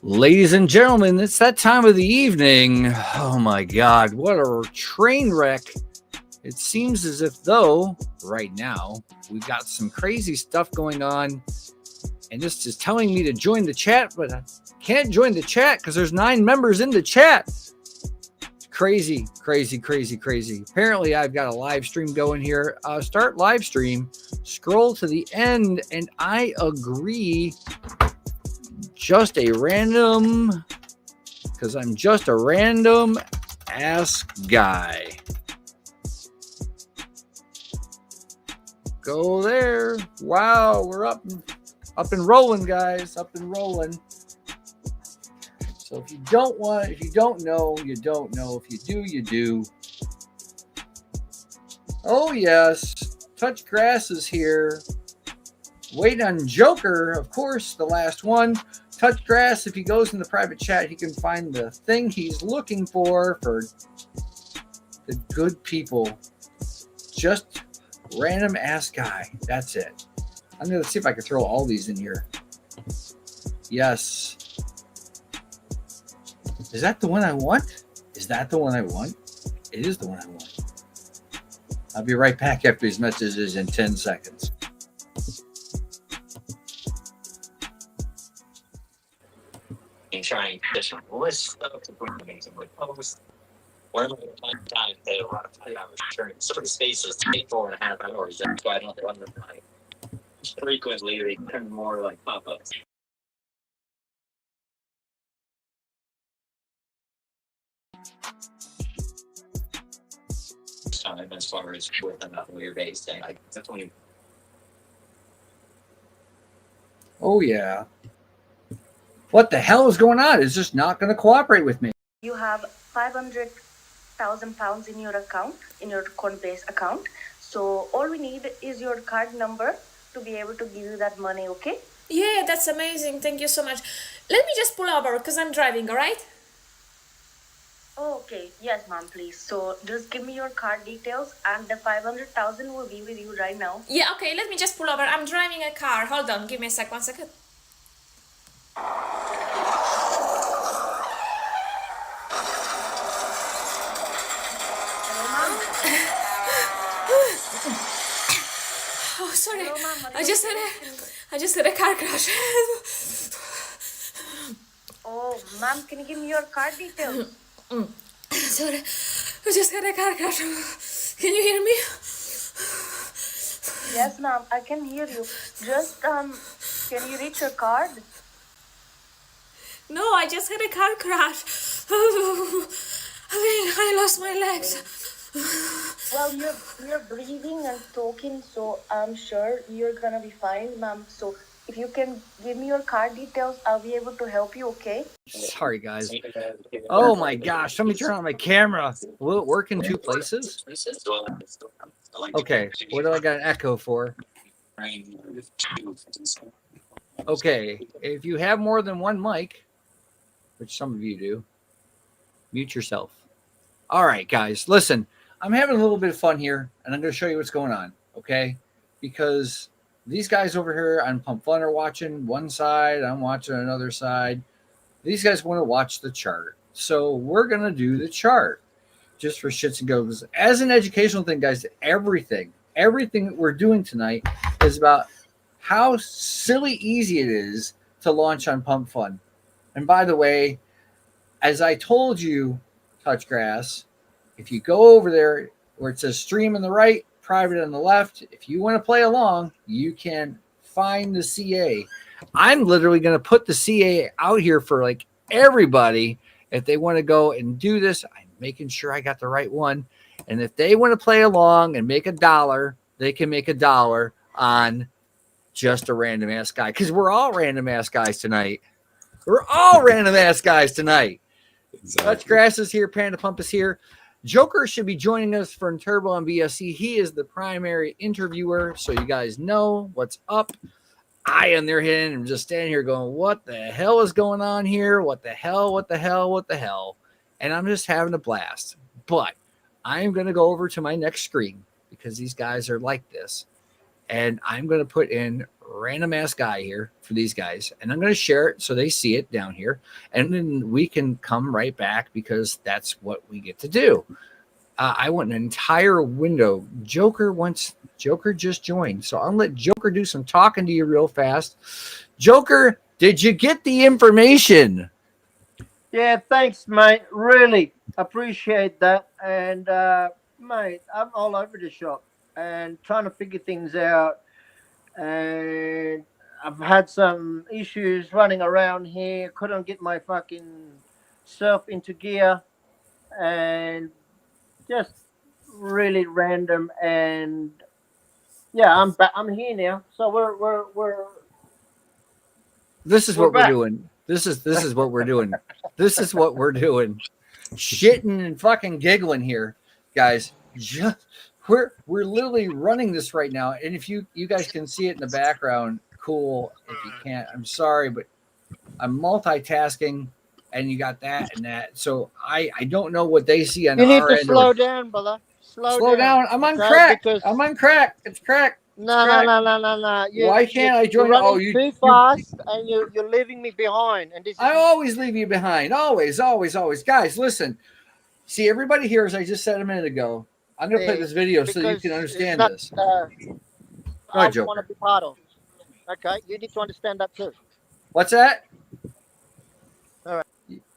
Ladies and gentlemen, it's that time of the evening. Oh my God, what a train wreck. It seems as if though, right now, we've got some crazy stuff going on. And this is telling me to join the chat, but I can't join the chat because there's 9 members in the chat. Crazy, crazy, crazy, crazy. Apparently, I've got a live stream going here. Start live stream, scroll to the end, and I agree. Just a random, because I'm just a random ass guy. Go there. Wow, we're up and rolling, guys. Up and rolling. So if you don't know, you don't know. If you do, you do. Oh yes, TouchGrass is here. Waiting on Joker, of course, the last one. TouchGrass, if he goes in the private chat, he can find the thing he's looking for the good people. Just random ass guy. That's it. I'm going to see if I can throw all these in here. Yes. Is that the one I want? Is that the one I want? It is the one I want. I'll be right back after these messages in 10 seconds. Trying to list of the amazing post. One of my time pay a lot of 5 hours return. Sort of spaces take 4.5 hours. That's why I don't run them like frequently. They become more like pop-ups. Time as far as with another your base thing, like definitely. Oh yeah. What the hell is going on? It's just not going to cooperate with me. You have 500,000 pounds in your account, in your Coinbase account. So all we need is your card number to be able to give you that money, okay? Yeah, that's amazing. Thank you so much. Let me just pull over because I'm driving, all right? Oh, okay. Yes, ma'am, please. So just give me your card details and the 500,000 will be with you right now. Yeah, okay. Let me just pull over. I'm driving a car. Hold on. Give me a sec. 1 second. Oh, sorry. Hello, ma'am. I just had a car crash. Oh, ma'am, can you give me your card details? Sorry. I just had a car crash. Can you hear me? Yes, ma'am, I can hear you. Just, can you reach your card? No, I just had a car crash. I think I lost my legs. Well, you're breathing and talking, so I'm sure you're gonna be fine, ma'am. So if you can give me your card details, I'll be able to help you, okay? Sorry, guys. Oh my gosh, let me turn on my camera. Will it work in 2 places? Okay, what do I got an echo for? Okay, if you have more than one mic, which some of you do, mute yourself. All right, guys, listen, I'm having a little bit of fun here, and I'm going to show you what's going on, okay? Because these guys over here on Pump Fun are watching one side, I'm watching another side. These guys want to watch the chart. So we're going to do the chart just for shits and giggles. As an educational thing, guys, everything that we're doing tonight is about how silly easy it is to launch on Pump Fun. And by the way, as I told you, TouchGrass, if you go over there where it says stream on the right, private on the left, if you want to play along, you can find the CA. I'm literally going to put the CA out here for like everybody. If they want to go and do this, I'm making sure I got the right one. And if they want to play along and make $1, they can make $1 on just a random ass guy. Because we're all random ass guys tonight. We're all random ass guys tonight. Exactly. TouchGrass is here. PandaPump is here. Joker should be joining us from Turbo on BSC. He is the primary interviewer, so you guys know what's up. I, on their hand, am just standing here going, what the hell is going on here? What the hell? What the hell? What the hell? And I'm just having a blast. But I'm going to go over to my next screen because these guys are like this. And I'm going to put in random ass guy here for these guys. And I'm going to share it so they see it down here. And then we can come right back because that's what we get to do. I want an entire window. Joker just joined. So I'll let Joker do some talking to you real fast. Joker, did you get the information? Yeah, thanks, mate. Really appreciate that. And, mate, I'm all over the shop and trying to figure things out. And I've had some issues running around here. Couldn't get my fucking surf into gear. And just really random. And yeah, I'm back. I'm here now. So we're This is We're what we're back. doing. This is what we're doing. This is what we're doing. Shitting and fucking giggling here, guys. We're literally running this right now. And if you guys can see it in the background, cool. If you can't, I'm sorry, but I'm multitasking and you got that and that. So I don't know what they see on You need our to end. slow down, brother. Slow down. I'm on okay? crack. Because I'm on crack. It's crack. no. Why can't I join? You're running Oh, too fast, and you're leaving me behind. And this is I always leave you behind. Always. Guys, listen. See, everybody here, as I just said a minute ago, I'm going to play this video so you because can it's understand not, this. I ahead, want to Joker. be part of. Okay, you need to understand that too. What's that? All right.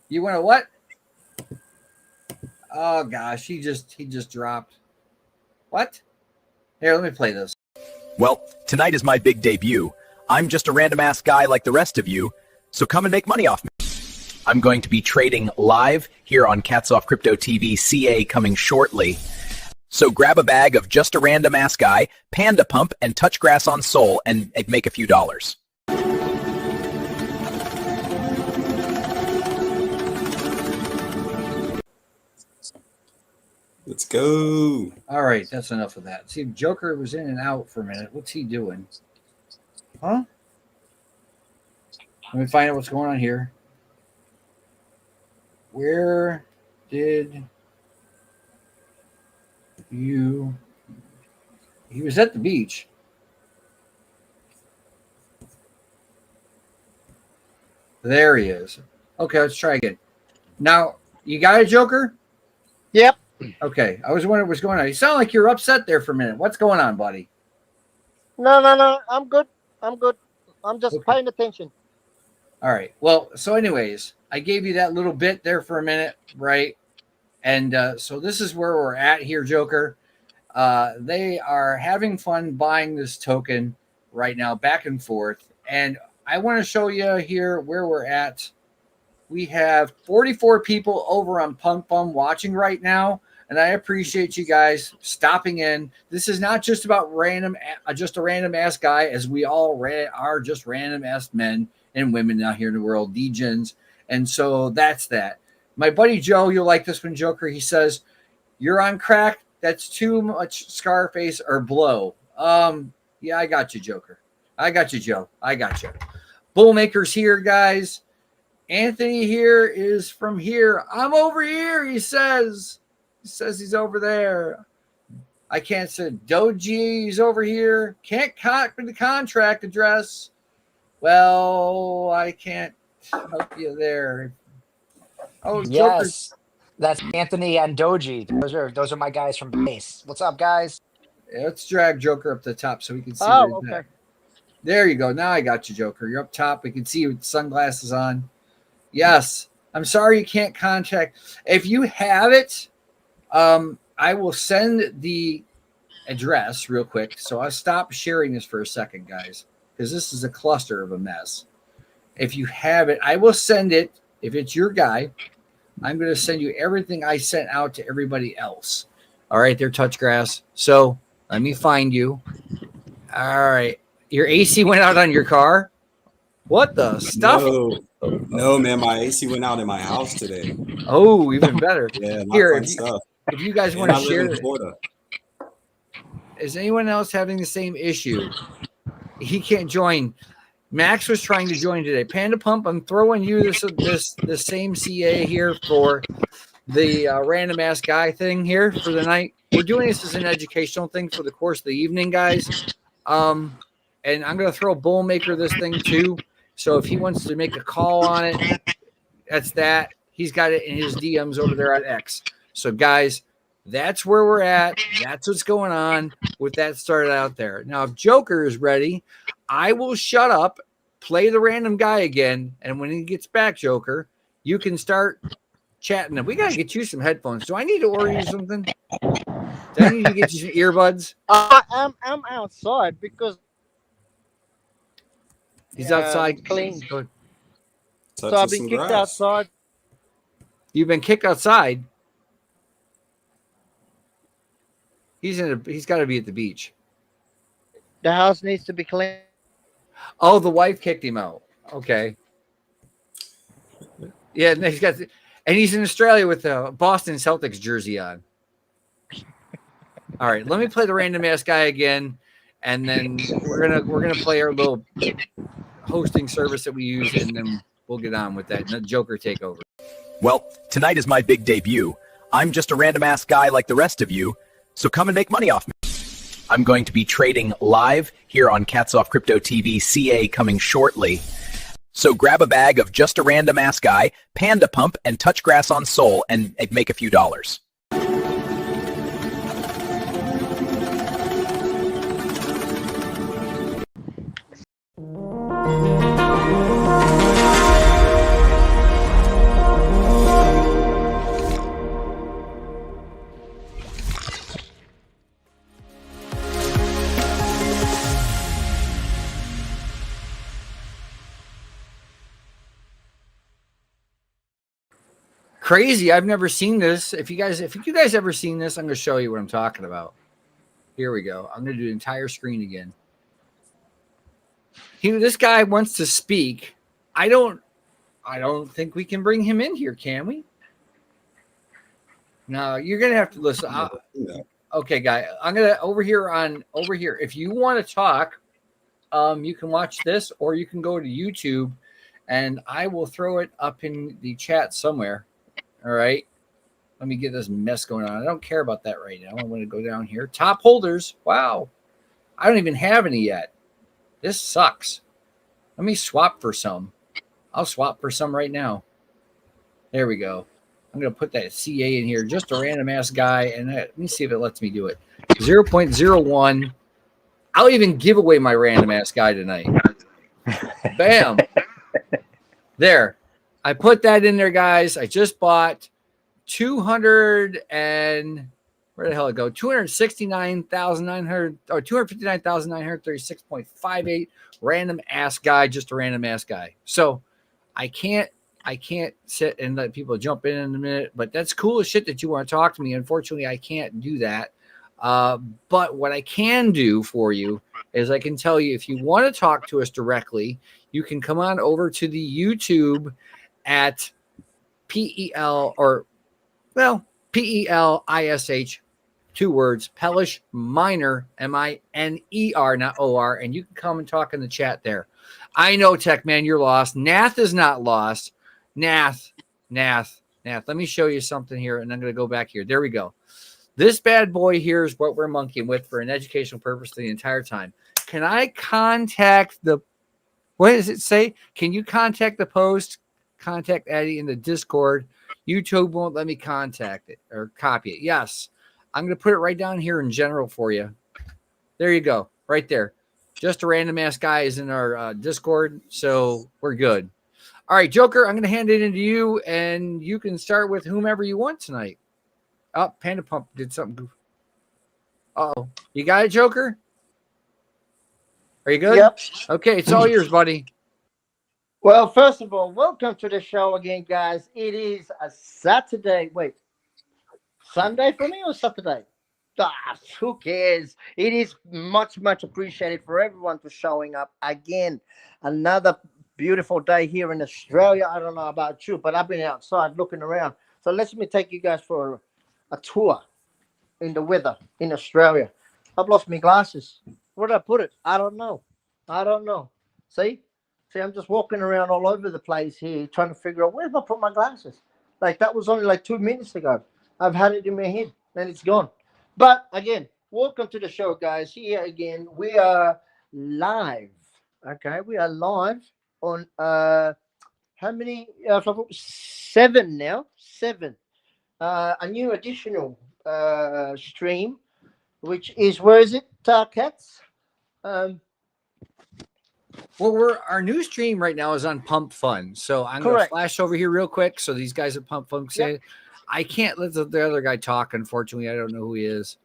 You want to what? Oh, gosh. He just dropped. What? Here, let me play this. Well, tonight is my big debut. I'm just a random ass guy like the rest of you, so come and make money off me. I'm going to be trading live here on CatsOfCryptoTV CA coming shortly. So grab a bag of just a random ass guy, PandaPump, and TouchGrass on Soul and make a few dollars. Let's go. All right, that's enough of that. See, Joker was in and out for a minute. What's he doing? Huh? Let me find out what's going on here. Where did you... He was at the beach. There he is. Okay, let's try again. Now, you got it, Joker? Yep. Okay, I was wondering what's going on. You sound like you're upset there for a minute. What's going on, buddy? No. I'm good. I'm just Okay. paying attention. All right. Well, so anyways, I gave you that little bit there for a minute, right? And so this is where we're at here, Joker. They are having fun buying this token right now, back and forth. And I want to show you here where we're at. We have 44 people over on PandaPump watching right now. And I appreciate you guys stopping in. This is not just about just a random ass guy, as we all are just random ass men and women out here in the world, degens. And so that's that. My buddy Joe, you'll like this one, Joker. He says, "You're on crack. That's too much Scarface or blow." Yeah, I got you, Joker. I got you, Joe. I got you. Bullmaker's here, guys. Anthony here is from here. I'm over here, he says. He says he's over there. I can't say Doji's over here. Can't copy the contract address. Well, I can't help you there. Oh, Joker's. Yes, that's Anthony and Doji. Those are my guys from base. What's up, guys? Let's drag Joker up to the top so we can see. Oh, where he's okay. at. There you go. Now I got you, Joker. You're up top. We can see you with sunglasses on. Yes. I'm sorry you can't contact. If you have it, I will send the address real quick. So I'll stop sharing this for a second, guys, because this is a cluster of a mess. If you have it, I will send it. If it's your guy, I'm going to send you everything I sent out to everybody else. All right, there, TouchGrass. So let me find you. All right. Your AC went out on your car? What the stuff? No. No, man, my AC went out in my house today. Oh, even better. Yeah, not Here, fun stuff. if you guys And want I to live share in it, Florida. is anyone else having the same issue? He can't join. Max was trying to join today. Panda Pump, I'm throwing you this same CA here for the random ass guy thing here for the night. We're doing this as an educational thing for the course of the evening, guys. And I'm gonna throw Bullmaker this thing too. So if he wants to make a call on it, that's that. He's got it in his DMs over there at X. So guys, that's where we're at. That's what's going on with that started out there. Now, if Joker is ready, I will shut up, play the random guy again, and when he gets back, Joker, you can start chatting. We gotta get you some headphones. Do I need to order you something? Do I need to get you some earbuds? I'm outside because He's outside. clean. Go ahead. So I've been kicked outside. You've been kicked outside. He's got to be at the beach. The house needs to be clean. Oh, the wife kicked him out. Okay. Yeah, and he's in Australia with the Boston Celtics jersey on. All right, let me play the random ass guy again, and then we're gonna play our little hosting service that we use, and then we'll get on with that. And the Joker take over. Well, tonight is my big debut. I'm just a random ass guy like the rest of you, so come and make money off me. I'm going to be trading live here on CatsOfCryptoTV CA coming shortly. So grab a bag of just a random ass guy, PandaPump, and TouchGrass on Soul and make a few dollars. Crazy. I've never seen this. If you guys ever seen this, I'm going to show you what I'm talking about. Here we go. I'm going to do the entire screen again. This guy wants to speak. I don't think we can bring him in here, can we? No, you're going to have to listen. Okay, guy. I'm going to over here. If you want to talk, you can watch this or you can go to YouTube and I will throw it up in the chat somewhere. All right. Let me get this mess going on. I don't care about that right now. I'm going to go down here. Top holders. Wow. I don't even have any yet. This sucks. Let me swap for some. I'll swap for some right now. There we go. I'm going to put that CA in here. Just a random ass guy. And let me see if it lets me do it. 0.01. I'll even give away my random ass guy tonight. Bam. There. I put that in there, guys. I just bought 200 and where the hell it go? 269,900 or 259,936.58 random ass guy, just a random ass guy. So I can't sit and let people jump in a minute, but that's cool as shit that you want to talk to me. Unfortunately, I can't do that. But what I can do for you is I can tell you if you want to talk to us directly, you can come on over to the YouTube at PEL PELISH, 2 words, Pelish Miner, MINER, not OR, and you can come and talk in the chat there. I know, Tech Man, you're lost. Nath is not lost. Nath. Let me show you something here, and I'm going to go back here. There we go. This bad boy here is what we're monkeying with for an educational purpose the entire time. Can I contact what does it say? Can you contact the post? Contact Eddie in the Discord. YouTube won't let me contact it or copy it. Yes. I'm going to put it right down here in general for you. There you go. Right there. Just a random ass guy is in our Discord. So we're good. All right, Joker, I'm going to hand it into you and you can start with whomever you want tonight. Oh, Panda Pump did something. Uh-oh. You got it, Joker? Are you good? Yep. Okay, it's all yours, buddy. Well, first of all, welcome to the show again, guys. It is a Saturday. Wait, Sunday for me or Saturday? Who cares? It is much, much appreciated for everyone for showing up again. Another beautiful day here in Australia. I don't know about you, but I've been outside looking around. So let me take you guys for a tour in the weather in Australia. I've lost my glasses. Where did I put it? I don't know. I don't know. See? See, I'm just walking around all over the place here trying to figure out where did I put my glasses? Like that was only like 2 minutes ago. I've had it in my head and it's gone. But again, welcome to the show, guys. Here again, we are live. Okay, we are live on how many? 7 now. 7. A new additional stream, which is where is it, Cats? Well, our new stream right now is on Pump Fun. So I'm going to Correct. flash over here real quick. So these guys at Pump Fun say, I can't let the other guy talk. Unfortunately, I don't know who he is.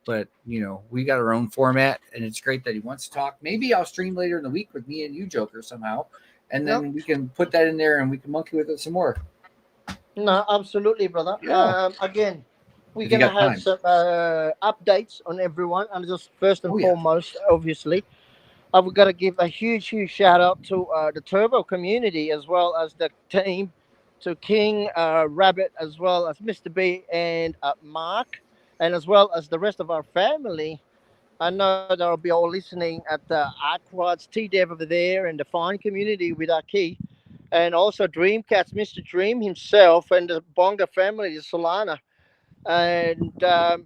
But you know, we got our own format, and it's great that he wants to talk. Maybe I'll stream later in the week with me and you, Joker, somehow, and then we can put that in there and we can monkey with it some more. No, absolutely, brother. Yeah. Again, we're If you gonna got have time. some updates on everyone, and just first and Oh, yeah. foremost, obviously, I've got to give a huge shout out to the Turbo community as well as the team, to King, Rabbit, as well as Mr. B and Mark, and as well as the rest of our family. I know they'll be all listening at the Arquads T-Dev over there and the fine community with our key, and also Dreamcats, Mr. Dream himself, and the Bonga family, the Solana. And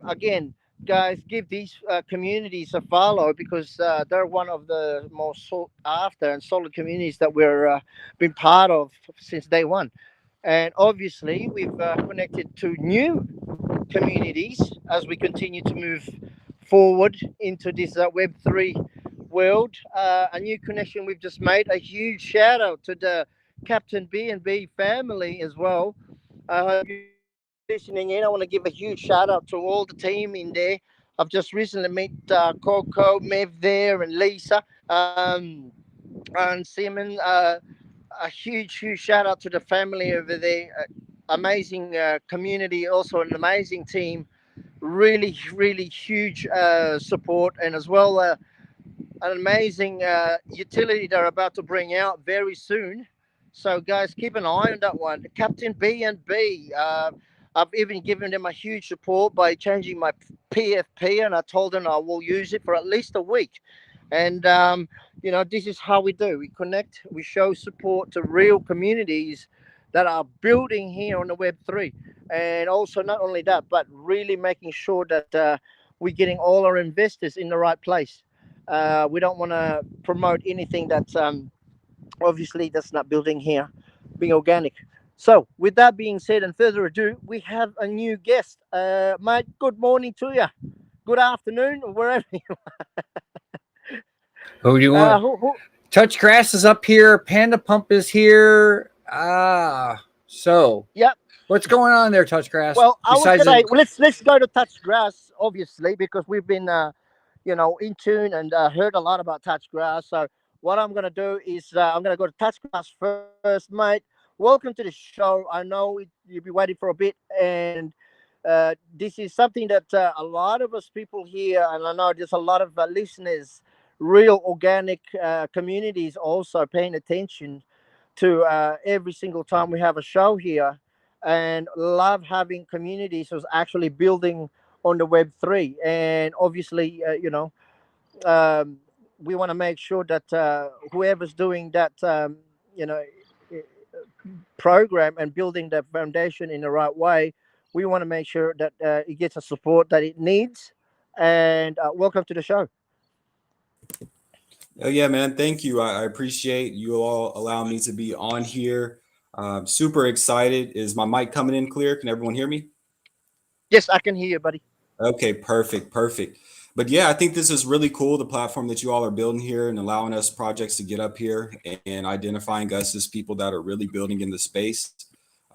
again, guys, give these communities a follow because they're one of the most sought after and solid communities that we're been part of since day one. And obviously, we've connected to new communities as we continue to move forward into this Web3 world. A new connection we've just made. A huge shout out to the Captain B&B family as well. Listening in. I want to give a huge shout out to all the team in there. I've just recently met Coco, Mev there, and Lisa, and Simon. A huge shout out to the family over there. Amazing community, also an amazing team. Really huge support, and as well an amazing utility they're about to bring out very soon. So guys, keep an eye on that one. Captain B&B. I've even given them a huge support by changing my PFP, and I told them I will use it for at least a week. And you know, this is how we do. We connect. We show support to real communities that are building here on the Web3, and also not only that, but really making sure that we're getting all our investors in the right place. We don't want to promote anything that's obviously that's not building here, being organic. So, with that being said, and further ado, we have a new guest. Mate, good morning to you. Good afternoon, or wherever you Who do you want? TouchGrass is up here. PandaPump is here. So Yep. What's going on there, TouchGrass? Well, I was gonna say, let's go to TouchGrass, obviously, because we've been you know, in tune and heard a lot about TouchGrass. So what I'm gonna do is I'm gonna go to TouchGrass first, mate. Welcome to the show. I know you'll be waiting for a bit, and this is something that a lot of us people here, and I know there's a lot of listeners, real organic communities also paying attention to every single time we have a show here, and love having communities who's actually building on the Web3. And obviously, you know, we want to make sure that whoever's doing that, you know, program and building the foundation in the right way, we want to make sure that it gets the support that it needs. And welcome to the show. Oh yeah, man. Thank you. I appreciate you all allowing me to be on here. Super excited. Is my mic coming in clear? Can everyone hear me? Yes, I can hear you, buddy. Okay, perfect. But yeah, I think this is really cool, the platform that you all are building here and allowing us projects to get up here and identifying us as people that are really building in the space.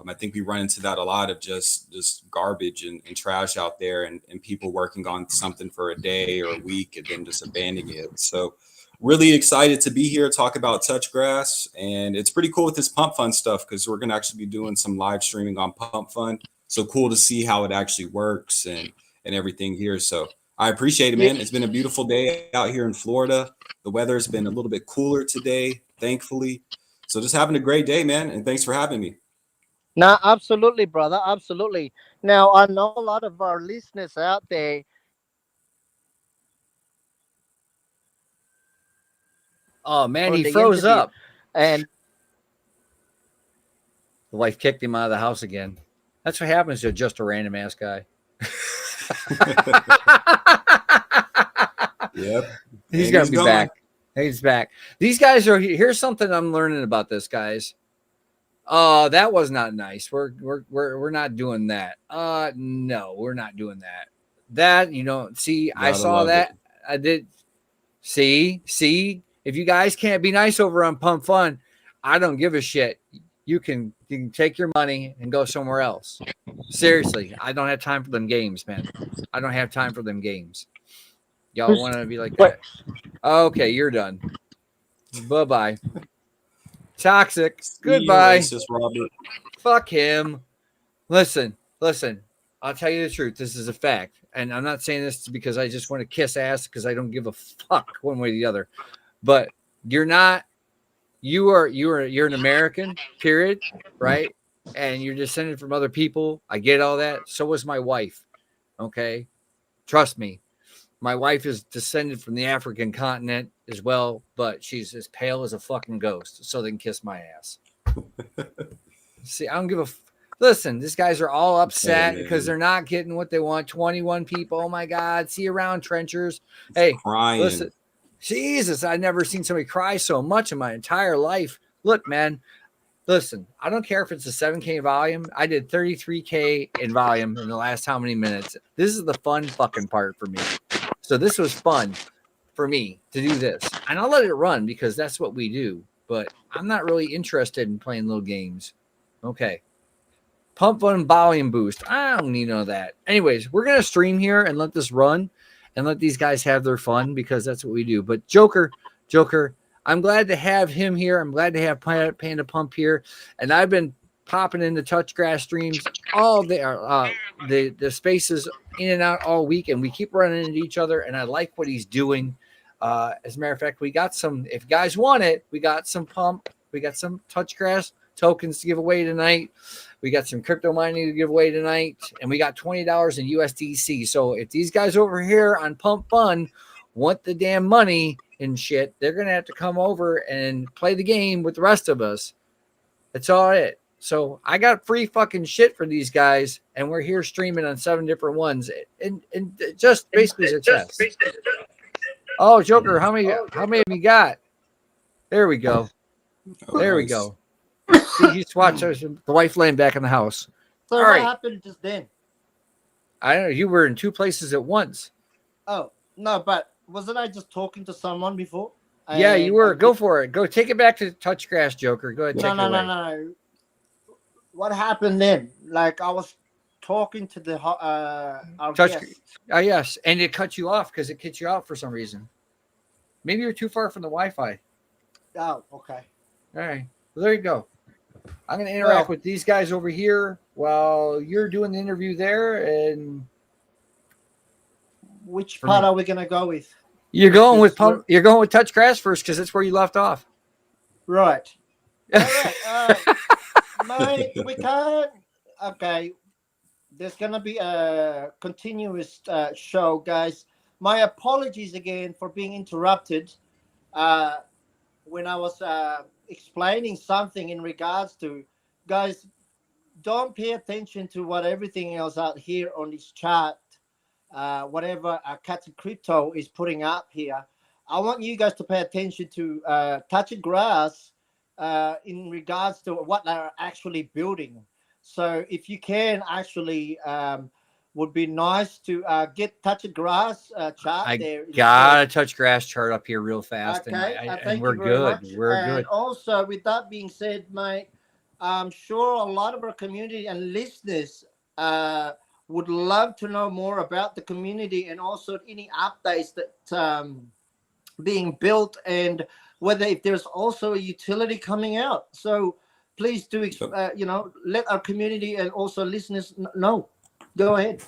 I think we run into that a lot of just garbage and trash out there, and people working on something for a day or a week and then just abandoning it. So really excited to be here, talk about TouchGrass. And it's pretty cool with this Pump Fun stuff because we're going to actually be doing some live streaming on Pump Fun. So cool to see how it actually works and everything here. So I appreciate it, man. It's been a beautiful day out here in Florida. The weather's been a little bit cooler today, thankfully. So just having a great day, man. And thanks for having me. No, absolutely, brother. Absolutely. Now, I know a lot of our listeners out there. Oh man, For he the froze interview. up. And The wife kicked him out of the house again. That's what happens to just a random ass guy. Yep. He's And gonna he's be gone. back. He's back. These guys are. Here's something I'm learning about this, guys. That was not nice. We're not doing that. No, we're not doing that. That see, I Gotta saw love that. it. I did. See. If you guys can't be nice over on Pump Fun, I don't give a shit. You can take your money and go somewhere else. Seriously, I don't have time for them games, man. I don't have time for them games. Y'all want to be like that? Okay, you're done. Bye-bye. Toxic. See you, Goodbye. racist Robert. Fuck him. Listen. I'll tell you the truth. This is a fact. And I'm not saying this because I just want to kiss ass because I don't give a fuck one way or the other. But you're not. You're an American, period, right? And you're descended from other people. I get all that. So was my wife. Okay? Trust me. My wife is descended from the African continent as well, but she's as pale as a fucking ghost. So they can kiss my ass. See, I don't give a listen. These guys are all upset because they're not getting what they want. 21 people. Oh my God. See you around, trenchers. Hey, Crying. listen. Jesus, I've never seen somebody cry so much in my entire life. Look, man. Listen, I don't care if it's a 7K volume. I did 33K in volume in the last how many minutes. This is the fun fucking part for me. So this was fun for me to do this. And I'll let it run because that's what we do. But I'm not really interested in playing little games. Okay. Pump Fun volume boost. I don't need none of that. Anyways, we're going to stream here and let this run and let these guys have their fun because that's what we do. But Joker, I'm glad to have him here. I'm glad to have Panda Pump here. And I've been popping into TouchGrass streams all day. The spaces in and out all week, and we keep running into each other. And I like what he's doing. As a matter of fact, we got some. If you guys want it, we got some pump. We got some TouchGrass tokens to give away tonight. We got some crypto mining to give away tonight, and we got $20 in USDC. So if these guys over here on Pump Fun want the damn money and shit, they're gonna have to come over and play the game with the rest of us. That's all it. So I got free fucking shit for these guys, and we're here streaming on 7 different ones, and just basically as a test. Oh, Joker, how many have you got? There we go. There we go. See, he's watching the wife laying back in the house. so All what right. happened just then? I don't know. You were in 2 places at once. Oh, no, but wasn't I just talking to someone before? Yeah, you And were. Go for it. Go take it back to TouchGrass, Joker. Go ahead. Take it away. No. What happened then? Like I was talking to the our Touch. guest. Yes, and it cut you off because it kicked you out for some reason. Maybe you're too far from the Wi-Fi. Oh, okay. All right. Well, there you go. I'm going to interact with these guys over here while you're doing the interview there. And which part are we gonna go with? You're going with pump. You're going with TouchGrass first because that's where you left off. Right. All right. Mate, we can't. Okay. There's gonna be a continuous show, guys. My apologies again for being interrupted. When I was explaining something in regards to, guys, don't pay attention to what everything else out here on this chart, whatever Cats of Crypto is putting up here. I want you guys to pay attention to TouchGrass in regards to what they're actually building. So if you can actually, would be nice to get TouchGrass chart there. Got a TouchGrass chart up here real fast, okay, and we're good. We're good. Also, with that being said, mate, I'm sure a lot of our community and listeners would love to know more about the community and also any updates that being built and whether if there's also a utility coming out. So please do, let our community and also listeners know. Go ahead.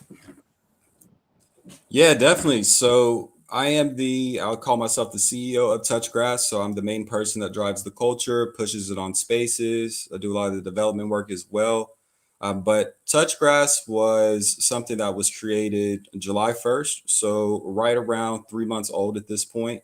Yeah, definitely. So I'll call myself the CEO of TouchGrass. So I'm the main person that drives the culture, pushes it on spaces. I do a lot of the development work as well. But TouchGrass was something that was created July 1st. So right around 3 months old at this point.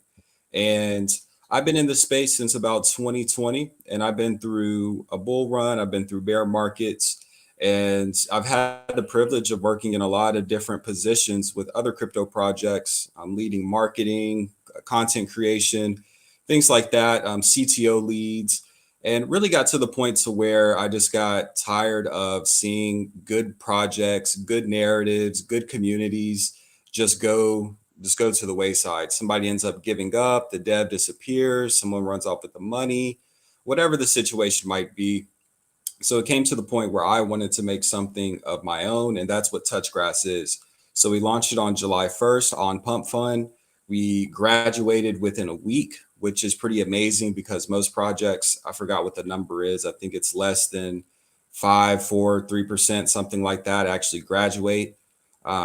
And I've been in this space since about 2020, and I've been through a bull run, I've been through bear markets, and I've had the privilege of working in a lot of different positions with other crypto projects. I'm leading marketing, content creation, things like that, CTO leads, and really got to the point to where I just got tired of seeing good projects, good narratives, good communities just go to the wayside. Somebody ends up giving up, the dev disappears, someone runs off with the money, whatever the situation might be. So it came to the point where I wanted to make something of my own, and that's what TouchGrass is. So we launched it on July 1st on Pump Fund. We graduated within a week, which is pretty amazing because most projects, I forgot what the number is. I think it's less than 5, 4, 3%, something like that, actually graduate.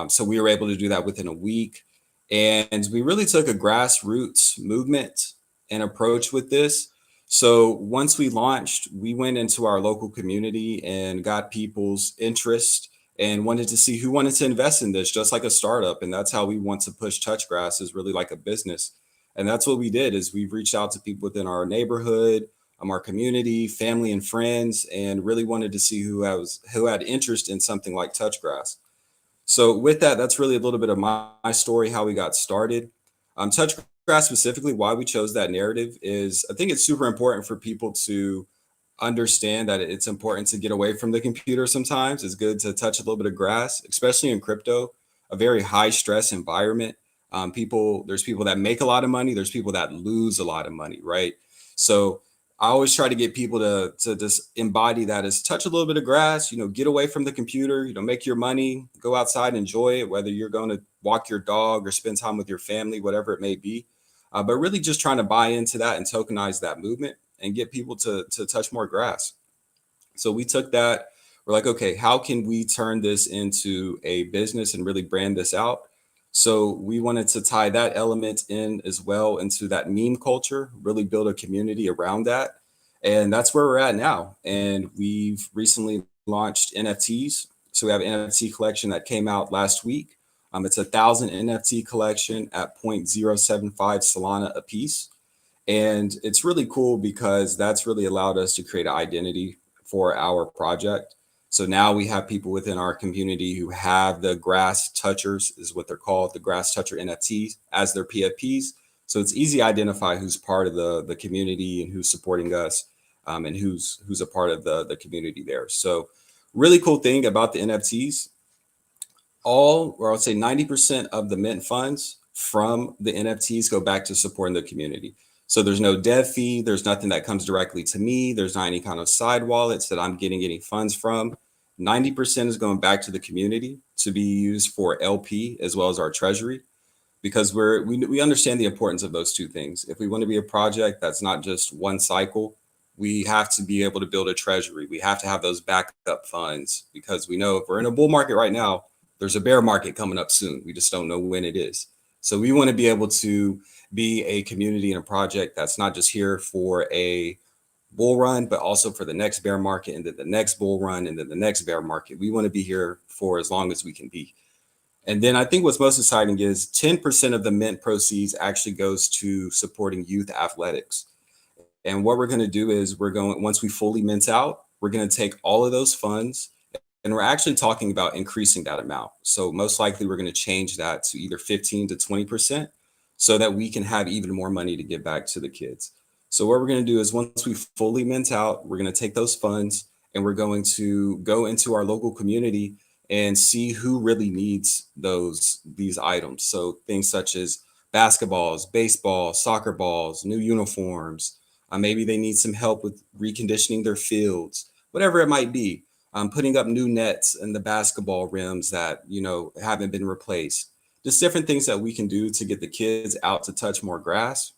So we were able to do that within a week. And we really took a grassroots movement and approach with this. So once we launched, we went into our local community and got people's interest and wanted to see who wanted to invest in this, just like a startup. And that's how we want to push TouchGrass, is really like a business. And that's what we did, is we've reached out to people within our neighborhood, our community, family and friends, and really wanted to see who had interest in something like TouchGrass. So with that, that's really a little bit of my story, how we got started. TouchGrass specifically, why we chose that narrative is I think it's super important for people to understand that it's important to get away from the computer sometimes. It's good to touch a little bit of grass, especially in crypto, a very high stress environment. There's people that make a lot of money, there's people that lose a lot of money, right? So I always try to get people to just embody that, as touch a little bit of grass, get away from the computer, make your money, go outside, enjoy it, whether you're going to walk your dog or spend time with your family, whatever it may be. But really just trying to buy into that and tokenize that movement and get people to touch more grass. So we took that. We're like, okay, how can we turn this into a business and really brand this out? So we wanted to tie that element in as well into that meme culture, really build a community around that. And that's where we're at now. And we've recently launched NFTs. So we have an NFT collection that came out last week. It's 1,000 NFT collection at 0.075 Solana a piece. And it's really cool because that's really allowed us to create an identity for our project. So now we have people within our community who have the grass touchers, is what they're called, the grass toucher NFTs, as their PFPs. So it's easy to identify who's part of the community and who's supporting us, and who's a part of the community there. So really cool thing about the NFTs, or I would say 90% of the mint funds from the NFTs go back to supporting the community. So there's no dev fee. There's nothing that comes directly to me. There's not any kind of side wallets that I'm getting funds from. 90% is going back to the community to be used for LP as well as our treasury, because we understand the importance of those two things. If we want to be a project that's not just one cycle, we have to be able to build a treasury. We have to have those backup funds, because we know if we're in a bull market right now, there's a bear market coming up soon. We just don't know when it is. So we want to be able to be a community and a project that's not just here for a bull run, but also for the next bear market, and then the next bull run, and then the next bear market. We want to be here for as long as we can be. And then I think what's most exciting is 10% of the mint proceeds actually goes to supporting youth athletics. And what we're going to do is once we fully mint out, we're going to take all of those funds, and we're actually talking about increasing that amount. So most likely we're going to change that to either 15 to 20%, so that we can have even more money to give back to the kids. So what we're going to do is, once we fully mint out, we're going to take those funds and we're going to go into our local community and see who really needs these items. So things such as basketballs, baseball, soccer balls, new uniforms. Maybe they need some help with reconditioning their fields, whatever it might be. Putting up new nets and the basketball rims that haven't been replaced. Just different things that we can do to get the kids out to touch more grass.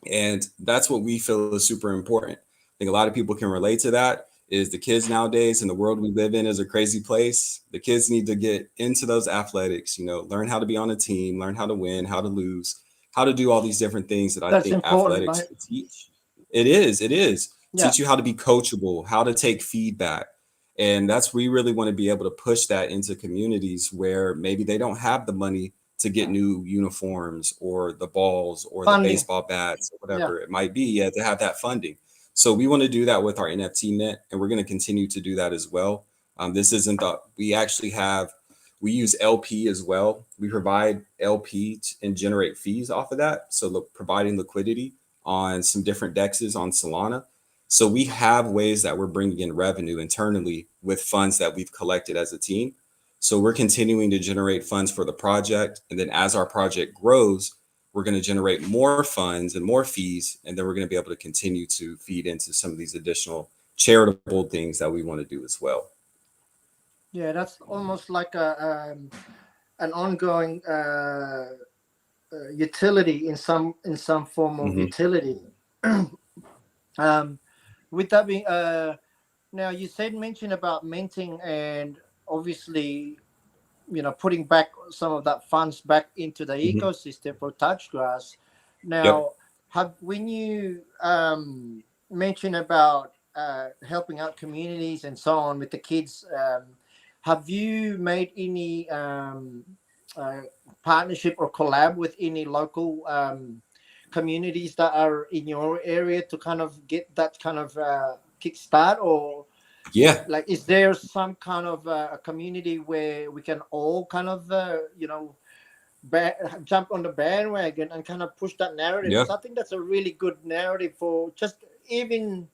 And that's what we feel is super important. I think a lot of people can relate to that. is the kids nowadays, and the world we live in is a crazy place. The kids need to get into those athletics, learn how to be on a team, learn how to win, how to lose, how to do all these different things that I That's think important, athletics mate. will teach. It is. Yeah. Teach you how to be coachable, how to take feedback. And that's we really want to be able to push that into communities where maybe they don't have the money to get new uniforms or the balls or the Funding. baseball bats or Yeah. whatever it might be, to have that funding. So we want to do that with our NFT Mint, and we're going to continue to do that as well. This isn't the, we use LP as well. We provide LP and generate fees off of that. So providing liquidity on some different dexes on Solana. So we have ways that we're bringing in revenue internally with funds that we've collected as a team. So we're continuing to generate funds for the project. And then as our project grows, we're going to generate more funds and more fees. And then we're going to be able to continue to feed into some of these additional charitable things that we want to do as well. Yeah, that's almost like an ongoing utility in some form of utility. With that being, now you mention about minting and obviously, putting back some of that funds back into the ecosystem for TouchGrass. Now, when you mention about helping out communities and so on with the kids, have you made any partnership or collab with any local communities that are in your area to kind of get that kind of kickstart? Or like, is there some kind of a community where we can all kind of jump on the bandwagon and kind of push that narrative? Because I think that's a really good narrative for just even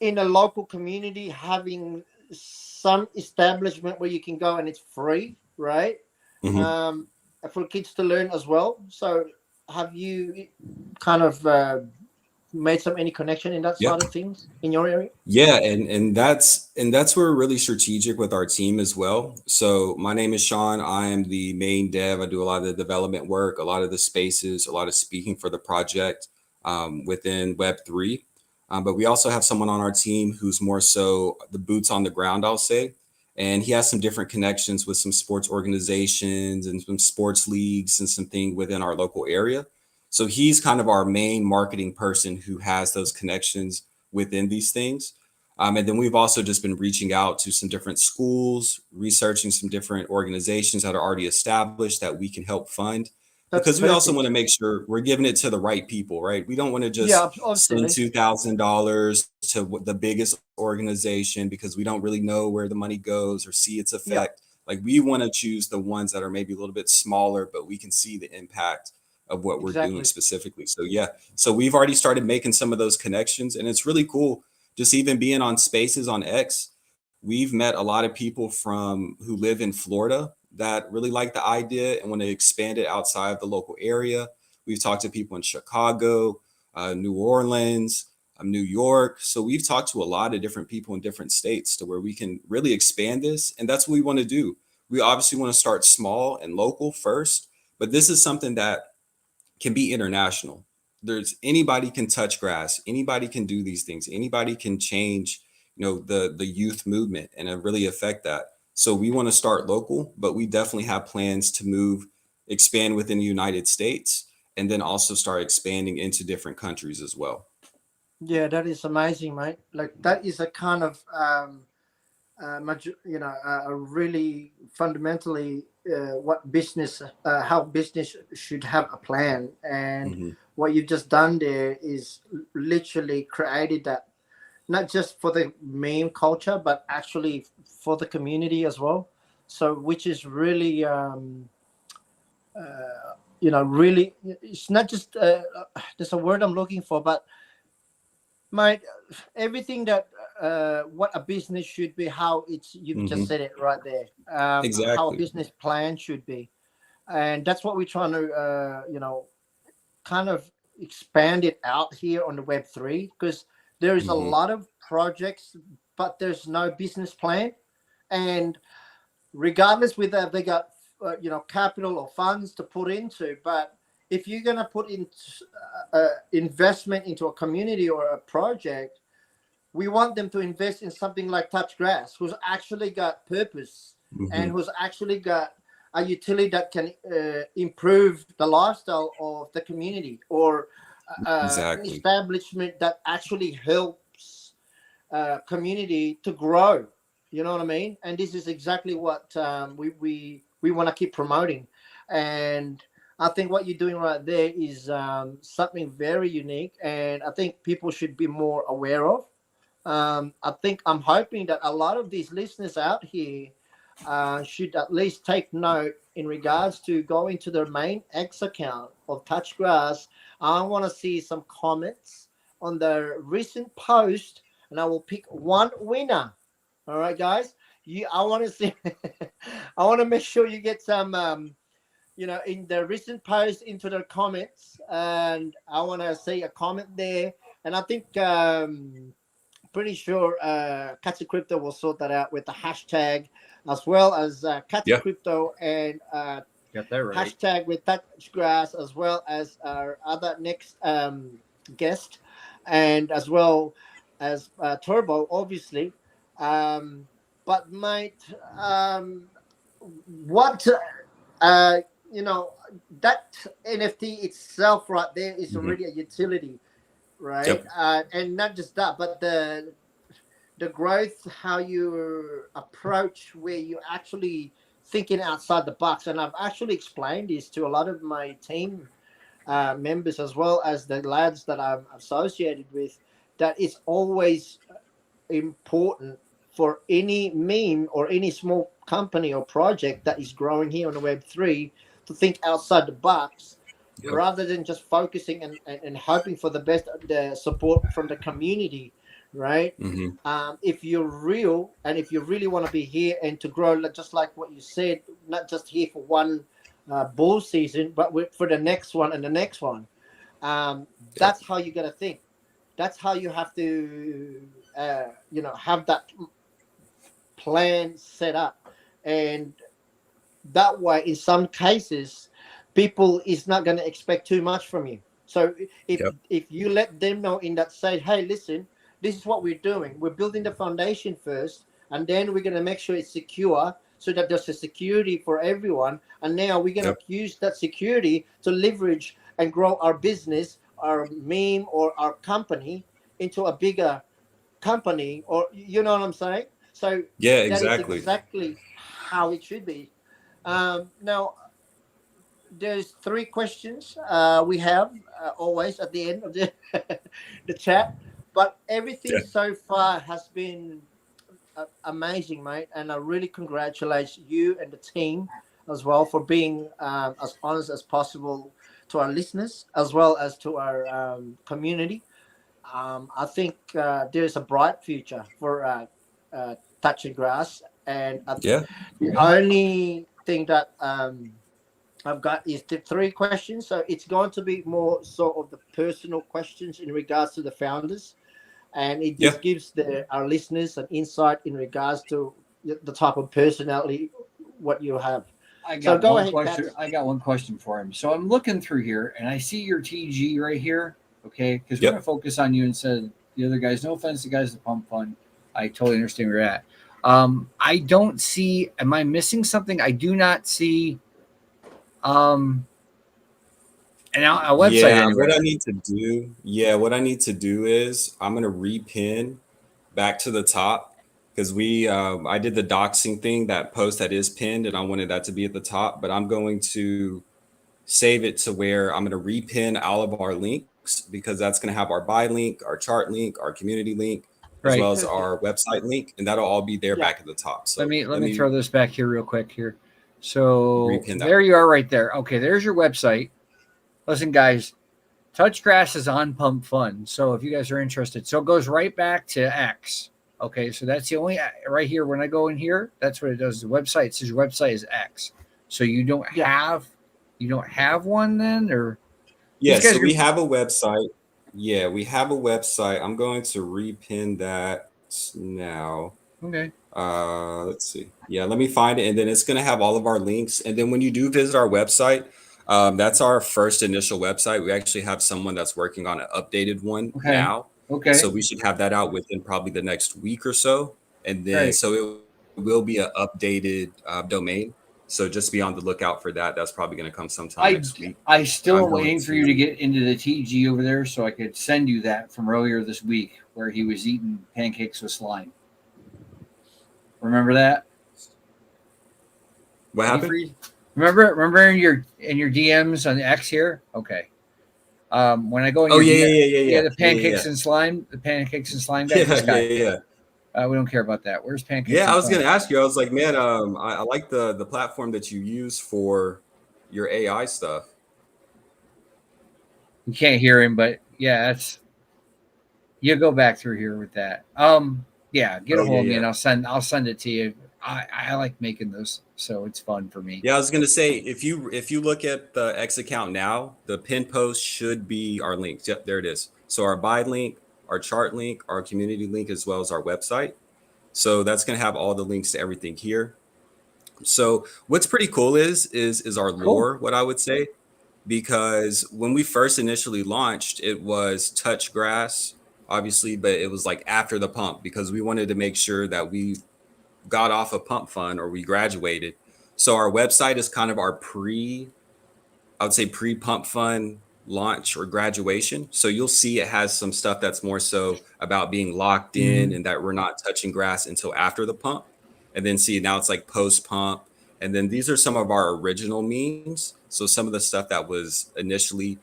in a local community, having some establishment where you can go and it's free, right? For kids to learn as well. So have you kind of made any connection in that side of things in your area? Yeah, and that's where we're really strategic with our team as well. So my name is Sean. I am the main dev. I do a lot of the development work, a lot of the spaces, a lot of speaking for the project within Web3. But we also have someone on our team who's more so the boots on the ground, I'll say. And he has some different connections with some sports organizations and some sports leagues and something within our local area. So he's kind of our main marketing person who has those connections within these things. And then we've also just been reaching out to some different schools, researching some different organizations that are already established that we can help fund. Because we also want to make sure we're giving it to the right people, right? We don't want to just send $2,000 to the biggest organization because we don't really know where the money goes or see its effect. Like, we want to choose the ones that are maybe a little bit smaller, but we can see the impact of what we're doing specifically. So so we've already started making some of those connections, and it's really cool. Just even being on spaces on X, we've met a lot of people who live in Florida that really like the idea and want to expand it outside of the local area. We've talked to people in Chicago, New Orleans, New York. So we've talked to a lot of different people in different states to where we can really expand this. And that's what we want to do. We obviously want to start small and local first, but this is something that can be international. Anybody can touch grass. Anybody can do these things. Anybody can change, the youth movement and really affect that. So we want to start local, but we definitely have plans to expand within the United States, and then also start expanding into different countries as well. Yeah, that is amazing, mate. Like, that is a kind of, really fundamentally how business should have a plan. And what you've just done there is literally created that, not just for the meme culture, but actually for the community as well. So, which is really, really, it's not just, there's a word I'm looking for, but everything that what a business should be, how you've just said it right there. Exactly. How a business plan should be. And that's what we're trying to, kind of expand it out here on the Web3, because there is a lot of projects, but there's no business plan. And regardless whether they got, capital or funds to put into, but if you're going to put in investment into a community or a project, we want them to invest in something like TouchGrass, who's actually got purpose and who's actually got a utility that can improve the lifestyle of the community, or an Exactly. establishment that actually helps community to grow. You know what I mean? And this is exactly what we want to keep promoting. And I think what you're doing right there is something very unique, and I think people should be more aware of. I'm hoping that a lot of these listeners out here should at least take note in regards to going to their main X account of TouchGrass. I want to see some comments on the recent post, and I will pick one winner. All right, guys. I want to see. I want to make sure you get some. In the recent post into the comments, and I want to see a comment there. And I think pretty sure Cats of Crypto will sort that out with the hashtag, as well as Cats of Crypto and Got that right. hashtag with TouchGrass, as well as our other next guest, and as well as Turbo, obviously. But mate, what that NFT itself right there is already a utility, right? Yep. And not just that, but the growth, how you approach, where you're actually thinking outside the box. And I've actually explained this to a lot of my team members, as well as the lads that I'm associated with, that it's always important for any meme or any small company or project that is growing here on the Web3 to think outside the box, rather than just focusing and hoping for the best the support from the community, right? If you're real, and if you really want to be here and to grow, just like what you said, not just here for one bull season, but for the next one and the next one, that's how you got to think. That's how you have to have that plan set up. And that way, in some cases, people is not going to expect too much from you. So if you let them know in that, say, hey, listen, this is what we're doing. We're building the foundation first, and then we're going to make sure it's secure, so that there's a security for everyone. And now we're going to use that security to leverage and grow our business, our meme or our company into a bigger company, or you know what I'm saying? So that is exactly how it should be. Now, there's 3 questions we have always at the end of the chat, but everything so far has been amazing, mate, and I really congratulate you and the team as well for being as honest as possible to our listeners, as well as to our community. I think there's a bright future for TouchGrass, and the only thing that I've got is the 3 questions. So it's going to be more sort of the personal questions in regards to the founders, and it just gives our listeners an insight in regards to the type of personality what you have. I got one question. I got one question for him. So I'm looking through here, and I see your TG right here. Okay, because we're gonna focus on you instead of the other guys. No offense to guys that pump fun. I totally understand where you're at. I don't see. Am I missing something? I do not see. And a website. Anywhere. What I need to do. Yeah, what I need to do is I'm gonna repin back to the top, because I did the doxing thing, that post that is pinned, and I wanted that to be at the top. But I'm going to save it to where I'm going to repin all of our links, because that's going to have our buy link, our chart link, our community link, as well as our website link, and that'll all be there back at the top. So let me throw this back here real quick here. So there you are right there. Okay, there's your website. Listen, guys, TouchGrass is on Pump Fun. So if you guys are interested, so it goes right back to X. Okay, so that's the only right here. When I go in here, that's what it does. The website says your website is X. So you don't have one then, or so we have a website. Yeah, we have a website. I'm going to repin that now. Okay. Let's see. Yeah, let me find it, and then it's going to have all of our links. And then when you do visit our website, that's our first initial website. We actually have someone that's working on an updated one now. Okay. So we should have that out within probably the next week or so. And then, Right. so it will be an updated domain. So just be on the lookout for that. That's probably going to come sometime next week. I still I am know waiting it's, for you to get into the TG over there so I could send you that from earlier this week where he was eating pancakes with slime. Remember that? what happened? Remember in your DMs on the X here? Okay. When I go in Oh, your yeah, DM, yeah, yeah, yeah, the yeah, pancakes yeah, and slime, the pancakes and slime guy, yeah, this yeah, guy. yeah, yeah. We don't care about that. Where's pancakes Yeah, I and was slime? gonna ask you. I was like, man, I like the platform that you use for your AI stuff. You can't hear him, but yeah, that's you go back through here with that. Yeah, get a Oh yeah, hold of me yeah, and I'll send it to you. I like making those, so it's fun for me. yeah. I was gonna say if you look at the X account now, the pin post should be our links. Yep, there it is. So our buy link, our chart link, our community link, as well as our website. So that's gonna have all the links to everything here. So what's pretty cool is our Cool. lore. What I would say, because when we first initially launched, it was TouchGrass, obviously, but it was like after the pump because we wanted to make sure that we got off a pump fund or we graduated. So our website is kind of our I would say pre-pump fund launch or graduation. So you'll see it has some stuff that's more so about being locked in and that we're not touching grass until after the pump. And then see now it's like post pump. And then these are some of our original memes. So some of the stuff that was initially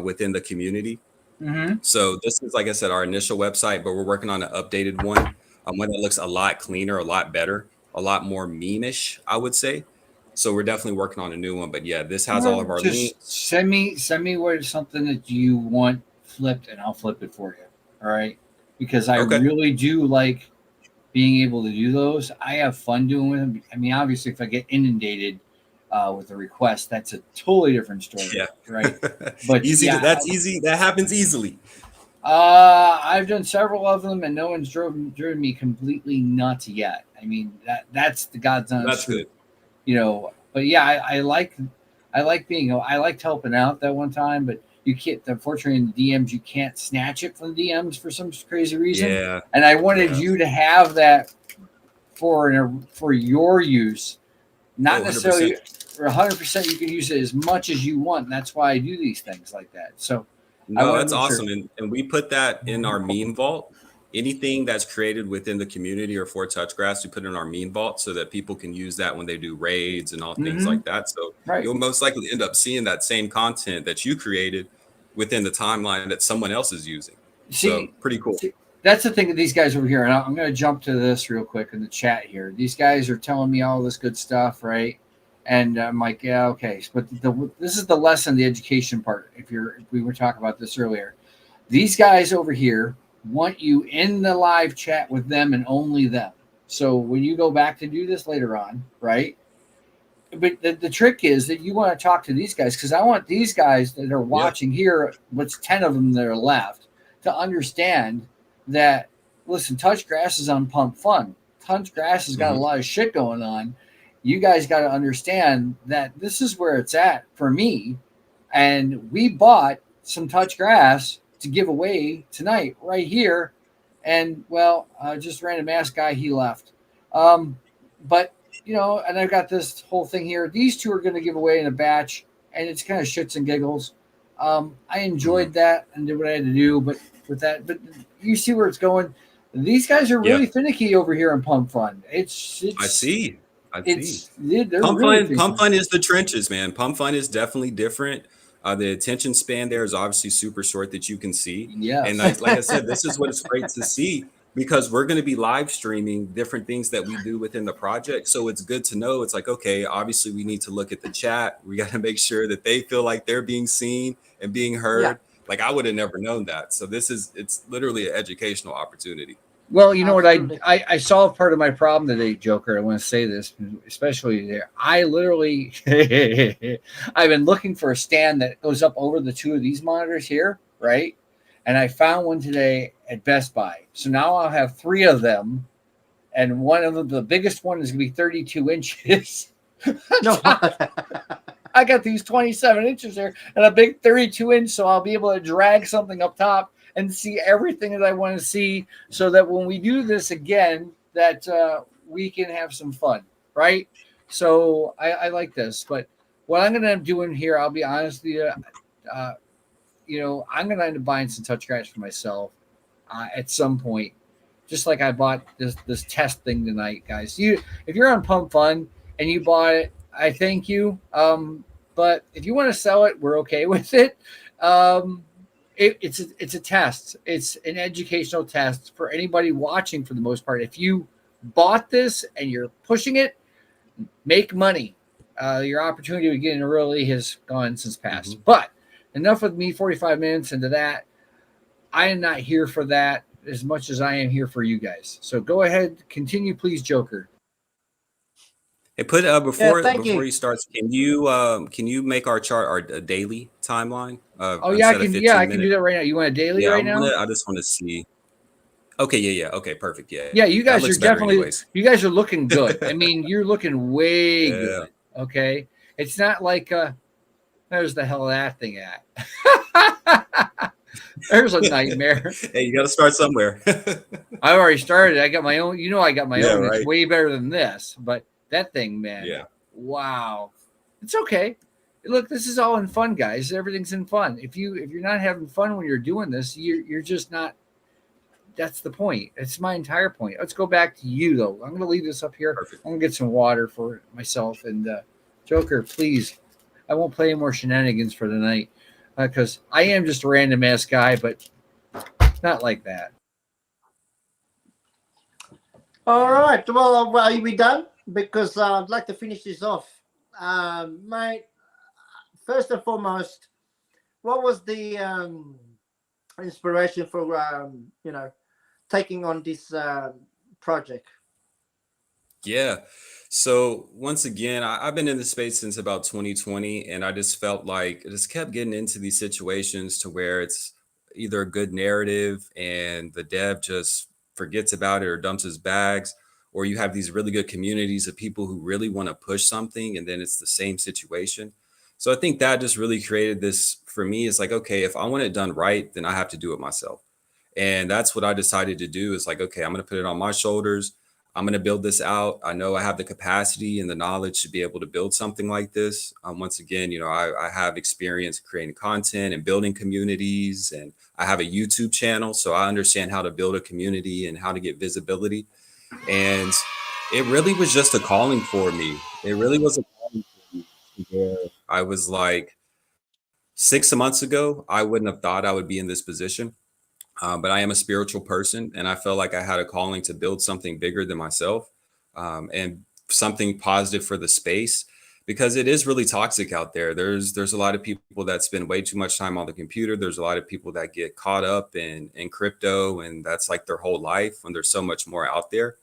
within the community. Mm-hmm. So this is, like I said, our initial website, but we're working on an updated one that looks a lot cleaner, a lot better, a lot more meme-ish, I would say. So we're definitely working on a new one. But yeah, this has all of our Just links. send me what something that you want flipped, and I'll flip it for you. All right, because I Okay. really do like being able to do those. I have fun doing them. I mean, obviously, if I get inundated with a request, that's a totally different story, Yeah. right? But That's easy. That happens easily. I've done several of them, and no one's driven me completely nuts yet. I mean, that's the God's honest That's truth, good. you know. But yeah, I liked helping out that one time, but you can't. Unfortunately, in the DMs, you can't snatch it from the DMs for some crazy reason. Yeah. And I wanted Yeah. you to have that for your use, not Oh, 100%. necessarily 100%. You can use it as much as you want, and that's why I do these things like that. So I No, want that's to make sure. awesome. And we put that in our meme vault. Anything that's created within the community or for TouchGrass, we put in our meme vault so that people can use that when they do raids and all things like that. So Right. you'll most likely end up seeing that same content that you created within the timeline that someone else is using. So pretty cool. That's the thing that these guys over here, and I'm going to jump to this real quick in the chat here. These guys are telling me all this good stuff, right? And I'm like, yeah, okay. But this is the lesson, the education part. If we were talking about this earlier, these guys over here want you in the live chat with them and only them. So when you go back to do this later on, right? But the trick is that you want to talk to these guys because I want these guys that are watching here, what's 10 of them that are left, to understand that, listen, TouchGrass is on Pump Fun. TouchGrass has got a lot of shit going on. You guys got to understand that this is where it's at for me. And we bought some TouchGrass to give away tonight right here. And, well, just random ass guy, he left. But, you know, and I've got this whole thing here. These two are going to give away in a batch, and it's kind of shits and giggles. I enjoyed that and did what I had to do, but you see where it's going. These guys are really finicky over here in Pump Fun. I see. They're Pump Fun is the trenches, man. Pump Fun is definitely different. The attention span there is obviously super short that you can see. Yeah. And like I said, this is what it's great to see because we're going to be live streaming different things that we do within the project. So it's good to know. It's like, okay, obviously we need to look at the chat. We got to make sure that they feel like they're being seen and being heard. Yeah. Like I would have never known that. So it's literally an educational opportunity. Well, you know what? I solved part of my problem today, Joker. I want to say this, especially there. I literally, I've been looking for a stand that goes up over the two of these monitors here, right? And I found one today at Best Buy. So now I'll have three of them. And one of them, the biggest one is going to be 32 inches. No. I got these 27 inches there and a big 32 inch. So I'll be able to drag something up top and see everything that I want to see, so that when we do this again, that we can have some fun, right? So I like this. But what I'm going to end up doing here, I'll be honest with you, I'm going to end up buying some TouchGrass for myself at some point. Just like I bought this test thing tonight, guys. If you're on Pump Fun and you bought it, I thank you. But if you want to sell it, we're okay with it. It's a test. It's an educational test for anybody watching for the most part. If you bought this and you're pushing it, make money. Your opportunity to get in early has gone since past. Mm-hmm. But enough with me, 45 minutes into that. I am not here for that as much as I am here for you guys. So go ahead, continue, please, Joker. Hey, put before you. you start, can you make our chart our daily timeline? Oh yeah, I can do that right now. You want a daily right now? I just want to see. Okay, yeah. Okay, perfect. Yeah. Yeah, you guys are definitely anyways. you guys are looking good. I mean, you're looking way good. Okay. It's not like there's the hell of that thing at. There's a nightmare. Hey, you got to start somewhere. I already started. I got my own. I got my own. Right. It's way better than this. But that thing, man. Yeah. Wow. It's okay. Look, this is all in fun, guys. Everything's in fun. If you're not having fun when you're doing this, you're just not. That's the point. It's my entire point. Let's go back to you, though. I'm going to leave this up here. Perfect. I'm going to get some water for myself. And Joker, please, I won't play any more shenanigans for the night because I am just a random ass guy, but not like that. All right. Well, are we done? Because I'd like to finish this off. Mate, first and foremost, what was the inspiration for, taking on this project? Yeah. So once again, I've been in the space since about 2020, and I just felt like I just kept getting into these situations to where it's either a good narrative and the dev just forgets about it or dumps his bags, or you have these really good communities of people who really want to push something, and then it's the same situation. So I think that just really created this for me. It's like, okay, if I want it done right, then I have to do it myself. And that's what I decided to do. Is like, okay, I'm going to put it on my shoulders. I'm going to build this out. I know I have the capacity and the knowledge to be able to build something like this. Once again, I have experience creating content and building communities, and I have a YouTube channel. So I understand how to build a community and how to get visibility. And it really was just a calling for me. It really was a calling for me. Where I was like, 6 months ago, I wouldn't have thought I would be in this position. But I am a spiritual person, and I felt like I had a calling to build something bigger than myself, and something positive for the space, because it is really toxic out there. There's a lot of people that spend way too much time on the computer. There's a lot of people that get caught up in crypto, and that's like their whole life when there's so much more out there.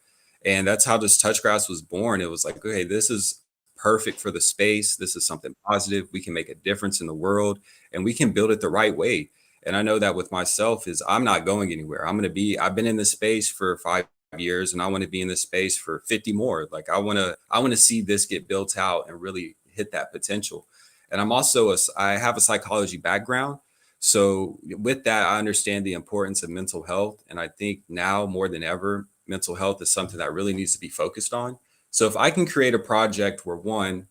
And that's how this TouchGrass was born. It was like, okay, this is perfect for the space. This is something positive. We can make a difference in the world, and we can build it the right way. And I know that with myself is I'm not going anywhere. I've been in this space for 5 years, and I want to be in this space for 50 more. Like I want to see this get built out and really hit that potential. And I have a psychology background. So with that, I understand the importance of mental health. And I think now more than ever, mental health is something that really needs to be focused on. So if I can create a project where, one,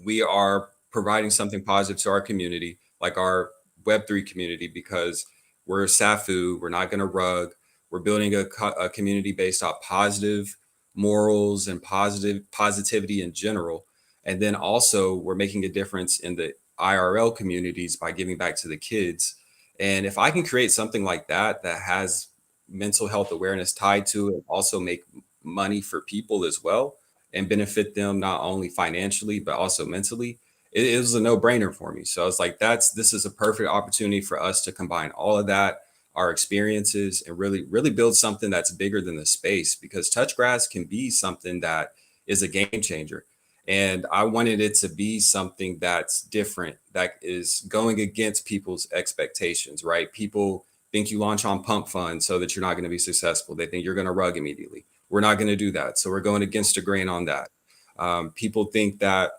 we are providing something positive to our community, like our Web3 community, because we're SAFU, we're not going to rug. We're building a community based off positive morals and positivity in general. And then also we're making a difference in the IRL communities by giving back to the kids. And if I can create something like that has mental health awareness tied to it, also make money for people as well and benefit them not only financially, but also mentally, it was a no-brainer for me. So I was like, this is a perfect opportunity for us to combine all of that, our experiences, and really, really build something that's bigger than the space, because TouchGrass can be something that is a game changer. And I wanted it to be something that's different, that is going against people's expectations, right? People think you launch on Pump Fund so that you're not going to be successful. They think you're going to rug immediately. We're not going to do that. So we're going against the grain on that. People think that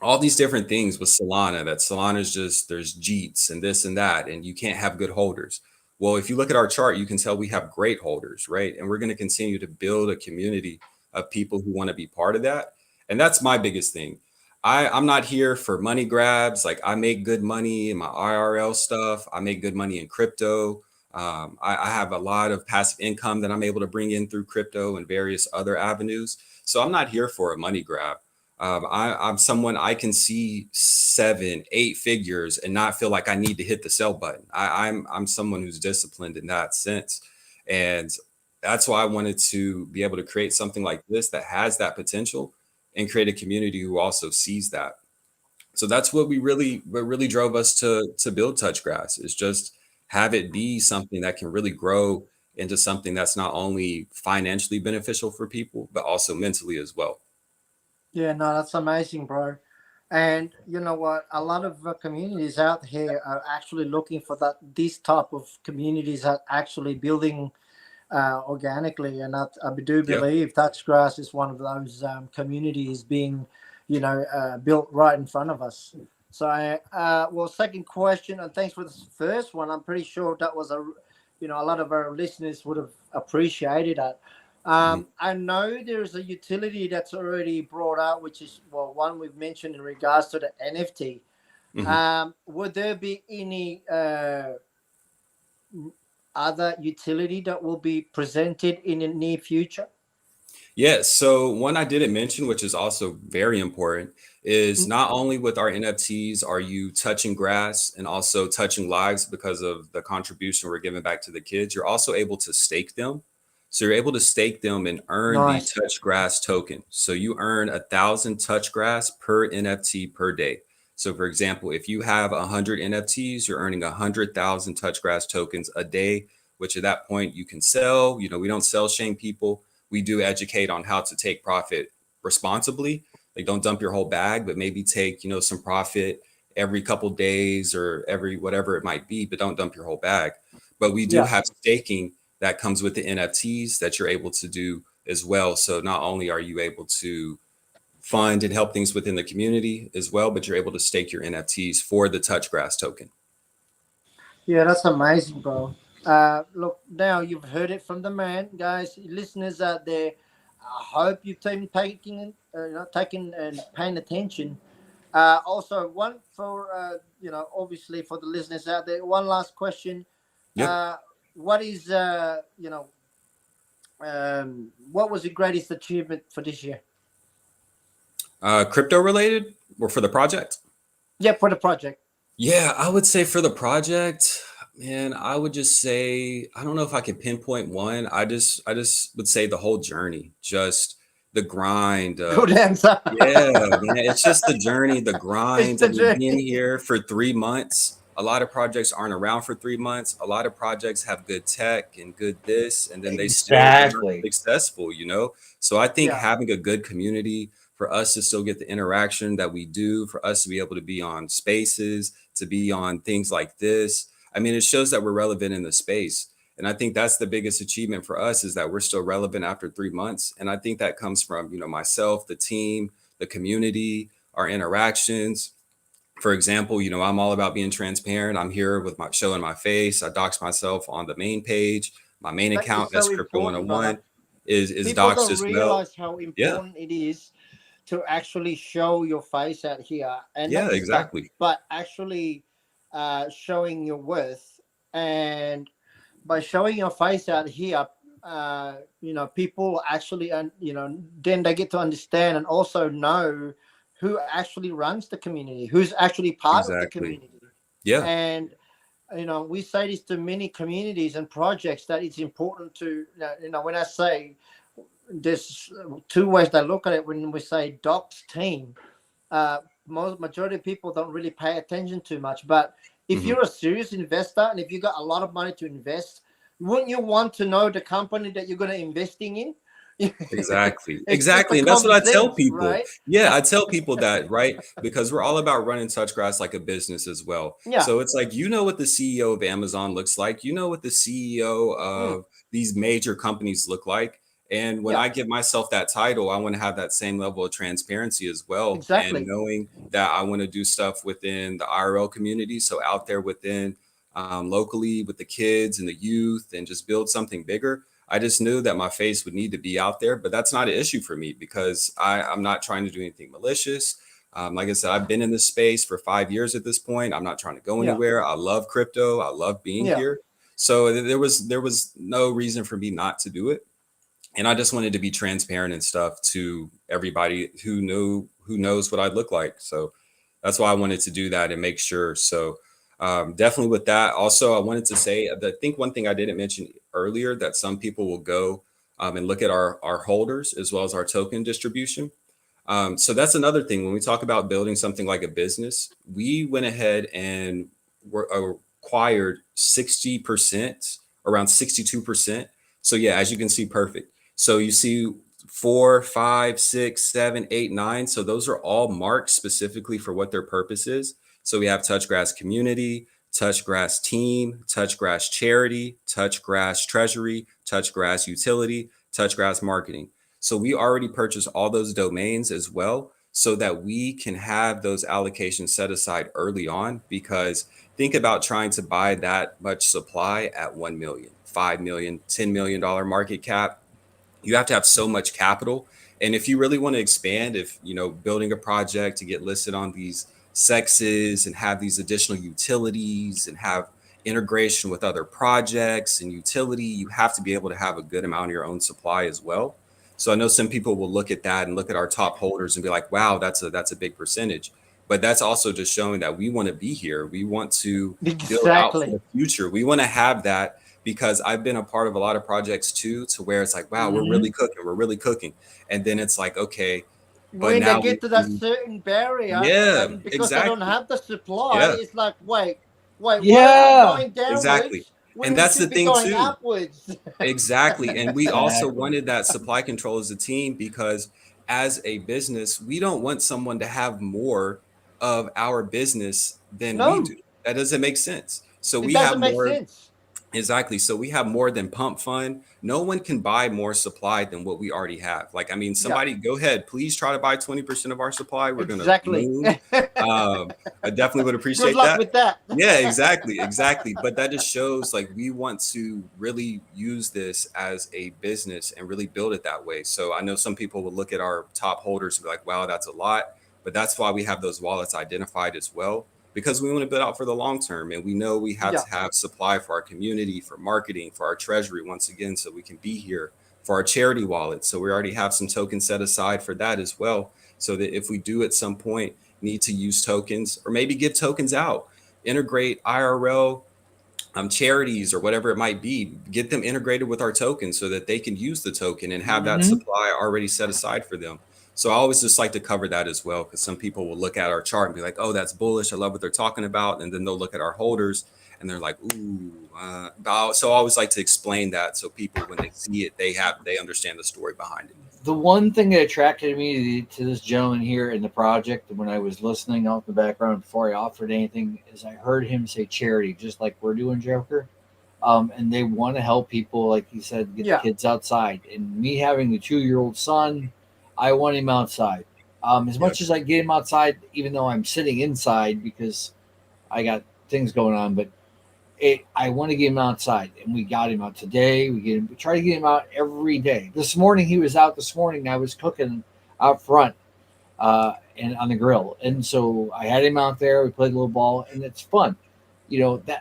all these different things with Solana, that Solana is just, there's JEETs and this and that, and you can't have good holders. Well, if you look at our chart, you can tell we have great holders, right? And we're going to continue to build a community of people who want to be part of that. And that's my biggest thing. I'm not here for money grabs. Like, I make good money in my IRL stuff. I make good money in crypto. I have a lot of passive income that I'm able to bring in through crypto and various other avenues. So I'm not here for a money grab. I'm someone, I can see 7, 8 figures and not feel like I need to hit the sell button. I'm someone who's disciplined in that sense. And that's why I wanted to be able to create something like this that has that potential and create a community who also sees that. So that's what really drove us to build TouchGrass, is just have it be something that can really grow into something that's not only financially beneficial for people, but also mentally as well. Yeah, no, that's amazing, bro. And you know what? A lot of communities out here are actually looking for these type of communities that actually building organically, and I do Yeah. believe TouchGrass is one of those communities being, built right in front of us. So, well, second question, and thanks for the first one. I'm pretty sure that was a lot of our listeners would have appreciated that. I know there's a utility that's already brought out, which is one we've mentioned in regards to the NFT. Would there be any other utility that will be presented in the near future? Yeah. So one I didn't mention, which is also very important, is not only with our NFTs are you touching grass and also touching lives because of the contribution we're giving back to the kids. You're also able to stake them. So you're able to stake them and earn the Nice. TouchGrass token. So you earn 1,000 TouchGrass per NFT per day. So for example, if you have 100 NFTs, you're earning 100,000 TouchGrass tokens a day, which at that point you can sell. We don't sell shame people. We do educate on how to take profit responsibly. Like, don't dump your whole bag, but maybe take, some profit every couple days or every whatever it might be, but don't dump your whole bag. But we do have staking that comes with the NFTs that you're able to do as well. So not only are you able to fund and help things within the community as well, but you're able to stake your NFTs for the TouchGrass token. Yeah, that's amazing, bro. Look, now you've heard it from the man, guys, listeners out there. I hope you've taking and paying attention. Also, one for obviously for the listeners out there. One last question. Yep. What is what was the greatest achievement for this year? Crypto related or for the project? Yeah, for the project. Yeah, I would say for the project, man, I would just say, I don't know if I can pinpoint one. I just would say the whole journey, just the grind. Good answer. Yeah, man, it's just the journey, the grind. the I mean, journey. being here for 3 months. A lot of projects aren't around for 3 months. A lot of projects have good tech and good this, and then they still aren't successful, So I think having a good community for us to still get the interaction that we do, for us to be able to be on spaces, to be on things like this. I mean, it shows that we're relevant in the space. And I think that's the biggest achievement for us, is that we're still relevant after 3 months. And I think that comes from, myself, the team, the community, our interactions. For example, I'm all about being transparent. I'm here with my showing my face. I dox myself on the main page. My main account, that's Crypto 101, is People doxed don't as well. realize how important it is to actually show your face out here, and Yeah, exactly. but actually showing your worth. And by showing your face out here, people actually, then they get to understand and also know who actually runs the community, who's actually part of the community. Yeah. And we say this to many communities and projects, that it's important to, when I say there's 2 ways they look at it. When we say docs team, majority of people don't really pay attention too much. But if you're a serious investor and if you got a lot of money to invest, wouldn't you want to know the company that you're going to investing in? Exactly. And that's what I tell people. Right? Yeah, I tell people that, right? Because we're all about running TouchGrass like a business as well. Yeah. So it's like, what the CEO of Amazon looks like, what the CEO of these major companies look like. And when I give myself that title, I want to have that same level of transparency as well. Exactly. And knowing that I want to do stuff within the IRL community. So out there within locally with the kids and the youth and just build something bigger. I just knew that my face would need to be out there, but that's not an issue for me because I'm not trying to do anything malicious. Like I said, I've been in this space for 5 years at this point. I'm not trying to go anywhere. I love crypto. I love being here. So there was no reason for me not to do it. And I just wanted to be transparent and stuff to everybody who knows what I look like. So that's why I wanted to do that and make sure. So definitely with that. Also, I wanted to say, I think one thing I didn't mention earlier, that some people will go and look at our holders as well as our token distribution. So that's another thing. When we talk about building something like a business, we went ahead and acquired 60%, around 62%. So yeah, as you can see, perfect. So you see 4, 5, 6, 7, 8, 9. So those are all marked specifically for what their purpose is. So we have TouchGrass Community, TouchGrass Team, TouchGrass Charity, TouchGrass Treasury, TouchGrass Utility, TouchGrass Marketing. So we already purchased all those domains as well so that we can have those allocations set aside early on, because think about trying to buy that much supply at 1 million, 5 million, $10 million market cap. You have to have so much capital. And if you really want to expand, if, building a project to get listed on these sexes and have these additional utilities and have integration with other projects and utility, you have to be able to have a good amount of your own supply as well. So I know some people will look at that and look at our top holders and be like, wow, that's a big percentage. But that's also just showing that we want to be here. We want to build out for the future. We want to have that, because I've been a part of a lot of projects too, to where it's like, wow, we're really cooking. And then it's like, okay, but when now they get to that certain barrier, and because they don't have the supply, it's like, wait, why are we going downwards? Exactly. And that's the thing going too. Upwards. Exactly. And we also wanted that supply control as a team, because as a business, we don't want someone to have more of our business than we do. That doesn't make sense. So we have more. Exactly. So we have more than Pump Fund. No one can buy more supply than what we already have. Like, I mean, somebody go ahead, please try to buy 20% of our supply. We're going to move. I definitely would appreciate Good luck with that. Yeah, exactly. But that just shows, like, we want to really use this as a business and really build it that way. So I know some people will look at our top holders and be like, wow, that's a lot. But that's why we have those wallets identified as well, because we want to build out for the long term. And we know we have to have supply for our community, for marketing, for our treasury, once again, so we can be here, for our charity wallet. So we already have some tokens set aside for that as well, so that if we do at some point need to use tokens, or maybe give tokens out, integrate IRL charities or whatever it might be, get them integrated with our tokens so that they can use the token and have that supply already set aside for them. So I always just like to cover that as well, because some people will look at our chart and be like, oh, that's bullish. I love what they're talking about. And then they'll look at our holders and they're like, ooh. So I always like to explain that, so people, when they see it, they understand the story behind it. The one thing that attracted me to this gentleman here in the project, when I was listening out in the background before I offered anything, is I heard him say charity, just like we're doing, Joker. And they want to help people, like he said, get the kids outside. And me having the 2-year-old son, I want him outside. As much as I get him outside, even though I'm sitting inside because I got things going on, but I want to get him outside, and we got him out today. We try to get him out every day. This morning he was out. This morning I was cooking out front and on the grill, and so I had him out there. We played a little ball, and it's fun.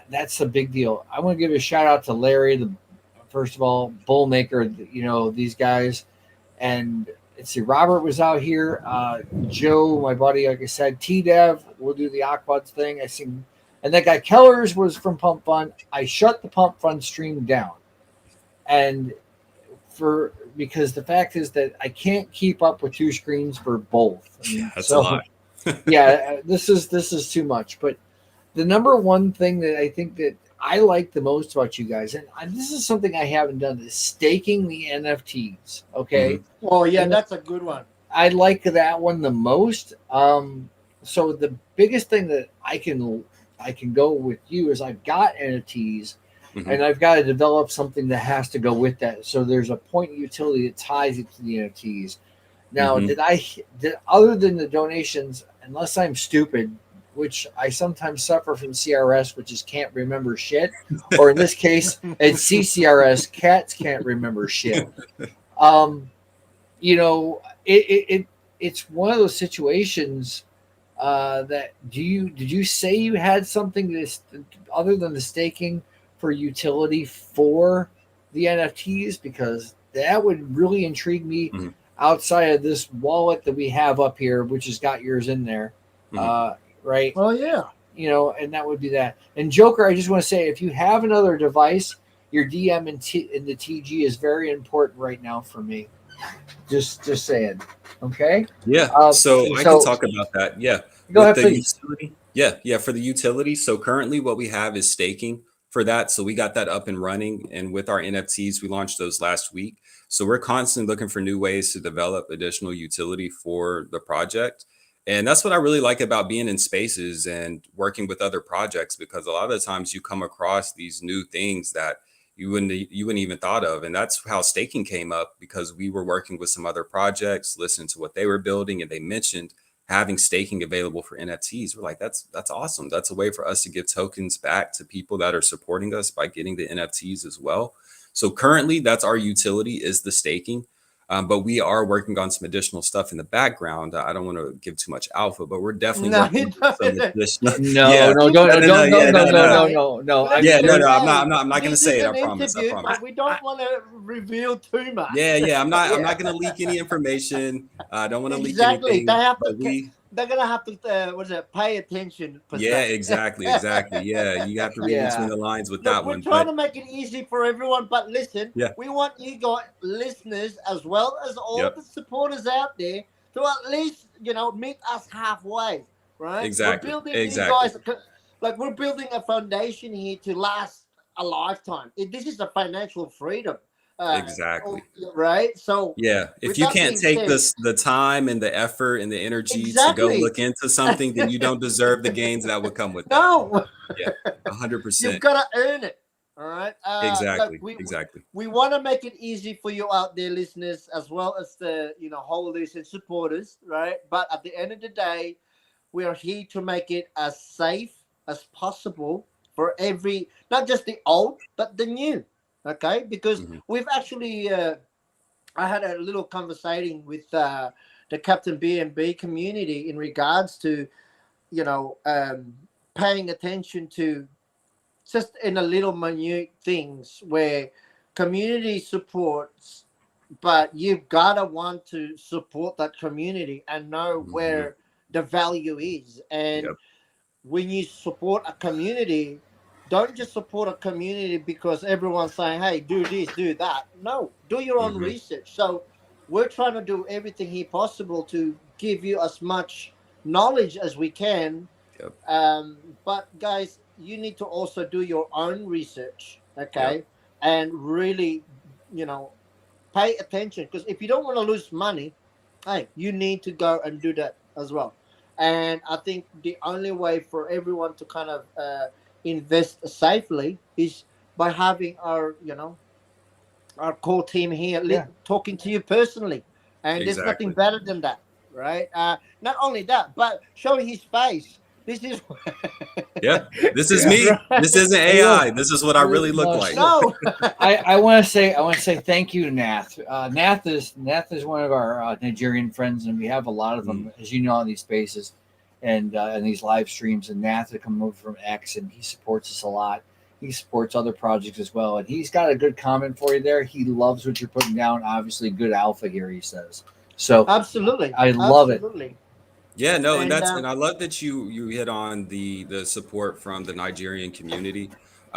That's the big deal. I want to give a shout out to Larry, first of all, bull maker. These guys, and let's see, Robert was out here. Joe, my buddy, like I said, T-Dev, we'll do the Aquads thing. I see. And that guy Kellers was from Pump Fund. I shut the Pump Fund stream down. And because the fact is that I can't keep up with 2 screens for both. That's a lot. This is too much. But the number one thing that I think that I like the most about you guys, and this is something I haven't done, is staking the NFTs. Okay. Mm-hmm. Oh yeah, that's a good one. I like that one the most. So the biggest thing that I can go with you is I've got NFTs, and I've got to develop something that has to go with that. So there's a point utility that ties it to the NFTs. Now, did other than the donations, unless I'm stupid, which I sometimes suffer from CRS, which is can't remember shit, or in this case, it's CCRS, cats can't remember shit. You know, it's one of those situations that did you say you had something this other than the staking for utility for the NFTs? Because that would really intrigue me Mhm. outside of this wallet that we have up here, which has got yours in there. Mhm. Right. Oh yeah. You know, and that would be that. And Joker, I just want to say, if you have another device, your DM in the TG is very important right now for me. Just saying. Okay. Yeah, so I can So talk about that. Yeah, go with ahead, the please. utility. Yeah, for the utility. So currently, what we have is staking for that. So we got that up and running, and with our NFTs, we launched those last week. So we're constantly looking for new ways to develop additional utility for the project, and that's what I really like about being in spaces and working with other projects, because a lot of the times you come across these new things that you wouldn't even thought of. And that's how staking came up, because we were working with some other projects, listening to what they were building, and they mentioned having staking available for NFTs. We're like, that's awesome. That's a way for us to give tokens back to people that are supporting us by getting the NFTs as well. So currently that's our utility, is the staking. But we are working on some additional stuff in the background. I don't want to give too much alpha, but we're definitely No, working you on some don't. additional. No, Yeah, no, Listen, don't, don't, no, yeah, no, no, no, no. no, mate. no, no. Yeah, no, Listen, no, I'm mate. not gonna This say is it. I an promise. I interview, promise. but we don't want to reveal too much. Yeah, I'm not. I'm Yeah, not gonna leak any information. I don't want to leak exactly. They anything. have to. But we, They're gonna have to. What is it? Pay attention per yeah, se. exactly. Yeah, you have to read between Yeah. the lines with Look, that we're one. trying But to make it easy for everyone, but listen, yeah, we want you guys, listeners, as well as all yep, the supporters out there, to at least meet us halfway, right? We're building you exactly, guys like we're building a foundation here to last a lifetime. This is a financial freedom, uh, exactly. right? So, Yeah, if with you that can't being take said, this the time and the effort and the energy to go exactly. look into something, then you don't deserve the gains that would come with that. No, Yeah, you've 100%. got to earn it. All right. Look, Exactly. we want to make it easy for you out there, listeners, as well as the holders and supporters, right? But at the end of the day, we are here to make it as safe as possible for every, not just the old, but the new. Okay, because Hmm. we've actually, I had a little conversation with the Captain B&B community in regards to you know um, paying attention to just in a little minute things where community supports, but you've gotta want to support that community and know Hmm. where the value is. And Yep. when you support a community, don't just support a community because everyone's saying, hey, do this, do that. No, do your own Hmm. research. So we're trying to do everything here possible to give you as much knowledge as we can. Yep. But guys, you need to also do your own research, Yep. okay? And really, you know, pay attention, because if you don't want to lose money, hey, you need to go and do that as well. And I think the only way for everyone to kind of invest safely is by having our core team here Yeah. talking to you personally. And there's nothing Exactly. better than that, right? Not only that, but showing his face. This is Yeah. This is Yeah. me. This right. isn't Hey, look, AI. This is what I really look like. No. I want to say thank you to Nath. Nath is one of our Nigerian friends, and we have a lot of them, as you know, on these spaces and these live streams. And Nath had come over from X, and he supports us a lot. He supports other projects as well, and he's got a good comment for you there. He loves what you're putting down. Obviously, good alpha here, he says. So Absolutely. I love it. Absolutely. Yeah, no, and And I love that you hit on the support from the Nigerian community,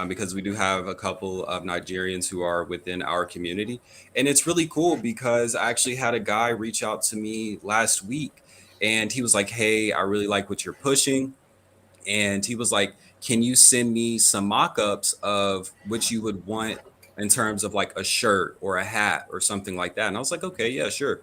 because we do have a couple of Nigerians who are within our community, and it's really cool because I actually had a guy reach out to me last week, and he was like, "Hey, I really like what you're pushing." And he was like, "Can you send me some mock-ups of what you would want in terms of like a shirt or a hat or something like that?" And I was like, "Okay, yeah, sure."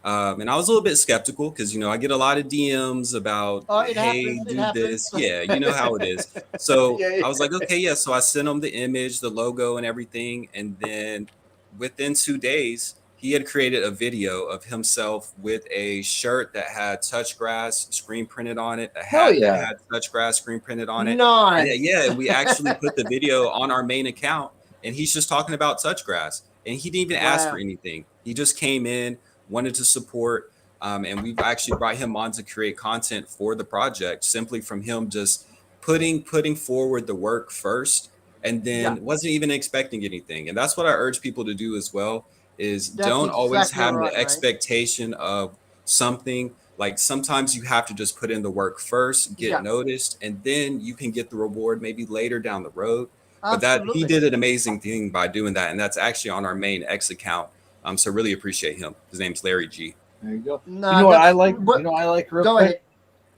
And I was a little bit skeptical because I get a lot of DMs about, oh, it "Hey, happens. It do happens. this." Yeah, you know how it is. So Yeah. I was like, "Okay, yeah." So I sent him the image, the logo, and everything, and then within 2 days, he had created a video of himself with a shirt that had TouchGrass screen printed on it, a Hell hat that yeah. had TouchGrass screen printed on it. Nice. And yeah, we actually put the video on our main account, and he's just talking about TouchGrass, and he didn't even ask for Wow. anything. He just came in, wanted to support, and we've actually brought him on to create content for the project simply from him just putting forward the work first, and then wasn't even expecting anything. And that's what I urge people to do as well, is That's don't always exactly have right, the mate. expectation of something. Like sometimes you have to just put in the work first, get noticed, and then you can get the reward maybe later down the road. But that he Absolutely. did an amazing thing by doing that, and that's actually on our main X account. So really appreciate him. His name's Larry G. There you go. No, you know what I that's- like? what- You know what I like real Go quick? ahead.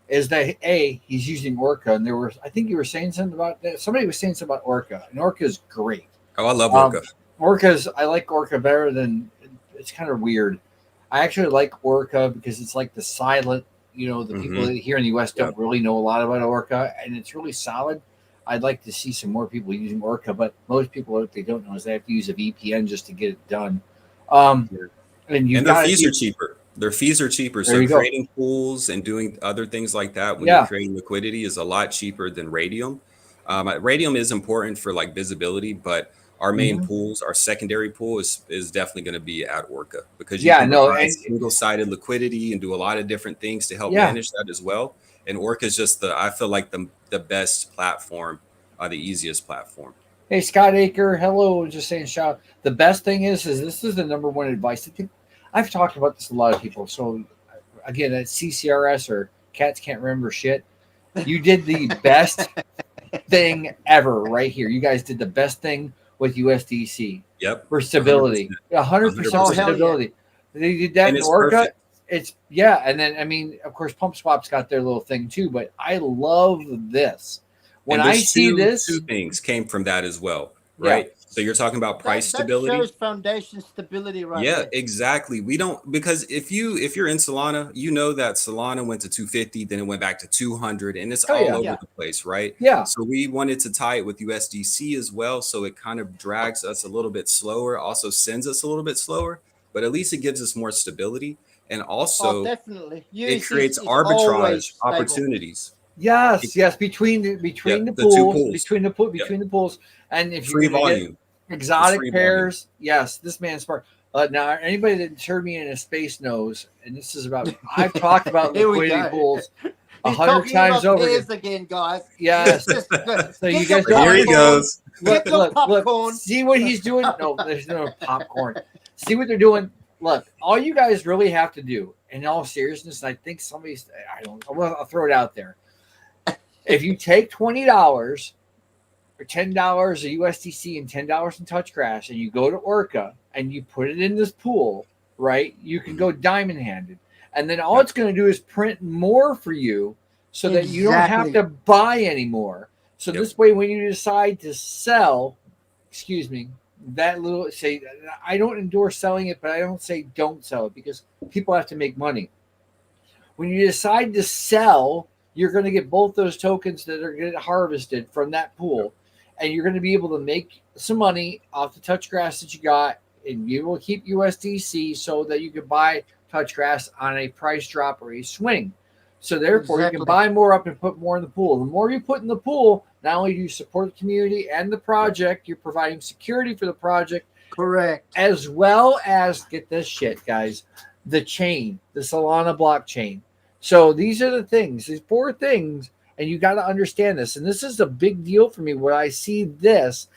Is that he's using Orca, and there was, I think you were saying something about that. Somebody was saying something about Orca, and Orca is great. Oh, I love Orca. I like Orca better than, it's kind of weird. I actually like Orca because it's like the silent, the people that here in the US don't really know a lot about Orca, and it's really solid. I'd like to see some more people using Orca, but most people, what they don't know is they have to use a VPN just to get it done. And their fees are cheaper. Their fees are cheaper. So creating pools and doing other things like that when you're creating liquidity is a lot cheaper than Radium. Radium is important for like visibility, but our main pools, our secondary pool is definitely going to be at Orca, because you can provide single-sided liquidity and do a lot of different things to help manage that as well. And Orca is just I feel like the best platform, the easiest platform. Hey, Scott Aker, hello. Just saying, shout. The best thing is this is the number one advice. I've talked about this to a lot of people. So again, at CCRS or Cats Can't Remember Shit, you did the best thing ever right here. You guys did the best thing with USDC. Yep. For stability. 100% stability. They did that in Orca. Perfect. It's and then I mean, of course, Pump Swap's got their little thing too, but I love this. When I see this, two things came from that as well, right? Yeah. So you're talking about price stability. That shows foundation stability, right? Yeah, there. exactly. We don't, because if you're in Solana, you know that Solana went to 250, then it went back to 200, and it's all over the place, right? Yeah. So we wanted to tie it with USDC as well, so it kind of drags us a little bit slower, also sends us a little bit slower, but at least it gives us more stability, and also definitely it creates arbitrage opportunities. Yes, between the pools, and if free volume, exotic pairs. Volume. Yes, this man's smart. Now, anybody that heard me in a space knows, and this is about. I've talked about liquidity pools 100 times over again, guys. Yes. So you guys don't. Here he goes. Look. See what he's doing? No, there's no popcorn. See what they're doing. Look, all you guys really have to do, in all seriousness, and I think I'll throw it out there. If you take $20 or $10 of USDC and $10 in TouchGrass, and you go to Orca and you put it in this pool, right? You can go diamond handed, and then all it's going to do is print more for you, so that you don't have to buy anymore. So this way, when you decide to sell, that little say, I don't endorse selling it, but I don't say don't sell it, because people have to make money. When you decide to sell, you're going to get both those tokens that are going to get harvested from that pool, and you're going to be able to make some money off the TouchGrass that you got, and you will keep USDC so that you can buy TouchGrass on a price drop or a swing. So therefore, you can buy more up and put more in the pool. The more you put in the pool, not only do you support the community and the project, you're providing security for the project. Correct. As well as, get this shit, guys, the chain, the Solana blockchain. So these are the things, these 4 things, and you got to understand this. And this is a big deal for me. When I see this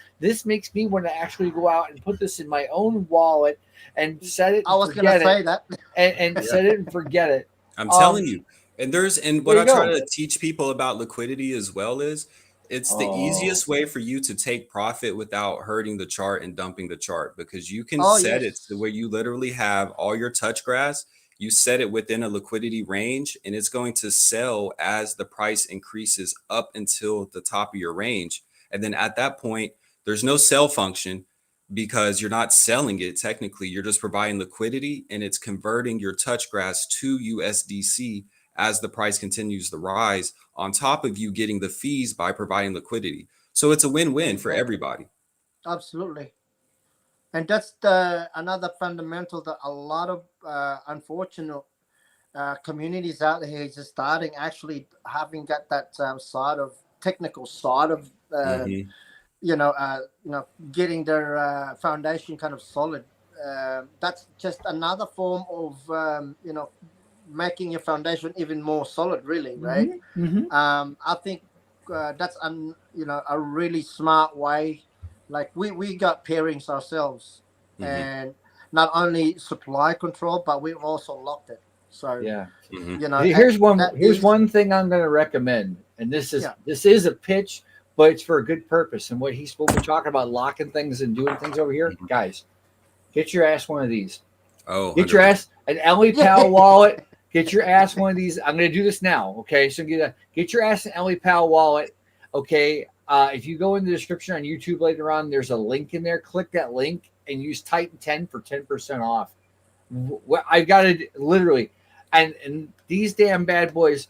makes me want to actually go out and put this in my own wallet and set it. I was going to say that. And set it and forget it. I'm telling you. And what I try to teach people about liquidity as well is, it's the easiest way for you to take profit without hurting the chart and dumping the chart, because you can set it to where you literally have all your TouchGrass. You set it within a liquidity range, and it's going to sell as the price increases up until the top of your range. And then at that point, there's no sell function, because you're not selling it. Technically, you're just providing liquidity, and it's converting your TouchGrass to USDC as the price continues to rise, on top of you getting the fees by providing liquidity. So it's a win-win for everybody. Absolutely. And that's another fundamental that a lot of unfortunate communities out here is just starting actually having got that side of technical side of Hmm. getting their foundation kind of solid. That's just another form of making your foundation even more solid, really, right? I think that's a really smart way. Like we got pairings ourselves, Hmm. and not only supply control, but we've also locked it. So Yeah. Hmm. Here's that here's is one thing I'm going to recommend, and this yeah. is a pitch, but it's for a good purpose. And what we're talking about locking things and doing things over here, Mhm. guys. Get your ass one of these. Oh, Get your 100%. ass an Ellie Pal wallet. Get your ass one of these. I'm going to do this now. Okay, so get your ass an Ellie Pal wallet. Okay, if you go in the description on YouTube later on, there's a link in there. Click that link and use Titan 10 for 10% off. I've got it literally, and these damn bad boys.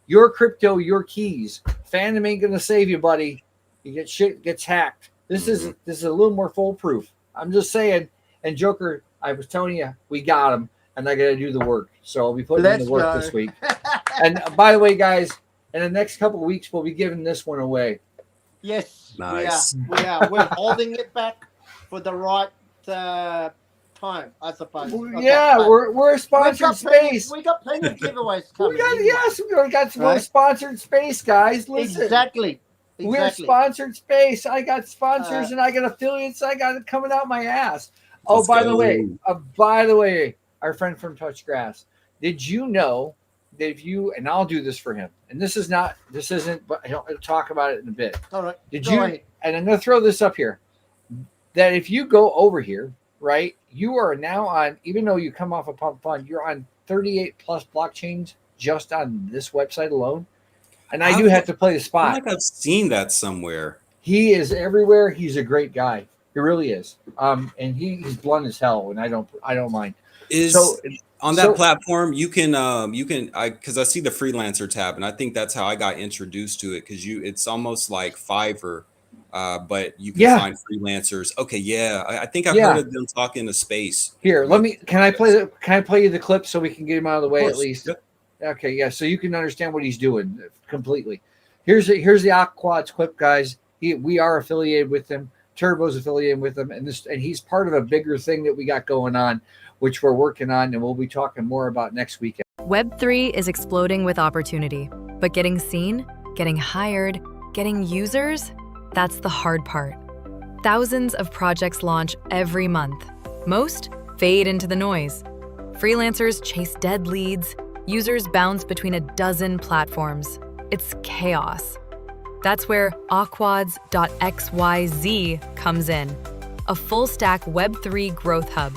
Your crypto, your keys. Phantom ain't going to save you, buddy. You get shit gets hacked. This is a little more foolproof. I'm just saying. And Joker, I was telling you, we got him, and I got to do the work. So I'll be putting in Let's the work go. this week. And by the way, guys, in the next couple of weeks, we'll be giving this one away. Yes, Nice. we are. We're holding it back for the right time, I suppose. Okay, Yeah, but we're a sponsored space. we got plenty of giveaways We coming. got giveaways. yes, we got some more Right? sponsored space, guys. Listen. Exactly. We're sponsored space. I got sponsors and I got affiliates. I got it coming out my ass. Oh, Let's by go. the way, our friend from TouchGrass. Did you know that if you and I'll do this for him, and this isn't, but I'll talk about it in a bit. All right. Did Go you? ahead. And I'm going to throw this up here. That if you go over here, right, you are now on. Even though you come off a pump fund, you're on 38 plus blockchains just on this website alone. And I do have to play the I spot. feel like I've seen that somewhere. He is everywhere. He's a great guy. He really is. And he's blunt as hell, and I don't mind. On that platform, you can because I see the freelancer tab, and I think that's how I got introduced to it. Because it's almost like Fiverr, but you can find freelancers. Okay, yeah, I think I've heard of them talking to space. Here, can I play you the clip so we can get him out of the way at least? Yep. Okay, yeah, so you can understand what he's doing completely. Here's the Aquads clip, guys. We are affiliated with him. Turbo's affiliated with him, and he's part of a bigger thing that we got going on, which we're working on, and we'll be talking more about next weekend. Web3 is exploding with opportunity, but getting seen, getting hired, getting users, that's the hard part. Thousands of projects launch every month. Most fade into the noise. Freelancers chase dead leads. Users bounce between a dozen platforms. It's chaos. That's where Aquads.xyz comes in, a full-stack Web3 growth hub,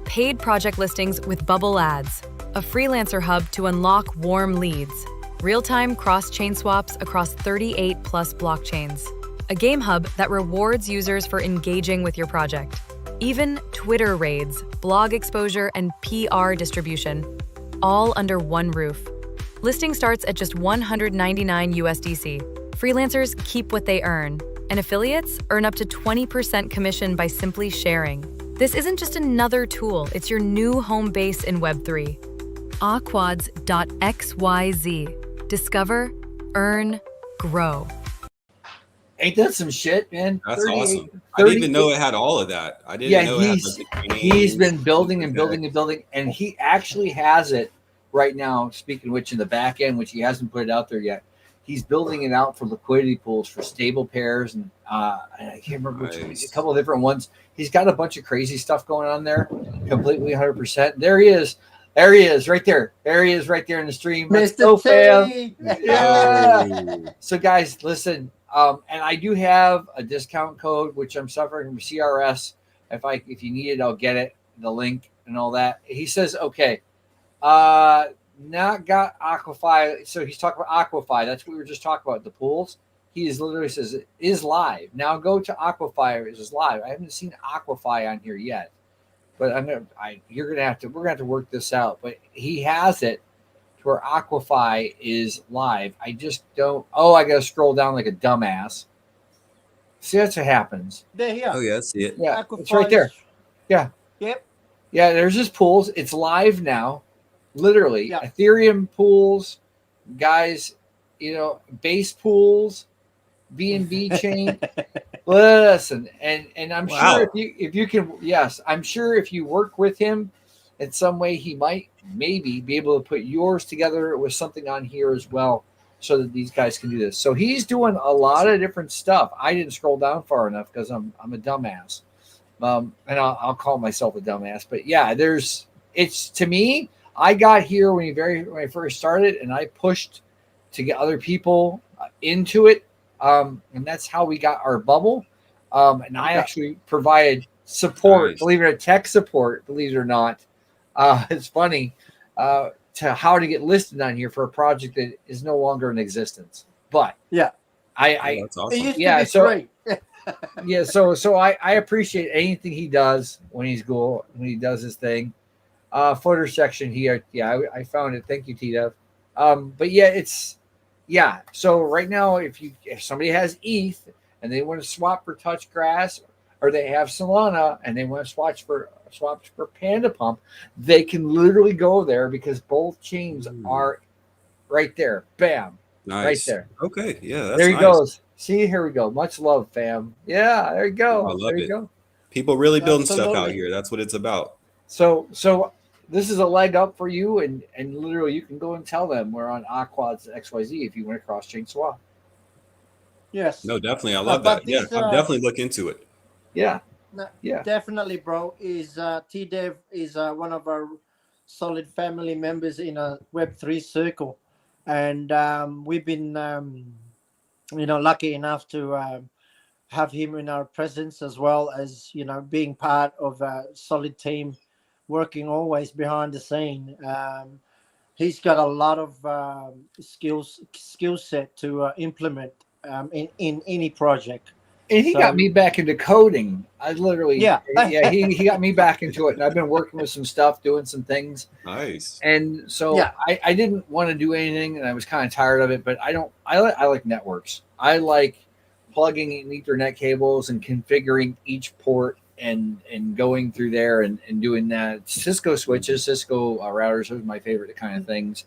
paid project listings with bubble ads, a freelancer hub to unlock warm leads, real-time cross-chain swaps across 38 plus blockchains, a game hub that rewards users for engaging with your project, even Twitter raids, blog exposure, and PR distribution, all under one roof. Listing starts at just $199 USDC. Freelancers keep what they earn, and affiliates earn up to 20% commission by simply sharing. This isn't just another tool, it's your new home base in Web3. Aquads.xyz. Discover, earn, grow. Ain't that some shit, man? That's awesome. I didn't even know it had all of that. I didn't know it had he's been building and building and building, and he actually has it right now, speaking of which, in the back end, which he hasn't put it out there yet. He's building it out for liquidity pools for stable pairs, and I can't remember which one, a couple of different ones. He's got a bunch of crazy stuff going on there, completely 100%. There he is. There he is, right there. There he is, right there in the stream. Mr. T. Yeah. So, guys, listen. And I do have a discount code, which I'm suffering from CRS. If you need it, I'll get it. The link and all that. He says, okay. Not got Aquify. So he's talking about Aquify. That's what we were just talking about, the pools. He literally says it is live. Now go to Aquify. It is live. I haven't seen Aquify on here yet, but we're gonna have to work this out. But he has it to where Aquify is live. I just don't. Oh, I gotta scroll down like a dumbass. See, that's what happens. There you go. Oh yeah, I see it. Yeah, it's right there. Yeah. Yep. Yeah, there's just pools. It's live now. Literally. Yeah. Ethereum pools, guys, base pools, BNB chain. Listen, and I'm sure Wow. if you can, yes, I'm sure if you work with him in some way, he might maybe be able to put yours together with something on here as well, so that these guys can do this. So he's doing a lot of different stuff. I didn't scroll down far enough because I'm a dumbass, and I'll call myself a dumbass. But yeah, it's to me. I got here when I first started, and I pushed to get other people into it. And that's how we got our bubble. And I actually provided support, Nice. believe it or not, tech support, believe it or not. It's funny to how to get listed on here for a project that is no longer in existence. But Yeah. That's It awesome. used Yeah, to be so- free. yeah, so I appreciate anything he does when he does his thing. Footer section here, I found it. Thank you, T-Dev. But yeah. So right now, if somebody has ETH and they want to swap for TouchGrass, or they have Solana and they want to swap for PandaPump, they can literally go there because both chains are right there. Bam, Nice. right there. Okay. Yeah. That's There he nice. goes. See, here we go. Much love, fam. Yeah, there you go. I love there you it. go. People really building stuff out Absolutely. here. That's what it's about. So this is a leg up for you, and literally you can go and tell them we're on Aquads XYZ if you want to cross chain swap. Yes. No, definitely. I love But that. Yeah. this, I'll definitely look into it. Yeah, No, yeah. definitely, bro. T-Dev is one of our solid family members in a Web3 circle, and we've been, lucky enough to have him in our presence, as well as being part of a solid team, working always behind the scene. He's got a lot of skill set to implement in any project. And he got me back into coding. I literally, Yeah. he got me back into it, and I've been working with some stuff, doing some things. Nice. And so Yeah. I didn't want to do anything, and I was kind of tired of it. But I like networks. I like plugging in Ethernet cables and configuring each port and going through there and doing that. Cisco switches, Cisco routers, those are my favorite kind of things.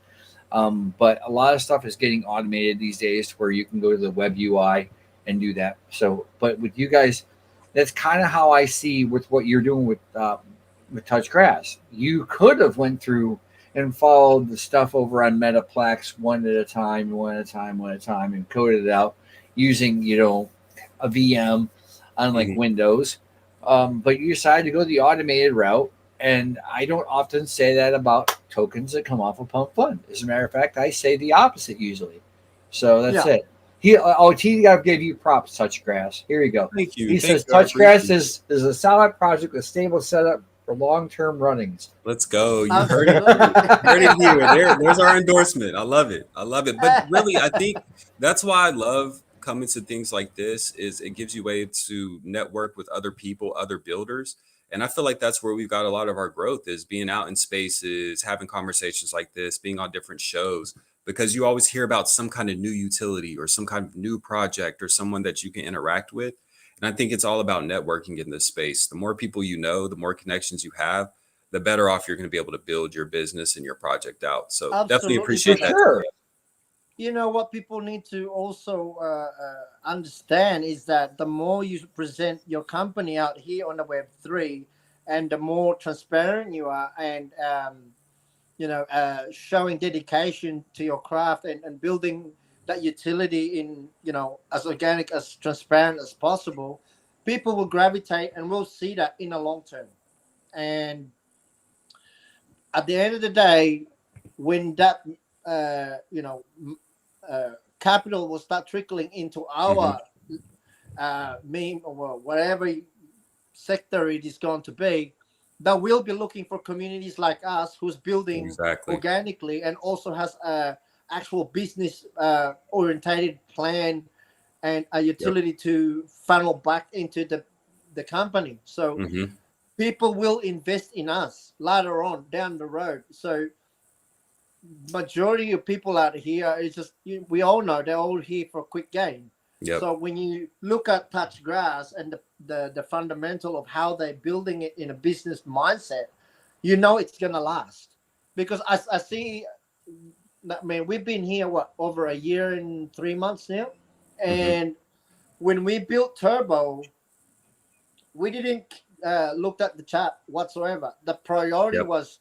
But a lot of stuff is getting automated these days to where you can go to the web UI and do that. So, but with you guys, that's kind of how I see with what you're doing with TouchGrass. You could have went through and followed the stuff over on Metaplex one at a time, and coded it out using a VM on like Windows. But you decided to go the automated route. And I don't often say that about tokens that come off of Pump Fund. As a matter of fact, I say the opposite usually. So that's it. He got to give you props, TouchGrass. Here you go. Thank you. He Thank says you. I TouchGrass appreciate it. is a solid project with stable setup for long-term runnings. Let's go. You heard it. Heard it here. There's our endorsement. I love it. But really, I think that's why I love coming to things like this. Is it gives you a way to network with other people, other builders. And I feel like that's where we've got a lot of our growth, is being out in spaces, having conversations like this, being on different shows, because you always hear about some kind of new utility or some kind of new project or someone that you can interact with. And I think it's all about networking in this space. The more people you know, the more connections you have, the better off you're going to be able to build your business and your project out. So definitely appreciate that. Sure. What people need to also understand is that the more you present your company out here on the Web3, and the more transparent you are, and showing dedication to your craft and building that utility in as organic, as transparent as possible, people will gravitate and will see that in the long term. And at the end of the day, when that capital will start trickling into our meme or whatever sector it is going to be, that will be looking for communities like us who's building organically and also has a actual business orientated plan and a utility to funnel back into the company. So people will invest in us later on down the road. So majority of people out here is just, we all know they're all here for a quick gain. Yep. So when you look at TouchGrass and the fundamental of how they're building it in a business mindset, you know it's gonna last. Because I see, I mean, we've been here over a year and 3 months now, and when we built Turbo, we didn't look at the chat whatsoever. The priority Yep. was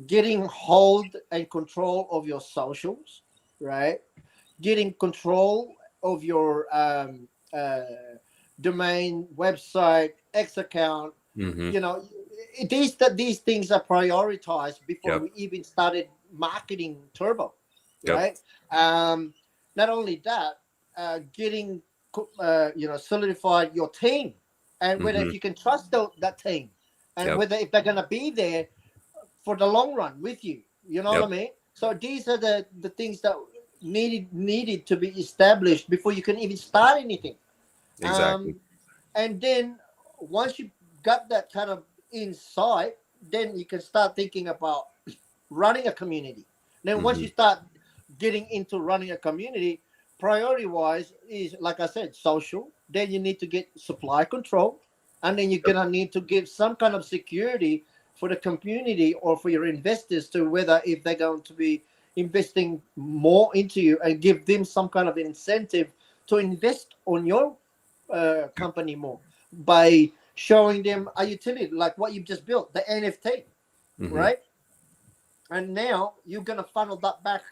getting hold and control of your socials, right? Getting control of your domain, website, X account. You know, these things are prioritized before Yep. we even started marketing Turbo, Yep. right? Not only that, getting solidified your team, and whether if you can trust that team, and Yep. whether if they're gonna be there for the long run with you. You know Yep. what I mean? So these are the things that needed to be established before you can even start anything. Exactly. And then once you got that kind of insight, then you can start thinking about running a community. Then once you start getting into running a community, priority wise is, like I said, social. Then you need to get supply control, and then you're gonna need to give some kind of security for the community or for your investors to whether if they're going to be investing more into you, and give them some kind of incentive to invest on your company more by showing them a utility like what you've just built, the NFT, right? And now you're going to funnel that back,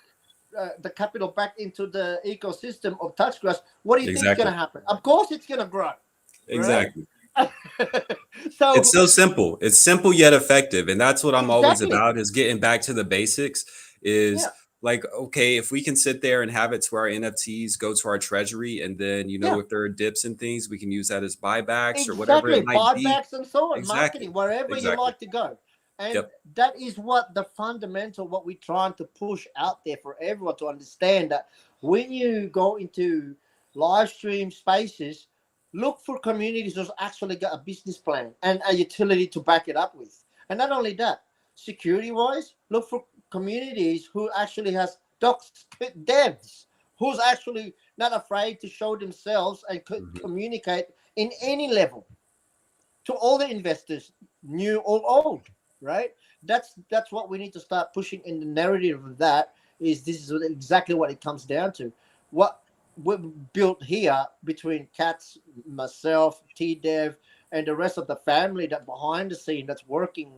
the capital back into the ecosystem of TouchGrass. What do you think is going to happen? Of course it's going to grow. Exactly. Right? So it's so simple. It's simple yet effective. And that's what I'm always Exactly. about, is getting back to the basics. Is Yeah. like, okay, if we can sit there and have it to where our NFTs go to our treasury, and then, you know, Yeah. if there are dips and things, we can use that as buybacks or whatever Exactly, it might be. buybacks and so on, Exactly. marketing, wherever you Exactly. like to go. And Yep. that is what the fundamental, what we're trying to push out there for everyone to understand, that when you go into live stream spaces, look for communities that's actually got a business plan and a utility to back it up with. And not only that, security wise, look for communities who actually has docs devs, who's actually not afraid to show themselves and communicate in any level to all the investors, new or old, right? That's what we need to start pushing in the narrative of that. Is this is exactly what it comes down to. What we built here between Cats, myself, T-Dev, and the rest of the family that behind the scene that's working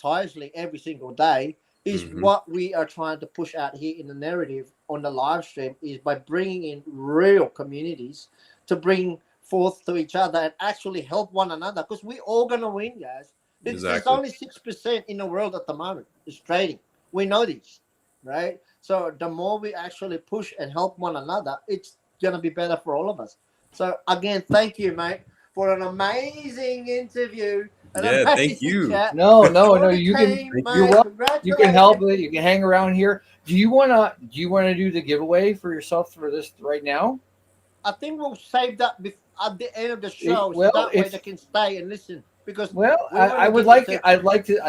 tirelessly every single day is what we are trying to push out here in the narrative on the live stream, is by bringing in real communities to bring forth to each other and actually help one another, because we're all going to win, guys. There's Exactly. only 6% in the world at the moment is trading. We know this, right? So the more we actually push and help one another, it's going to be better for all of us. So again, thank you, mate, for an amazing interview. Yeah, thank you. Chat. No. The You team, can. mate, You're welcome. You can help. congratulations. You can hang around here. Do you wanna do the giveaway for yourself for this right now? I think we'll save that at the end of the show, Well, so that way if they can stay and listen. Because well, we wanna I would give like it to- I'd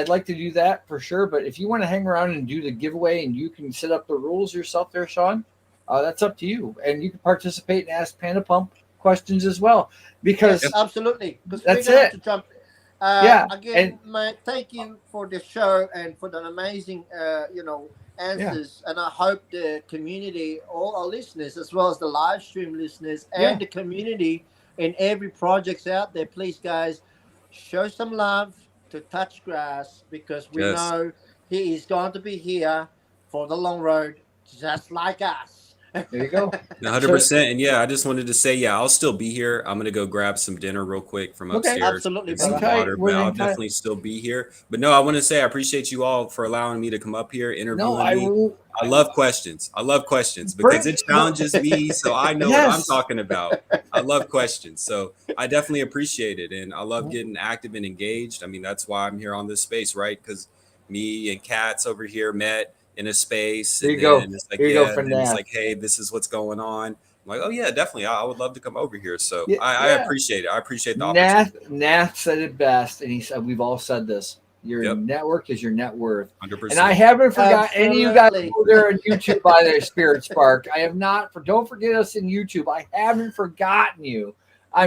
like to do that for sure. But if you want to hang around and do the giveaway and you can set up the rules yourself, there, Sean, that's up to you. And you can participate and ask PandaPump questions as well, because Yes, absolutely. Because That's we're gonna it. have to jump. Yeah, Again, mate, thank you for the show and for the amazing, answers. And I hope the community, all our listeners, as well as the live stream listeners and the community and every projects out there, please, guys, show some love to TouchGrass, because we Yes. know he is going to be here for the long road, just like us. there you go. 100%. And yeah, I just wanted to say, yeah, I'll still be here. I'm gonna go grab some dinner real quick from Okay. upstairs. Absolutely, And some brother. Hang tight. water, We're but I'll hang tight. definitely still be here. But no, I want to say I appreciate you all for allowing me to come up here, interviewing No, I me. will. I love questions. I love questions because it challenges me, so I know what I'm Yes. talking about. I love questions, so I definitely appreciate it, and I love getting active and engaged. I mean, that's why I'm here on this space, right? Because me and Cats over here met in a space, There and you go. then it's like, Here you go, yeah, and then it's Fernand. like, hey, this is what's going on. I'm like, oh yeah, definitely. I would love to come over here. So Yeah, I yeah. appreciate it. I appreciate the opportunity. Nath said it best, and he said we've all said this. Your Yep. network is your net worth. 100%. And I haven't forgot any of you guys Absolutely. over there on YouTube by the Spirit Spark. I have not. Don't forget us in YouTube. I haven't forgotten you.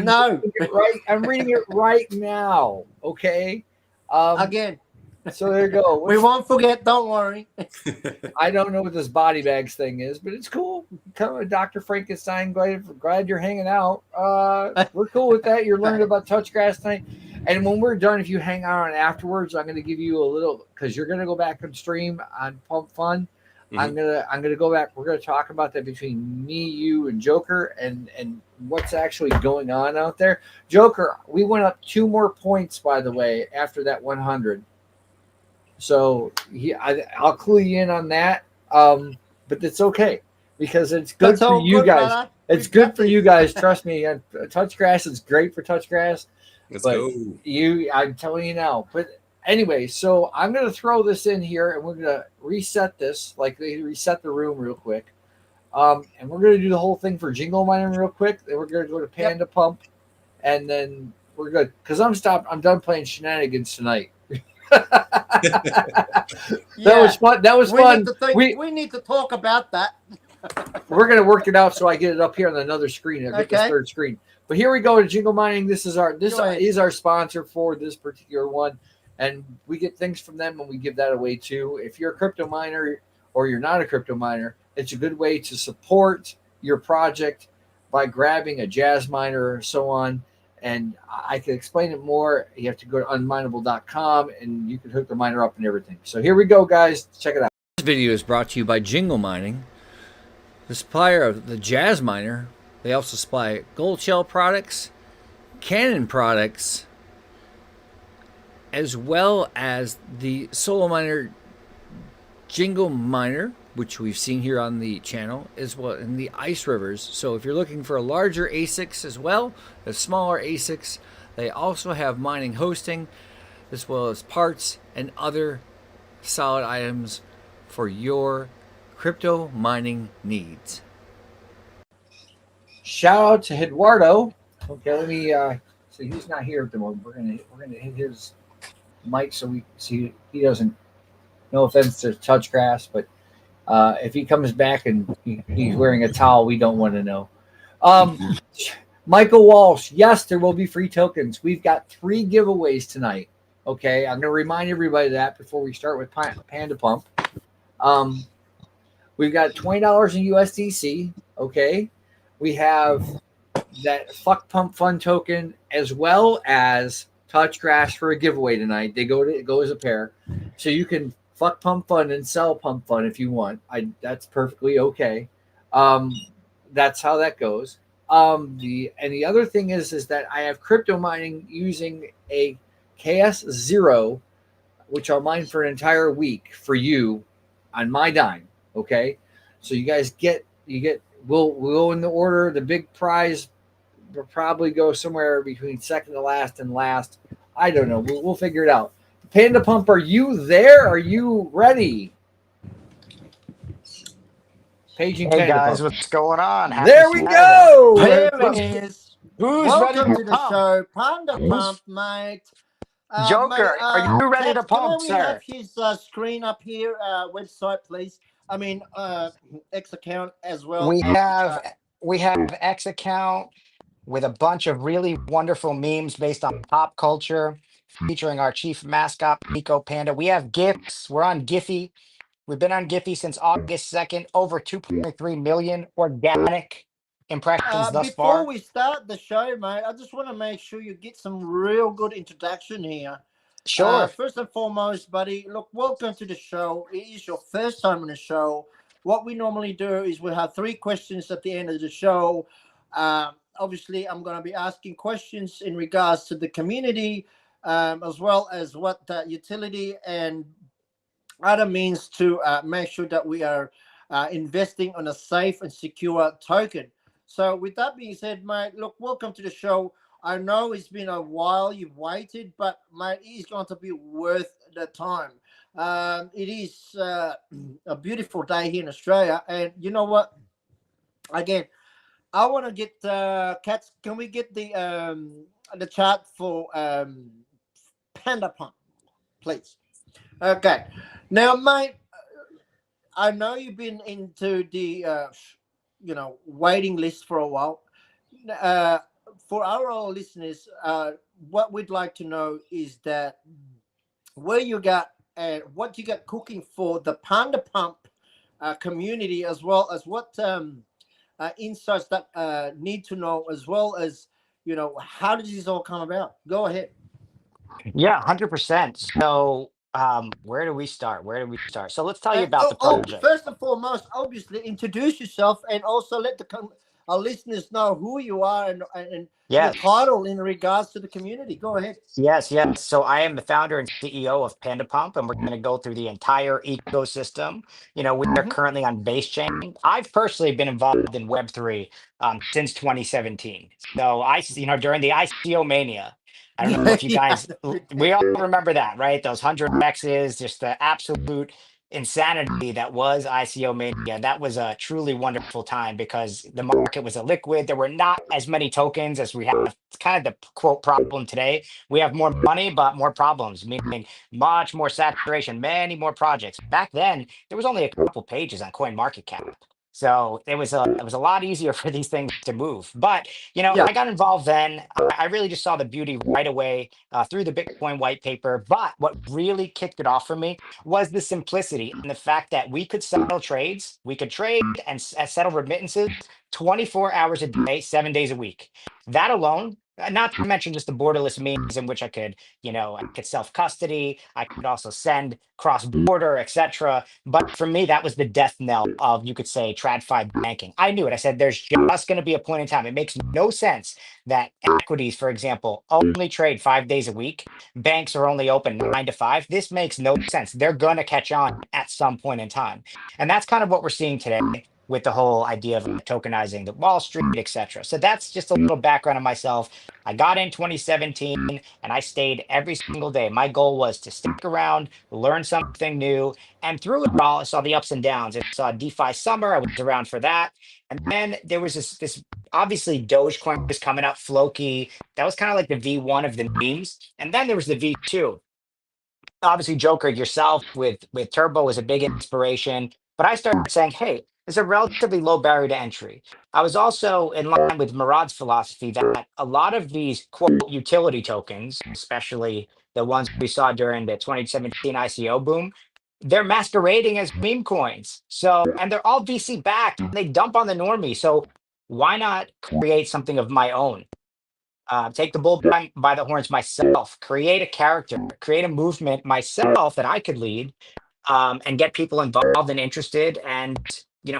No. Reading it right. I'm reading it right now. Okay. Again, So there you go. we won't forget. Don't worry. I don't know what this body bags thing is, but it's cool. Come with Dr. Frankenstein. Glad you're hanging out. We're cool with that. You're learning about TouchGrass tonight. And when we're done, if you hang on afterwards, I'm going to give you a little, because you're going to go back and stream on Pump Fun. Mhm. I'm gonna go back. We're gonna talk about that between me, you, and Joker, and what's actually going on out there. Joker, we went up 2 more points, by the way, after that 100. So I'll clue you in on that. But it's okay because it's good That's for all you good, guys. brother. It's We've good got for this. you guys. Trust me. TouchGrass is great for TouchGrass. Let's But go. I'm telling you now. But anyway, so I'm going to throw this in here and we're going to reset this, like they reset the room real quick. And we're going to do the whole thing for Jingle Mining real quick. Then we're going to go to Panda Pump, and then we're good because I'm stopped. I'm done playing shenanigans tonight. That was fun. That was fun. We need to talk about that. We're going to work it out so I get it up here on another screen. I get this Okay. third screen. But here we go to Jingle Mining. This is our sponsor for this particular one, and we get things from them and we give that away too. If you're a crypto miner or you're not a crypto miner, it's a good way to support your project by grabbing a jazz miner or so on. And I can explain it more. You have to go to unminable.com and you can hook the miner up and everything. So here we go, guys. Check it out. This video is brought to you by Jingle Mining, the supplier of the jazz miner. They also supply gold shell products, Canon products, as well as the solo miner Jingle Miner, which we've seen here on the channel, as well in the Ice Rivers. So if you're looking for a larger ASICs as well as smaller ASICs, they also have mining hosting, as well as parts and other solid items for your crypto mining needs. Shout out to Eduardo. Okay, let me. So he's not here at the moment. We're gonna hit his mic so we see he doesn't. No offense to TouchGrass, but if he comes back and he's wearing a towel, we don't want to know. Michael Walsh, yes, there will be free tokens. We've got 3 giveaways tonight. Okay, I'm going to remind everybody of that before we start with Panda Pump. We've got $20 in USDC. Okay, we have that Fuck Pump Fun token as well as TouchGrass for a giveaway tonight. They go as a pair, so you can fuck Pump Fun and sell Pump Fun if you want. That's perfectly okay. That's how that goes. The other thing is that I have crypto mining using a KS0, which I'll mine for an entire week for you on my dime. Okay, so you guys we'll go in the order. The big prize will probably go somewhere between second to last and last. I don't know. We'll figure it out. Panda Pump, are you there? Are you ready? Paging Hey Panda guys, Pump. what's going on? Happy There we Saturday. go. There it is. Who's Welcome ready to to the pump? show, Panda Pump, mate. Joker, are you ready to Cats, can pump, we have sir? his screen up here, website, please? I mean, X account as well. We have X account with a bunch of really wonderful memes based on pop culture, featuring our chief mascot, Pico Panda. We have GIFs. We're on Giphy. We've been on Giphy since August 2nd. Over 2.3 million organic impressions thus Before far. we start the show, mate, I just want to make sure you get some real good introduction here. Sure. First and foremost, buddy, look, welcome to the show. It is your first time on the show. What we normally do is we have 3 questions at the end of the show. Obviously, I'm going to be asking questions in regards to the community, as well as what utility and other means to make sure that we are investing on a safe and secure token. So with that being said, mate, look, welcome to the show. I know it's been a while you've waited, but mate, it is going to be worth the time. It is a beautiful day here in Australia, and you know what? Again, I want to get Cats. Can we get the chart for Panda Pump, please. Okay. Now, mate, I know you've been into the waiting list for a while. Uh, for our all listeners, what we'd like to know is that where you got and what you got cooking for the Panda Pump community, as well as what insights that need to know, as well as how did this all come about? Go ahead. Yeah, 100%. So, where do we start? Where do we start? So let's tell you about the project. First and foremost, obviously, introduce yourself and also let our listeners know who you are and your Yes. title in regards to the community. Go ahead. Yes, yes. So I am the founder and CEO of PandaPump, and we're going to go through the entire ecosystem. We are Hmm. currently on base chain. I've personally been involved in Web3 since 2017. So during the ICO mania, I don't know Yeah, if you yeah, guys, we all remember that, right? Those 100Xs, just the absolute insanity that was ICO mania. That was a truly wonderful time because the market was illiquid. There were not as many tokens as we have. It's kind of the quote problem today. We have more money, but more problems, meaning much more saturation, many more projects. Back then, there was only a couple pages on CoinMarketCap. So it was a lot easier for these things to move. But yeah, I got involved then. I really just saw the beauty right away through the Bitcoin white paper. But what really kicked it off for me was the simplicity and the fact that we could settle trades, we could trade and settle remittances 24 hours a day, 7 days a week. That alone, not to mention just the borderless means in which I could self custody, I could also send cross border, etc. But for me, that was the death knell of, you could say, TradFi banking. I knew it. I said, there's just going to be a point in time. It makes no sense that equities, for example, only trade 5 days a week. Banks are only open 9 to 5. This makes no sense. They're going to catch on at some point in time. And that's kind of what we're seeing today with the whole idea of tokenizing the Wall Street, etc. So that's just a little background on myself. I got in 2017 and I stayed every single day. My goal was to stick around, learn something new. And through it all, I saw the ups and downs. I saw DeFi summer. I was around for that. And then there was this obviously Dogecoin was coming up, Floki. That was kind of like the V1 of the memes. And then there was the V2. Obviously, Joker, yourself with Turbo was a big inspiration. But I started saying, hey, it's a relatively low barrier to entry. I was also in line with Murad's philosophy that a lot of these quote utility tokens, especially the ones we saw during the 2017 ICO boom, they're masquerading as meme coins. So, and they're all VC backed. They dump on the normie. So why not create something of my own? Take the bull by the horns myself, create a character, create a movement myself that I could lead, and get people involved and interested and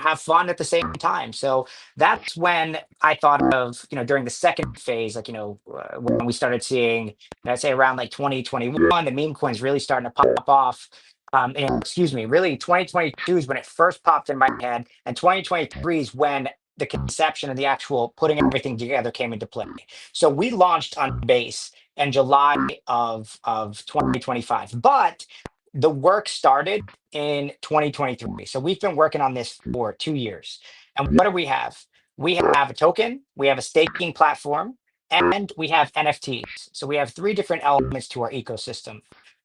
have fun at the same time. So that's when I thought of during the second phase, like when we started seeing, I'd say around like 2021, the meme coins really starting to pop off. And excuse me, really 2022 is when it first popped in my head, and 2023 is when the conception and the actual putting everything together came into play. So we launched on base in July of 2025, but the work started in 2023. So we've been working on this for 2 years. And what do we have? We have a token, we have a staking platform, and we have NFTs. So we have three different elements to our ecosystem.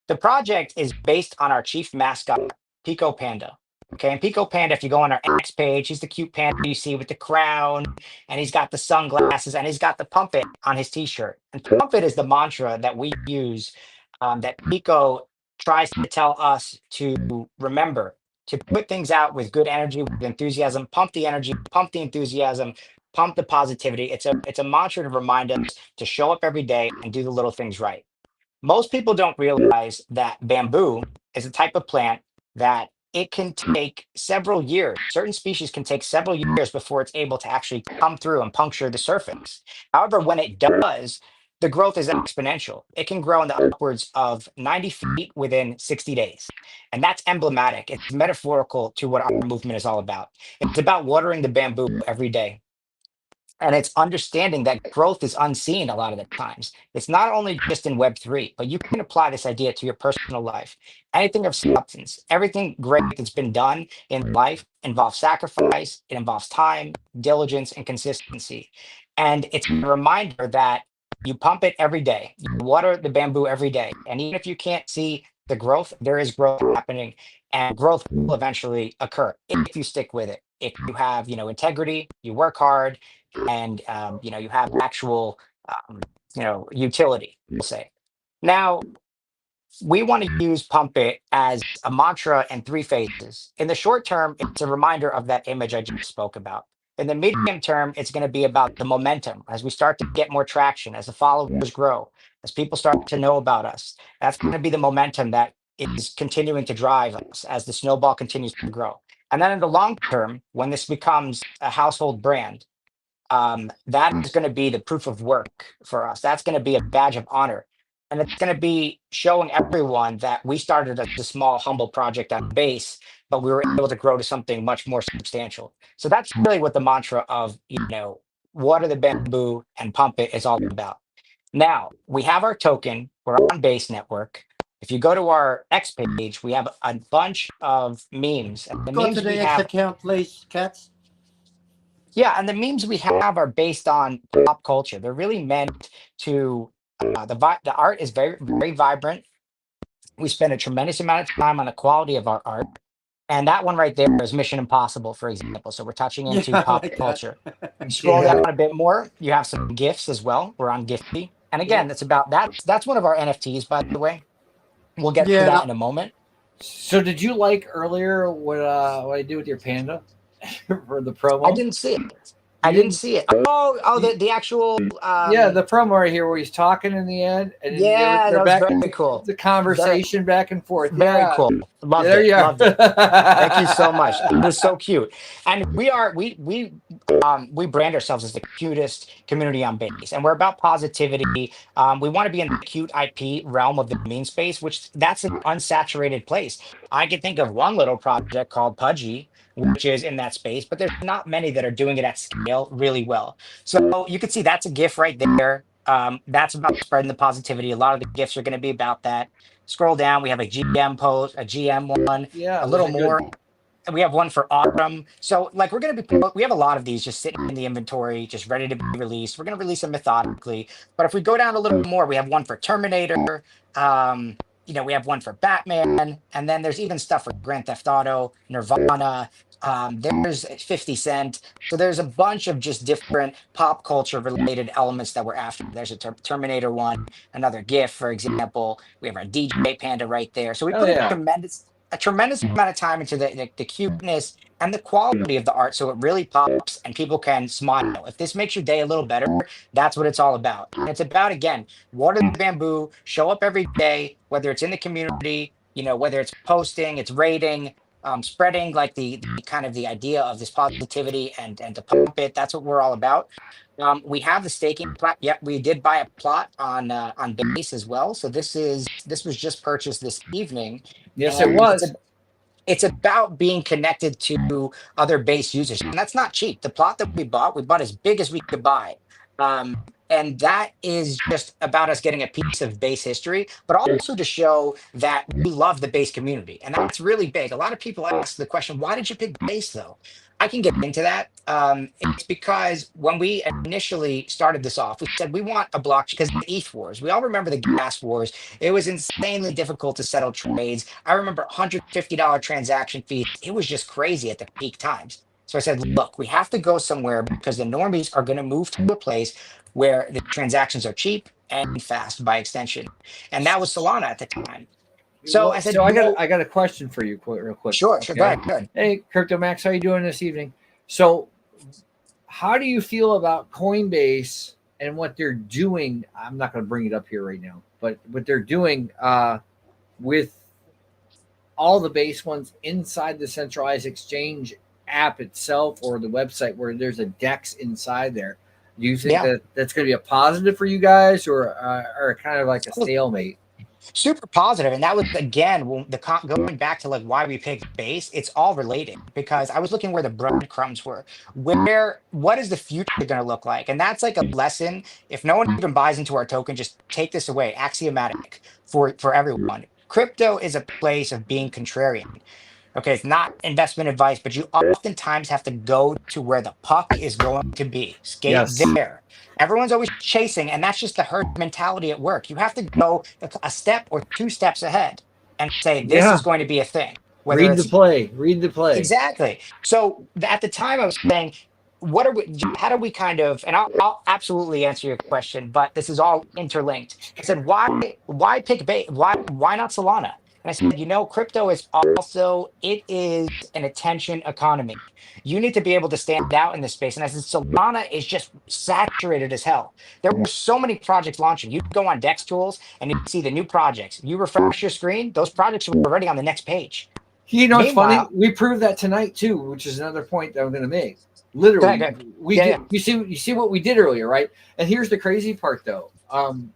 The project is based on our chief mascot, Pico Panda. Okay, and Pico Panda, if you go on our X page, he's the cute panda you see with the crown, and he's got the sunglasses, and he's got the pump it on his t-shirt. And pump it is the mantra that we use, that Pico tries to tell us to remember, to put things out with good energy, with enthusiasm, pump the energy, pump the enthusiasm, pump the positivity. It's a mantra to remind us to show up every day and do the little things right. Most people don't realize that bamboo is a type of plant that it can take several years. Certain species can take several years before it's able to actually come through and puncture the surface. However, when it does, the growth is exponential. It can grow in the upwards of 90 feet within 60 days. And that's emblematic. It's metaphorical to what our movement is all about. It's about watering the bamboo every day, and it's understanding that growth is unseen a lot of the times. It's not only just in Web3, but you can apply this idea to your personal life. Anything of substance, everything great that's been done in life involves sacrifice, it involves time, diligence, and consistency. And it's a reminder that you pump it every day, you water the bamboo every day. And even if you can't see the growth, there is growth happening, and growth will eventually occur if you stick with it. If you have, integrity, you work hard, and you have actual, utility. We'll say. Now, we want to use pump it as a mantra in three phases. In the short term, it's a reminder of that image I just spoke about. In the medium term, it's going to be about the momentum as we start to get more traction, as the followers grow, as people start to know about us. That's going to be the momentum that is continuing to drive us as the snowball continues to grow. And then in the long term, when this becomes a household brand, that is going to be the proof of work for us. That's going to be a badge of honor. And it's going to be showing everyone that we started as a small, humble project on base, but we were able to grow to something much more substantial. So that's really what the mantra of, water the bamboo and pump it is all about. Now, we have our token, we're on Base Network. If you go to our X page, we have a bunch of memes. And the Go to memes we the X have account, please, Cats. Yeah, and the memes we have are based on pop culture. They're really meant to the art is very very vibrant. We spend a tremendous amount of time on the quality of our art. And that one right there is Mission Impossible, for example. So we're touching Yeah, into I pop like that. culture. Scroll Yeah. down a bit more, you have some GIFs as well. We're on Giphy. And Yeah. again, that's one of our NFTs, by the way. We'll get to Yeah, that in a moment. So did you like earlier what I did with your panda for the I promo? didn't see it. I You didn't didn't. see it. Oh, the actual Yeah, the promo right here where he's talking in the end, and then yeah, they're that was back very cool. the conversation back and forth. Very Yeah, cool. Loved there it. you are. Loved it. Thank you so much. It was so cute. And we brand ourselves as the cutest community on base. And we're about positivity. We want to be in the cute IP realm of the meme space, which that's an unsaturated place. I can think of one little project called Pudgy, which is in that space, but there's not many that are doing it at scale really well. So you can see that's a GIF right there. That's about spreading the positivity. A lot of the GIFs are going to be about that. Scroll down, we have a GM post, a GM one, Yeah, a those little are good. more. And we have one for autumn. So like we have a lot of these just sitting in the inventory, just ready to be released. We're gonna release them methodically. But if we go down a little more, we have one for Terminator, we have one for Batman, and then there's even stuff for Grand Theft Auto, Nirvana. There's 50 Cent. So there's a bunch of just different pop culture related elements that we're after. There's a Terminator one, another GIF, for example. We have our DJ Panda right there. So we Oh put yeah. a tremendous amount of time into the cuteness and the quality of the art so it really pops and people can smile. If this makes your day a little better, that's what it's all about. And it's about, again, water the bamboo, show up every day, whether it's in the community, whether it's posting, it's rating, spreading like the kind of the idea of this positivity and to pump it. That's what we're all about. We have the staking plot. Yeah, we did buy a plot on base as well. So this was just purchased this evening, Yes, it and was. it's about being connected to other base users, and that's not cheap. The plot that we bought as big as we could buy. And that is just about us getting a piece of base history, but also to show that we love the base community. And that's really big. A lot of people ask the question, why did you pick base though? I can get into that. It's because when we initially started this off, we said we want a blockchain because the ETH wars. We all remember the gas wars. It was insanely difficult to settle trades. I remember $150 transaction fees. It was just crazy at the peak times. So I said, look, we have to go somewhere because the normies are going to move to a place where the transactions are cheap and fast by extension. And that was Solana at the time. So I said, So I got a question for you, real quick. sure, Okay. go ahead, go ahead. Hey, Crypto Max, how you doing this evening? So, how do you feel about Coinbase and what they're doing? I'm not going to bring it up here right now, but what they're doing with all the base ones inside the centralized exchange app itself or the website where there's a DEX inside there. Do you think Yeah. that that's going to be a positive for you guys or kind of like a stalemate? Super positive, and that was again going back to like why we picked base. It's all related because I was looking where the breadcrumbs were. What is the future going to look like? And that's like a lesson. If no one even buys into our token, just take this away. Axiomatic for everyone. Crypto is a place of being contrarian. Okay, it's not investment advice, but you oftentimes have to go to where the puck is going to be. Skate Yes. there. Everyone's always chasing, and that's just the herd mentality at work. You have to go a step or two steps ahead. and say this Yeah. is going to be a thing. Whether Read the it's play. Read the play. exactly. So at the time, I was saying, what are we? How do we kind of? And I'll absolutely answer your question, but this is all interlinked. I said, why pick base? Why not Solana? And I said, crypto is also it is an attention economy. You need to be able to stand out in this space. And I said, Solana is just saturated as hell. There were so many projects launching. You go on Dex Tools and you see the new projects. You refresh your screen; those projects were already on the next page. You know, it's funny. Meanwhile, We proved that tonight too, which is another point that I'm going to make. go ahead, Literally, go ahead. we Yeah, did. yeah. You see what we did earlier, right? And here's the crazy part, though.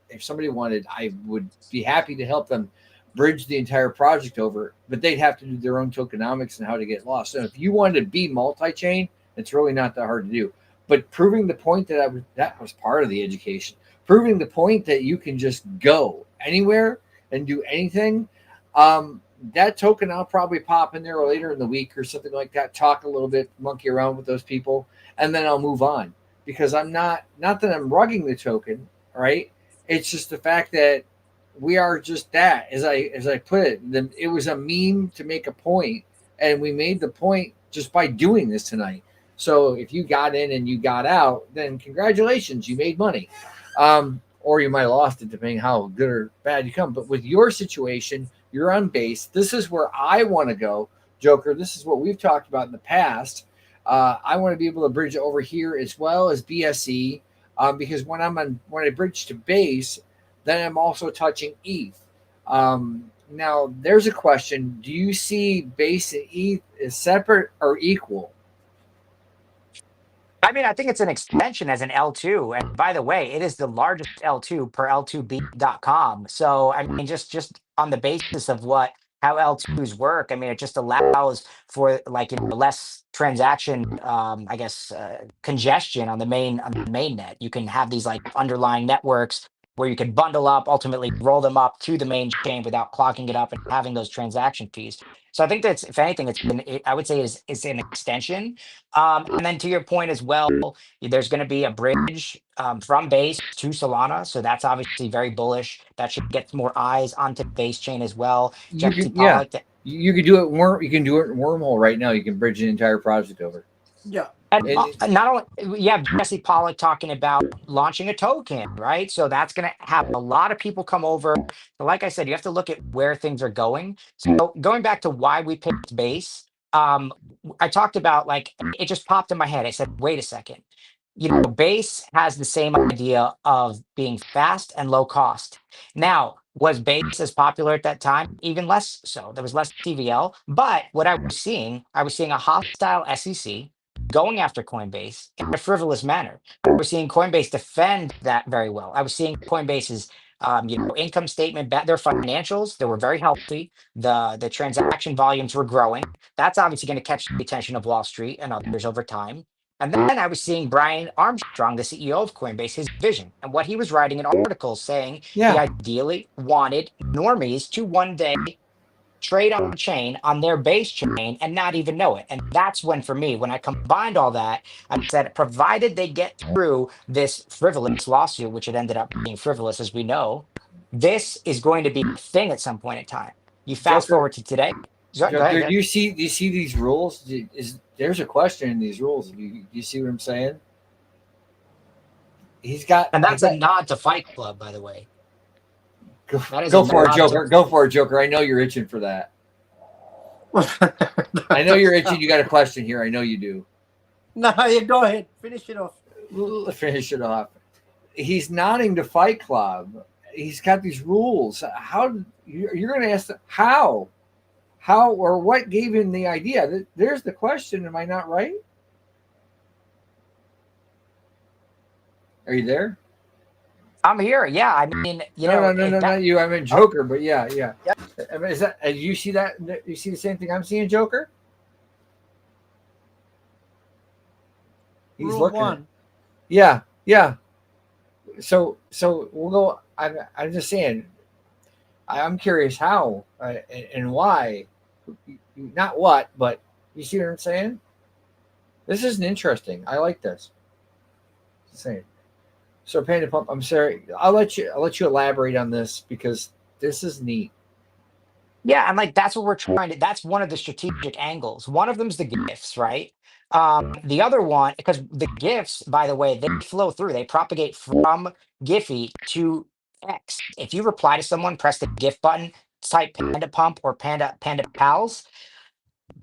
If somebody wanted, I would be happy to help them bridge the entire project over, but they'd have to do their own tokenomics and how to get lost. So if you wanted to be multi-chain, it's really not that hard to do. But proving the point that was part of the education. Proving the point that you can just go anywhere and do anything. That token I'll probably pop in there later in the week or something like that, talk a little bit, monkey around with those people, and then I'll move on, because I'm not that I'm rugging the token, right? It's just the fact that we are just that, as I put it, it was a meme to make a point, and we made the point just by doing this tonight. So if you got in and you got out, then congratulations, you made money. Or you might have lost it, depending how good or bad you come. But with your situation, you're on base. This is where I want to go, Joker. This is what we've talked about in the past. I want to be able to bridge over here as well as BSE, because when I bridge to base, then I'm also touching ETH. Now, there's a question: do you see base and ETH as separate or equal? I mean, I think it's an extension as an L2. And by the way, it is the largest L2 per L2B.com. So, I mean, just on the basis of how L2s work, I mean, it just allows for like less transaction, I guess, congestion on the main net. You can have these like underlying networks where you can bundle up, ultimately roll them up to the main chain without clogging it up and having those transaction fees. So I think that's, if anything, I would say is an extension. And then to your point as well, there's going to be a bridge from base to Solana. So that's obviously very bullish. That should get more eyes onto base chain as well. You Jesse could, yeah, Pollock. you could do it. You can do it in Wormhole right now. You can bridge the entire project over. Yeah. And And not only you have Jesse Pollock talking about launching a token, right? So that's going to have a lot of people come over. But like I said, you have to look at where things are going. So going back to why we picked base, I talked about like it just popped in my head. I said, wait a second. Base has the same idea of being fast and low cost. Now, was base as popular at that time? Even less so. There was less TVL. But what I was seeing a hostile SEC going after Coinbase in a frivolous manner. I was seeing Coinbase defend that very well. I was seeing Coinbase's income statement, their financials, they were very healthy. The transaction volumes were growing. That's obviously going to catch the attention of Wall Street and others over time. And then I was seeing Brian Armstrong, the CEO of Coinbase, his vision and what he was writing in articles saying he yeah, ideally wanted normies to one day trade on chain on their base chain and not even know it. And that's when, for me, when I combined all that, I said, provided they get through this frivolous lawsuit, which it ended up being frivolous, as we know, this is going to be a thing at some point in time. You fast Joker. forward to today. Go ahead, Joker, go ahead. do you see these rules? There's a question in these rules? Do you see what I'm saying? And that's a nod to Fight Club, by the way. That is a Go for it, nod Joker. to. Go for it, Joker. I know you're itching for that. I know you're itching. You got a question here. I know you do. No, you go ahead. Finish it off. Finish it off. He's nodding to Fight Club. He's got these rules. How you're going to ask how or what gave him the idea? There's the question. Am I not right? Are you there? I'm here. Yeah. I mean, No, not you. I meant Joker, but yeah. Yep. I mean, is that you see that? You see the same thing I'm seeing, Joker? He's Rule looking. one. Yeah. So we'll go. I'm just saying. I'm curious how and why. Not what, but you see what I'm saying? This isn't interesting. I like this. Just saying. So PandaPump, I'm sorry. I'll let you elaborate on this because this is neat. Yeah, and like that's what we're trying to. That's one of the strategic angles. One of them's the gifts, right? The other one, because the gifts, by the way, they flow through. They propagate from Giphy to X. If you reply to someone, press the gift button, type Panda Pump or Panda Pals,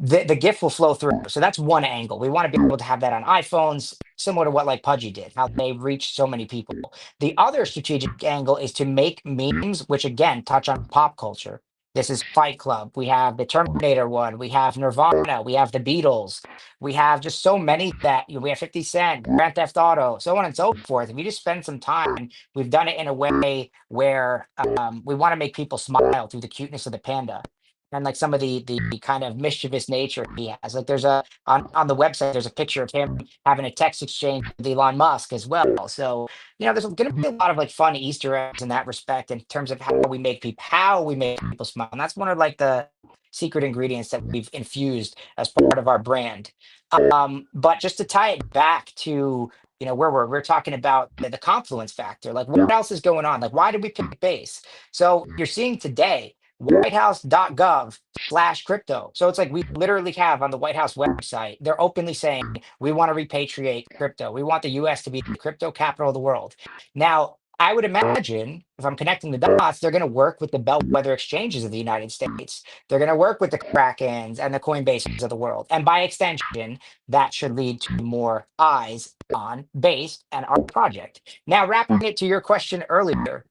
the GIF will flow through. So that's one angle. We want to be able to have that on iPhones, similar to what like Pudgy did, how they reach so many people. The other strategic angle is to make memes, which again touch on pop culture. This is Fight Club. We have the Terminator one. We have Nirvana. We have the Beatles. We have just so many that we have 50 Cent, Grand Theft Auto, so on and so forth. If you just spend some time, we've done it in a way where we want to make people smile through the cuteness of the panda and like some of the kind of mischievous nature he has. Like there's a on the website, there's a picture of him having a text exchange with Elon Musk as well. So there's going to be a lot of like fun Easter eggs in that respect in terms of how we make people smile, and that's one of like the secret ingredients that we've infused as part of our brand. But just to tie it back to where we're talking about the confluence factor, like what else is going on? Like why did we pick base? So you're seeing today whitehouse.gov/crypto. So it's like we literally have on the White House website, they're openly saying we want to repatriate crypto. We want the US to be the crypto capital of the world. Now, I would imagine if I'm connecting the dots, they're going to work with the bellwether exchanges of the United States. They're going to work with the Krakens and the Coinbases of the world. And by extension, that should lead to more eyes on Base and our project. Now, wrapping it to your question earlier,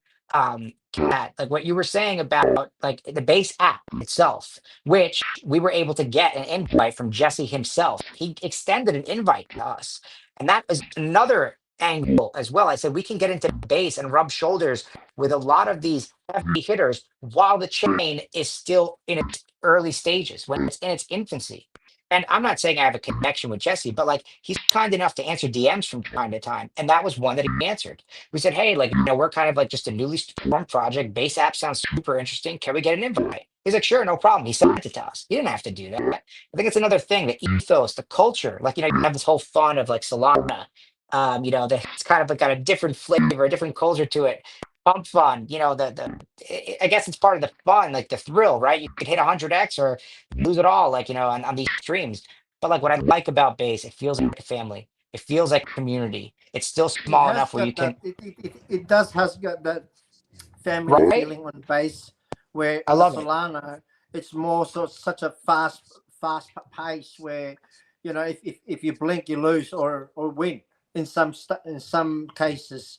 Kat, like what you were saying about like the Base app itself, which we were able to get an invite from Jesse himself. He extended an invite to us. And that was another angle as well. I said we can get into Base and rub shoulders with a lot of these heavy hitters while the chain is still in its early stages, when it's in its infancy. And I'm not saying I have a connection with Jesse, but like he's kind enough to answer DMs from time to time. And that was one that he answered. We said, hey, like, we're kind of like just a newly formed project. Base app sounds super interesting. Can we get an invite? He's like, sure, no problem. He sent it to us. He didn't have to do that. I think it's another thing, the ethos, the culture. Like, you have this whole fun of like Solana, that's kind of like got a different flavor, a different culture to it. Pump fun, I guess it's part of the fun, like the thrill, right? You could hit 100x or lose it all, like, on these streams. But like what I like about Base, it feels like a family. It feels like a community. It's still It small has enough where you got can, that. It does has got that family right? feeling on Base, where I on the love it. Solana, it's more such a fast pace where if you blink you lose or win in some cases.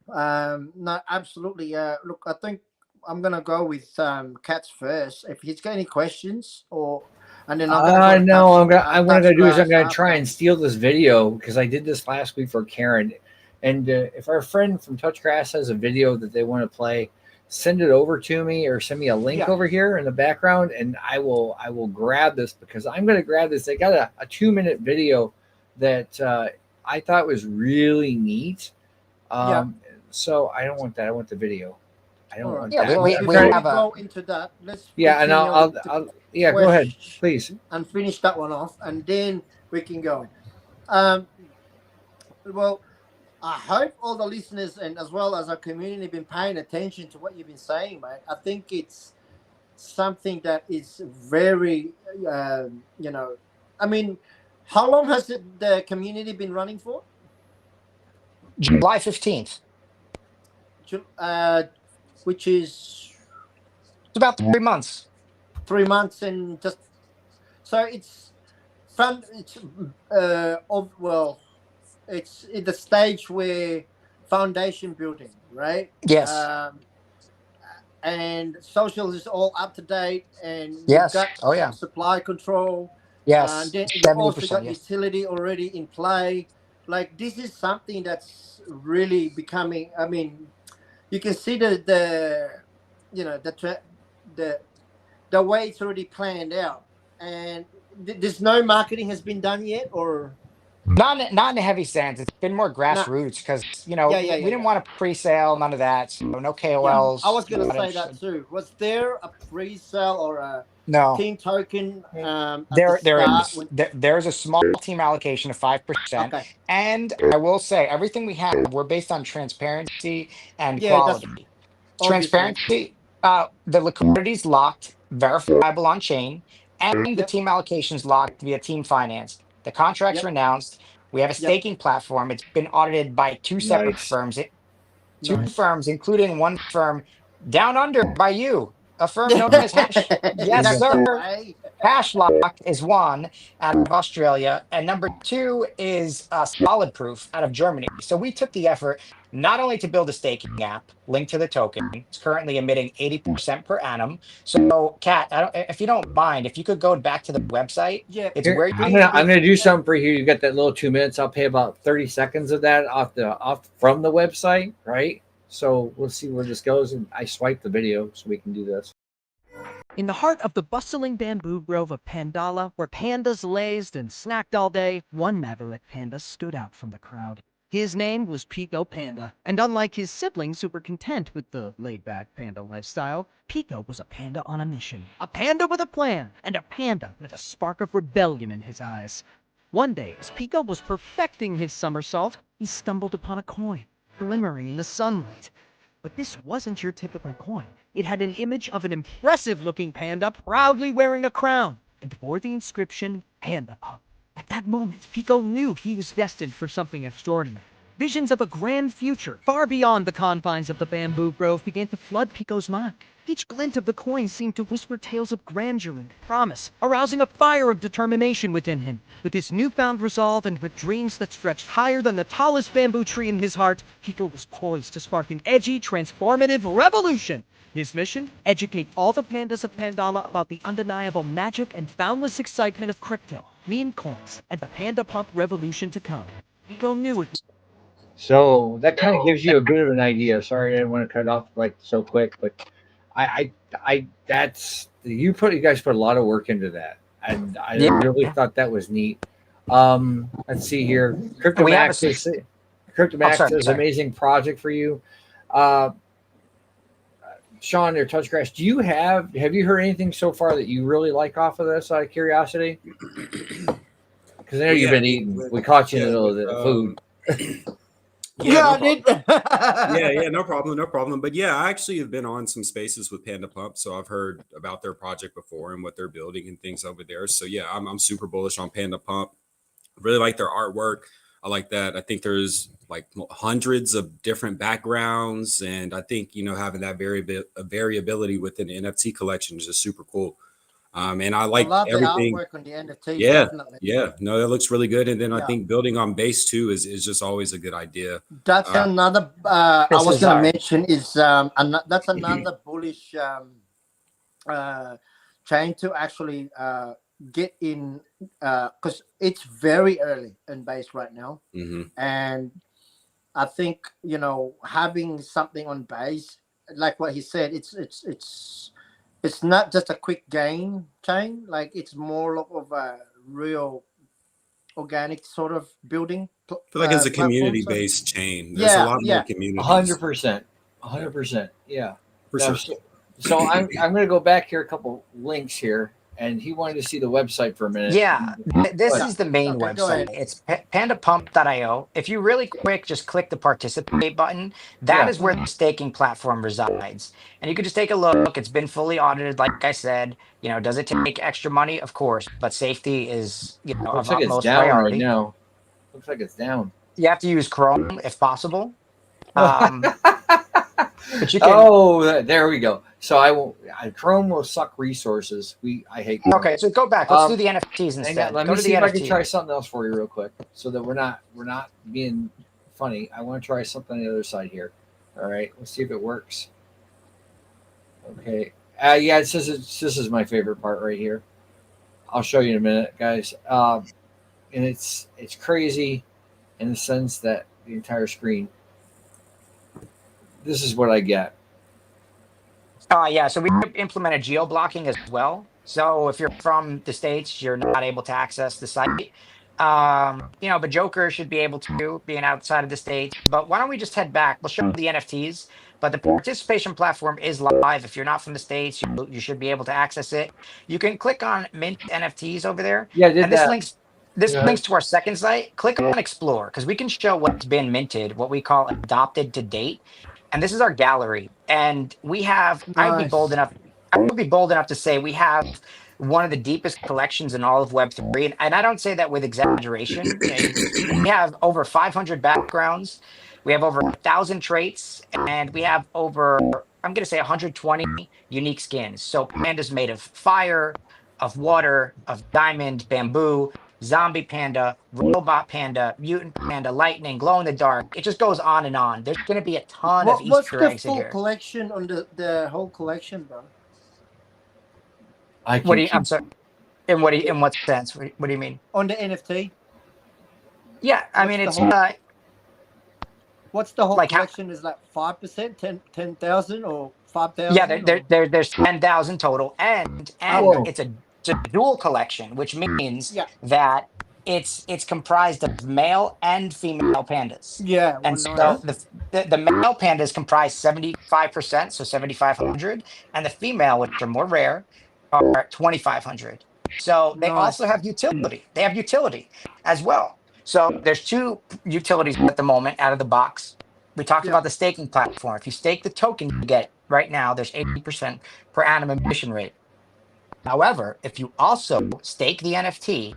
No, absolutely. Look, I think I'm gonna go with Cats first. If he's got any questions, and then I'm gonna go to No, what I'm gonna do is I'm Touch gonna try after. and steal this video because I did this last week for Karen. And if our friend from TouchGrass has a video that they want to play, send it over to me or send me a link Yeah. over here in the background, and I will grab this because I'm gonna grab this. They got a 2-minute video that I thought was really neat. Yeah. So I don't want that. I want the video. I don't All right. want Yeah, that. we I'm Before trying- we have a, go into that, let's yeah, and continue I'll, with the I'll yeah. Go ahead, please. and finish that one off, and then we can go. Well, I hope all the listeners and as well as our community have been paying attention to what you've been saying, mate. I think it's something that is very, I mean, how long has the community been running for? July 15th. Which is It's about 3 months. 3 months, and just so it's fun. It's it's in the stage where foundation building, right? Yes. And social is all up to date, and you've Yes. got Oh, yeah. supply control. And Yes. then you've also 70%. got Yes. utility already in play. Like this is something that's really becoming. I mean, you can see the way it's already planned out, and there's no marketing has been done yet, or Not in a heavy sense. It's been more grassroots because we didn't want a pre-sale, none of that. So no Yeah, KOLs. I was gonna Not say that interested. too. Was there a pre-sale or a No. team token at the There start? is. There's a small team allocation of 5%. Okay. And I will say everything we have, we're based on transparency and Yeah, that's quality. obviously. Transparency, the liquidity's locked. verifiable on chain, and the Yep. team allocations locked via team finance. The contracts are Yep. announced. We have a Yep. staking platform. It's been audited by two separate Nice. firms, Nice. including one firm down under by you, a firm known as Hash. Yes, That's the sir. way. Hashlock is one out of Australia, and number two is Solid Proof out of Germany. So we took the effort not only to build a staking app linked to the token. It's currently emitting 80% per annum. So, Kat, if you don't mind, if you could go back to the website, Yeah. it's Here, where you I'm need to gonna be. I'm gonna do something for you. You got that little 2 minutes. I'll pay about 30 seconds of that off from the website, right? So we'll see where this goes. And I swipe the video so we can do this. In the heart of the bustling bamboo grove of Pandala, where pandas lazed and snacked all day, one maverick panda stood out from the crowd. His name was Pico Panda, and unlike his siblings who were content with the laid-back panda lifestyle, Pico was a panda on a mission. A panda with a plan, and a panda with a spark of rebellion in his eyes. One day, as Pico was perfecting his somersault, he stumbled upon a coin, glimmering in the sunlight. But this wasn't your typical coin. It had an image of an impressive-looking panda proudly wearing a crown, and bore the inscription, Panda Pump. At that moment, Pico knew he was destined for something extraordinary. Visions of a grand future, far beyond the confines of the bamboo grove, began to flood Pico's mind. Each glint of the coin seemed to whisper tales of grandeur and promise, arousing a fire of determination within him. With his newfound resolve and with dreams that stretched higher than the tallest bamboo tree in his heart, Pico was poised to spark an edgy, transformative revolution. His mission? Educate all the pandas of Pandala about the undeniable magic and boundless excitement of crypto, meme coins, and the Panda Pump revolution to come. Pico knew it. So that kind of gives you a bit of an idea. Sorry, I didn't want to cut it off like so quick, but that's you guys put a lot of work into that, and I Yeah. really thought that was neat. Let's see here, We have CryptoMax is sorry. amazing project for you. Uh, Sean or TouchGrass, have you heard anything so far that you really like off of this out of curiosity? Because I know you've been eating. We caught you in the middle of the food. Yeah, I no did. yeah, no problem. But yeah, I actually have been on some spaces with PandaPump, so I've heard about their project before and what they're building and things over there. So yeah, I'm super bullish on PandaPump. Really like their artwork. I like that. I think there's like hundreds of different backgrounds, and I think having that variability within the NFT collection is just super cool. And I I like love the everything. artwork on the NFTs, Yeah, definitely. yeah, no, that looks really good. And then I Yeah. think building on base too is just always a good idea. That's Uh, another. I This was is going to our- mention is that's another bullish chain to actually get in because it's very early in base right now, mhm. and I think having something on base, like what he said, it's not just a quick gain chain. Like it's more of a real organic sort of building. I feel like it's a platform, so- community-based chain. There's a lot more communities. 100%, 100%. Yeah. For No, sure. So I'm going to go back here a couple links here, and he wanted to see the website for a minute. Yeah, this But- is the main Okay, go website. ahead. It's pandapump.io. If you really quick, just click the participate button. That Yeah. is where the staking platform resides. And you can just take a look. It's been fully audited, like I said. Does it take extra money? Of course, but safety is, Looks of like it's utmost down priority. right now. Looks like it's down. You have to use Chrome if possible. But you can. Oh, there we go. So I won't. Chrome will suck resources. I hate Chrome. Okay, so go back. Let's do the NFTs Hang instead. on, let Go me to see the if I can NFT. try something else for you real quick, so that we're not being funny. I want to try something on the other side here. All right, let's see if it works. Okay. Yeah, this is my favorite part right here. I'll show you in a minute, guys. And it's crazy in the sense that the entire screen. This is what I get. Yeah, so we implemented geo-blocking as well. So if you're from the States, you're not able to access the site. But Joker should be able to, being outside of the States. But why don't we just head back? We'll show the NFTs, but the participation platform is live. If you're not from the States, you should be able to access it. You can click on Mint NFTs over there. Yeah, I did And this that. links to our second site. Click on Explore, because we can show what's been minted, what we call adopted to date. And this is our gallery. And I'd be Nice. bold enough. I would be bold enough to say we have one of the deepest collections in all of Web3. And I don't say that with exaggeration. We have over 500 backgrounds. We have over 1,000 traits, and we have over, I'm going to say 120 unique skins. So Panda's made of fire, of water, of diamond, bamboo, zombie panda, robot panda, mutant panda, lightning, glow in the dark. It just goes on and on. There's going to be a ton of What's Easter the eggs in full here. collection on the whole collection, bro? I What do can you, I'm keep. sorry. In what sense? What do you mean? On the NFT? Yeah, I What's mean, the it's whole What's the whole like how, collection? Is like 5%, 10,000 or yeah, 5,000 or there's 10,000 total, and okay. Whoa. it's a dual collection, which means Yeah. that it's comprised of male and female pandas. Yeah. Well, And nice. so the male pandas comprise 75%, so 7,500, and the female, which are more rare, are 2,500. So they also Nice. have utility. They have utility as well. So there's two utilities at the moment out of the box. We talked Yeah. about the staking platform. If you stake the token, you get right now there's 80% per annum emission rate. However, if you also stake the NFT,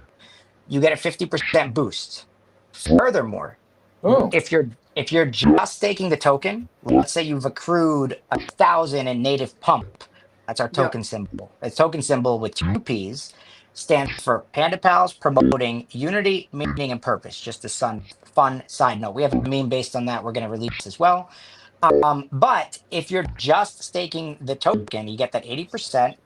you get a 50% boost. Furthermore, Oh. if you're just staking the token, let's say you've accrued 1,000 in native pump. That's our Yeah. token symbol. A token symbol with two P's stands for Panda Pals promoting unity, meaning, and purpose. Just a fun side note. We have a meme based on that we're going to release as well. But if you're just staking the token, you get that 80%.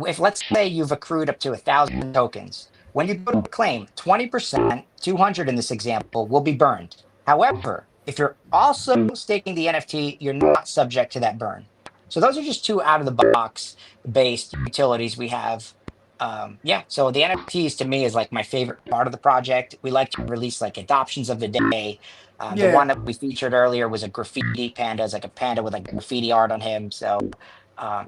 If let's say you've accrued up to 1,000 tokens, when you go to claim 20%, 200 in this example, will be burned. However, if you're also staking the NFT, you're not subject to that burn. So those are just two out of the box based utilities we have. Yeah, so the NFTs to me is like my favorite part of the project. We like to release like adoptions of the day. The Yeah. one that we featured earlier was a graffiti panda. It's like a panda with like graffiti art on him. So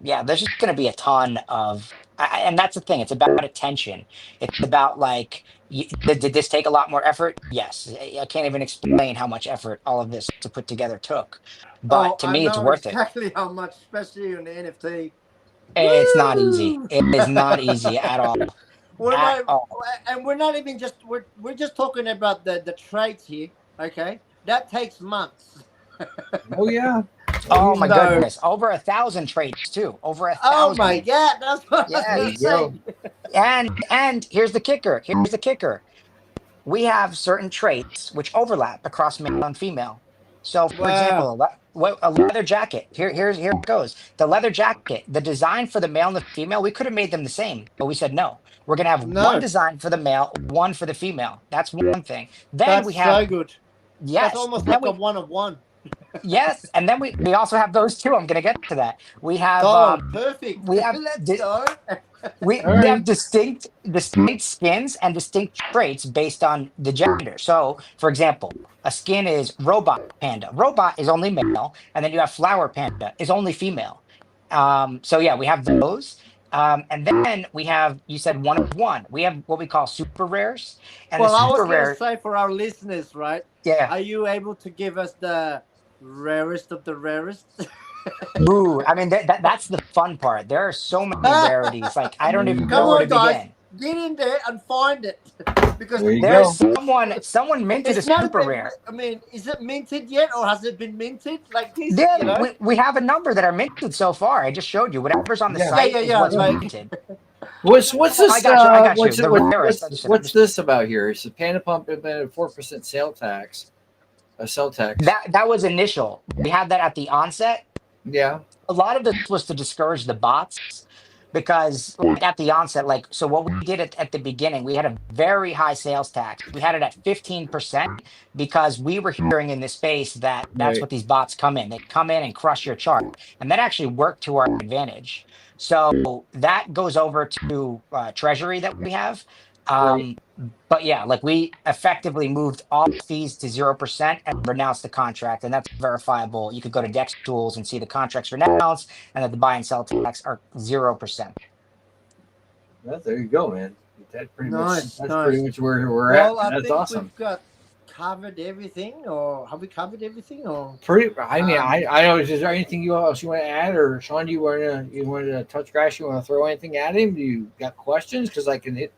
yeah, there's just going to be a ton of, and that's the thing. It's about attention. It's about like, did this take a lot more effort? Yes. I can't even explain how much effort all of this to put together took. Oh, But to I me, it's know worth it. exactly how much, especially on the NFT. It's not easy. Woo! It is not easy at all. Well, At mate, all. and we're not even just we're just talking about the traits here. Okay, that takes months. Oh yeah. Oh my So, goodness. Over 1,000 traits too. Over a oh my thousand. God, that's what I was There Yes. gonna you say. go. And here's the kicker. Here's the kicker. We have certain traits which overlap across male and female. So, for Wow. example, a leather jacket. Here it goes. The leather jacket, the design for the male and the female, we could have made them the same, but we said no. We're gonna have one No, design for the male, one for the female. That's one thing. Then we that's have so good. That's yes. almost Then like a we one of one. yes, and then we also have those two. I'm gonna get to that. We have Oh, perfect. we have Let's di- go. All we have right. distinct skins and distinct traits based on the gender. So, for example, a skin is robot panda. Robot is only male, and then you have flower panda is only female. So yeah, we have those. And then we have you said one of one. We have what we call super rares, and the Well, I was super gonna rare. say for our listeners, right? Yeah. Are you able to give us the rarest of the rarest? Ooh, I mean that's the fun part. There are so many rarities. Like I don't There even you Come know where go. to on, guys, begin. get in there and find it because There you There's go. someone minted a it's not a super bit. rare. I mean, is it minted yet, or has it been minted like this? Yeah, You know? we have a number that are minted so far. I just showed you. Whatever's on the Yeah. Yeah, site yeah, is yeah. what's Like, minted. What's Oh, I this? got you. I got you. What's it? The rarest. I just What's understood. this about here? It's a Panda Pump implemented 4% sale tax. A sell tax. That was initial. We had that at the onset. Yeah. A lot of this was to discourage the bots because like at the onset, like so what we did at the beginning, we had a very high sales tax. We had it at 15% because we were hearing in this space that that's Right. what these bots come in. They come in and crush your chart. And that actually worked to our advantage. So that goes over to treasury that we have. Right. But yeah, like we effectively moved all fees to 0% and renounced the contract, and that's verifiable. You could go to Dex Tools and see the contracts renounced, and that the buy and sell tax are 0%. Well, there you go, man. That pretty much nice, that's pretty nice. much where we're at. Well, I That's think awesome. we've got covered everything, or have we covered everything, or? Pretty. I mean, Um, I know. Is there anything else you want to add, or Sean? Do you want to touch grass? You want to throw anything at him? Do you got questions? Because I can hit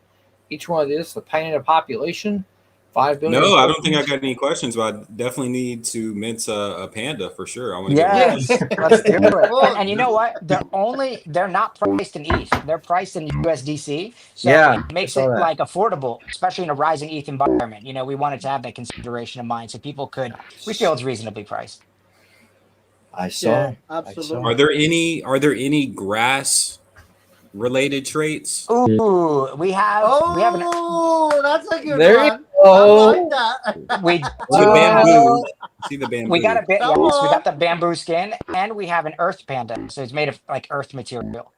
each one of this. The panda population, 5 billion No, I don't think I persons. got any questions, but I definitely need to mint a panda for sure. I want to get one of yes. those. Yes, let's do it. Well, And you know what? They're not priced in ETH. They're priced in USDC. So Yeah, it I makes saw it that. like affordable, especially in a rising ETH environment. We wanted to have that consideration in mind so we feel it's reasonably priced. I saw. yeah, I saw. Are absolutely. there any grass related traits? Ooh, we have an Oh, that's a good There you one. I like go. that. we Or the do have bamboo? I see the we got bamboo. a bit, Come yes, we on. got the bamboo skin and we have an earth panda. So it's made of like earth material.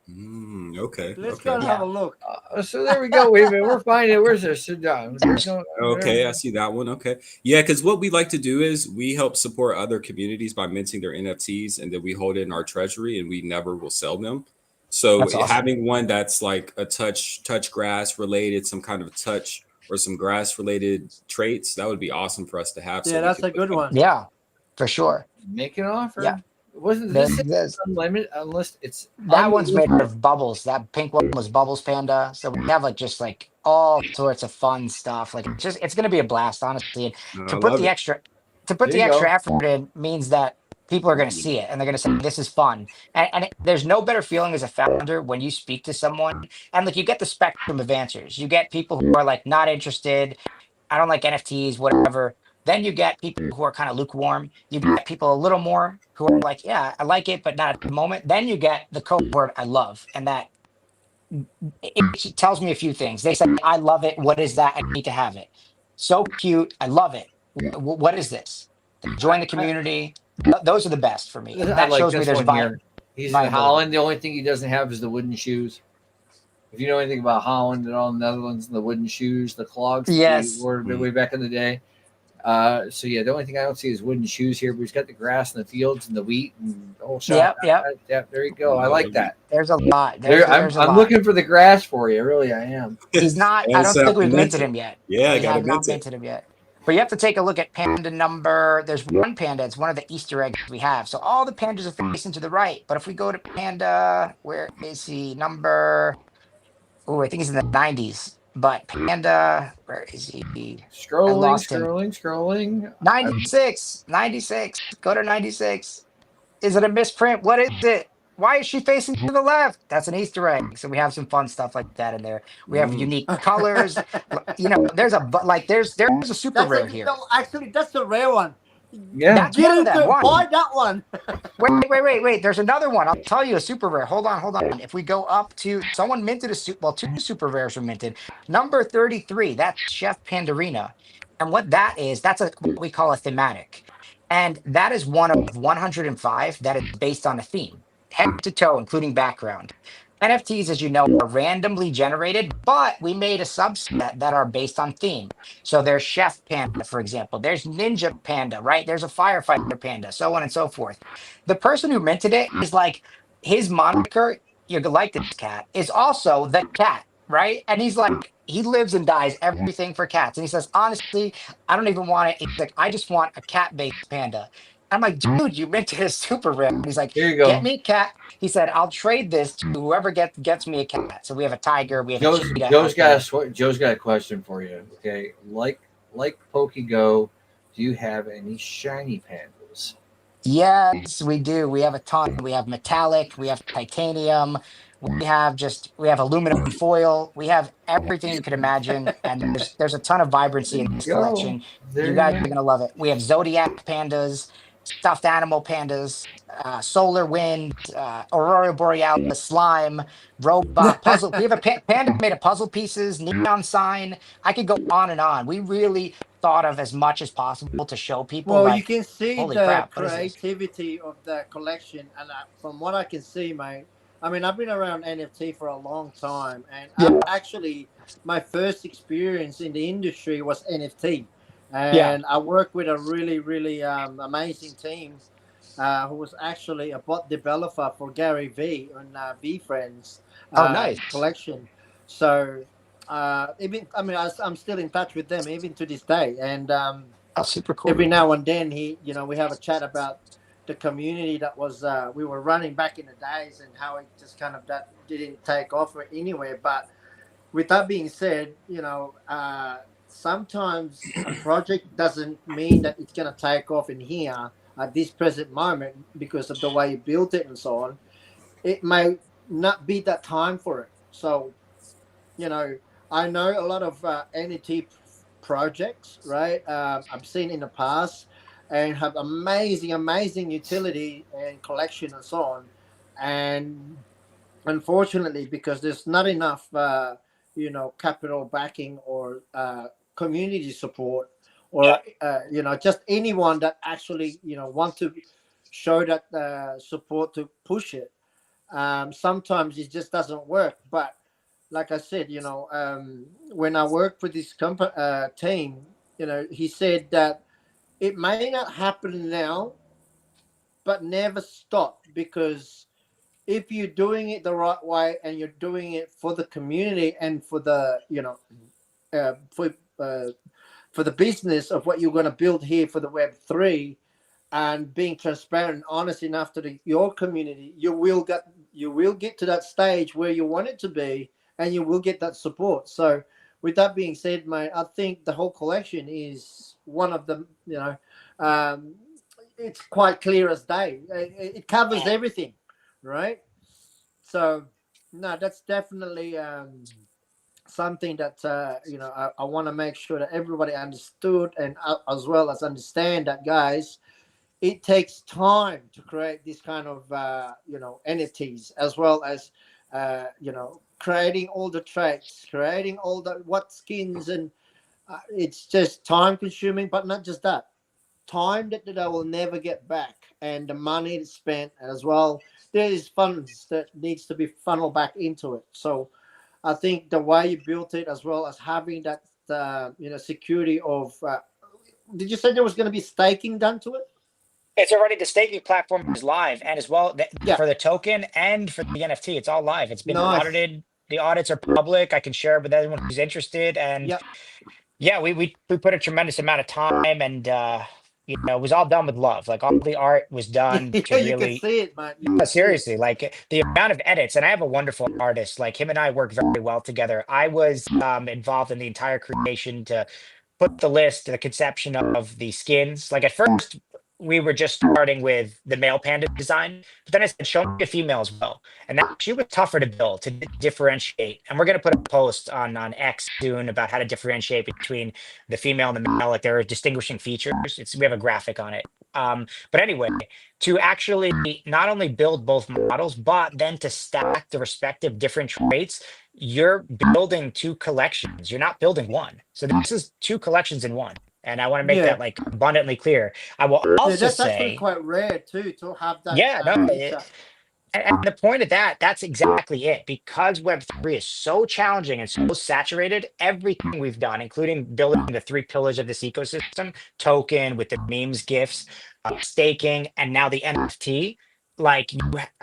Okay, Let's go okay. and have Yeah. a look. So there we go. Wait a minute. We're finding. Where's this? There's no. Okay, I see that one. Okay. Yeah, because what we like to do is we help support other communities by minting their NFTs and then we hold it in our treasury and we never will sell them. So That's awesome. having one that's like a touch grass related, some kind of touch or some grass related traits, that would be awesome for us to have so Yeah, we that's could a put good that. one. Yeah, for sure. Make an Yeah. offer. Wasn't There, this there's unlimited? Unless it's That one's made unlimited. of bubbles. That pink one was Bubbles Panda. So we have like just like all sorts of fun stuff. Like it's gonna be a blast, honestly. And to I put love the it. extra to put There you the extra go. effort in means that people are gonna see it and they're gonna say this is fun. There's no better feeling as a founder when you speak to someone and like you get the spectrum of answers. You get people who are like not interested, I don't like NFTs, whatever. Then you get people who are kind of lukewarm. You get people a little more who are like, yeah, I like it, but not at the moment. Then you get the cohort I love. And that it tells me a few things. They say, I love it. What is that? I need to have it. So cute. I love it. What is this? Join the I, community. Those are the best for me. I That like shows me this there's one here. He's in viability. Holland. The only thing he doesn't have is the wooden shoes. If you know anything about Holland and all the Netherlands and the wooden shoes, the clogs that we Yes. wore way back in the day. So yeah, the only thing I don't see is wooden shoes here, but he's got the grass and the fields and the wheat and the whole shot. Yep. Yep. Yeah, there you go. I like that. There's a lot. There, I'm There's a I'm lot. looking for the grass for you. Really, I am. He's not. I And don't so think we've mint minted it. him yet. Yeah, I We gotta have not mint it. minted him yet. But you have to take a look at panda number. There's one panda. It's one of the Easter eggs we have. So all the pandas are facing to the right. But if we go to panda, where is he? Number. Oh, I think he's in the 90s. But panda, where is he? I Scrolling, lost him. scrolling, scrolling. 96. 96. Go to 96. Is it a misprint? What is it? Why is she facing to the left? That's an Easter egg. So we have some fun stuff like that in there. We have unique colors. There's there's a super That's a rare here. no, actually that's a rare one. Yeah. That's one Get of them. into One. buy that one. Wait. There's another one. I'll tell you a super rare. Hold on. If we go up to someone minted two super rares were minted. Number 33, that's Chef Pandarina. And what that is, that's what we call a thematic. And that is one of 105 that is based on a theme, head to toe, including background. NFTs, as you know, are randomly generated, but we made a subset that are based on theme. So there's Chef Panda, for example. There's Ninja Panda, right? There's a Firefighter Panda, so on and so forth. The person who minted it is like his moniker, you're gonna like this cat, is also the cat, right? And he's like, he lives and dies everything for cats. And he says, honestly, I don't even want it. He's like, I just want a cat-based panda. I'm like, dude, you minted a super rare. And he's like, Here you get go. me a cat. He said, I'll trade this to whoever gets me a cat. So we have a tiger, we have a Joe's cheetah Joe's out there. Joe's got a question for you. Okay, like PokeGo, do you have any shiny pandas? Yes, we do. We have a ton. We have metallic, we have titanium, we have aluminum foil, we have everything you could imagine, and there's a ton of vibrancy in this Go. collection. There You you guys go. are gonna love it. We have zodiac pandas, stuffed animal pandas, solar wind, aurora borealis, slime, robot, puzzle. We have a panda made of puzzle pieces, neon sign. I could go on and on. We really thought of as much as possible to show people Well, you like, can see holy the crap, what is this? creativity of the collection, and from what I can see, mate. I mean, I've been around NFT for a long time, and Yeah. actually, my first experience in the industry was NFT, Yeah. and I worked with a really, really amazing team, who was actually a bot developer for Gary V on V Friends Oh, nice. collection. So Even I mean, I'm still in touch with them even to this day, and Oh, super cool. every now and then we have a chat about the community that was we were running back in the days and how it just kind of that didn't take off anywhere. But with that being said, sometimes a project doesn't mean that it's going to take off in here at this present moment because of the way you built it and so on. It may not be that time for it. So, you know, I know a lot of NFT projects, right? I've seen in the past and have amazing utility and collection and so on. And unfortunately, because there's not enough capital backing or community support, Yeah. or just anyone that actually want to show that support to push it. Sometimes it just doesn't work. But like I said, when I worked for this team, he said that it may not happen now, but never stop, because if you're doing it the right way and you're doing it for the community and for the uh, for uh, for the business of what you're going to build here for the Web3, and being transparent and honest enough to your community, you will get to that stage where you want it to be, and you will get that support. So with that being said, mate, I think the whole collection is one of the um, it's quite clear as day. It covers everything, right? So no, that's definitely something that I want to make sure that everybody understood, and as well as understand that, guys, it takes time to create this kind of NFTs, as well as creating all the traits, creating all the what skins, and it's just time consuming. But not just that, time that I will never get back, and the money that's spent as well. There is funds that needs to be funneled back into it. So I think the way you built it, as well as having that security of did you say there was going to be staking done to it? It's already, the staking platform is live, and as well Yeah. for the token and for the NFT, it's all live. It's been Nice. audited. The audits are public. I can share it with anyone who's interested. And Yep. yeah, we put a tremendous amount of time, and it was all done with love. Like, all the art was done to Yeah, you can really, see it, man. You yeah, can see it. seriously, like the amount of edits. And I have a wonderful artist. Like, him and I work very well together. I was involved in the entire creation to put the list, the conception of the skins. Like, at first, we were just starting with the male panda design, but then I said, show me a female as well. And that she was tougher to build, to differentiate. And we're going to put a post on X soon about how to differentiate between the female and the male. Like, there are distinguishing features. We have a graphic on it. But anyway, to actually not only build both models, but then to stack the respective different traits, you're building two collections. You're not building one. So this is two collections in one. And I want to make Yeah. that like abundantly clear. I will Yeah, also that's actually say, quite rare too, to have that yeah, no, feature. and the point of that, that's exactly it. Because Web3 is so challenging and so saturated, everything we've done, including building the three pillars of this ecosystem, token with the memes, gifts, staking, and now the NFT, like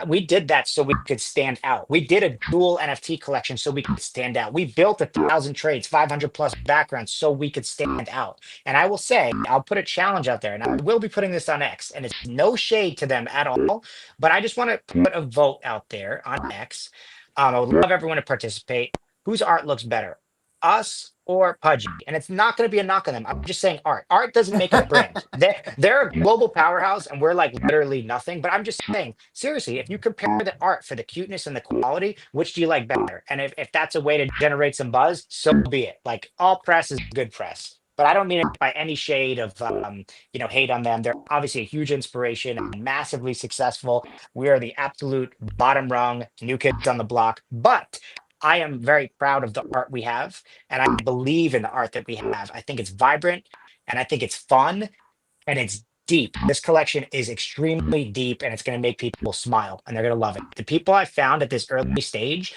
we did that so we could stand out. We did a dual NFT collection so we could stand out. We built 1,000 trades, 500 plus backgrounds so we could stand out. And I will say, I'll put a challenge out there, and I will be putting this on X, and it's no shade to them at all, but I just want to put a vote out there on X. I would love everyone to participate. Whose art looks better, us or Pudgy? And it's not going to be a knock on them. I'm just saying art. Art doesn't make a brand. They're a global powerhouse, and we're like literally nothing. But I'm just saying, seriously, if you compare the art for the cuteness and the quality, which do you like better? And if that's a way to generate some buzz, so be it. Like, all press is good press. But I don't mean it by any shade of hate on them. They're obviously a huge inspiration and massively successful. We are the absolute bottom rung, new kids on the block. But I am very proud of the art we have, and I believe in the art that we have. I think it's vibrant, and I think it's fun, and it's deep. This collection is extremely deep, and it's going to make people smile, and they're going to love it. The people I found at this early stage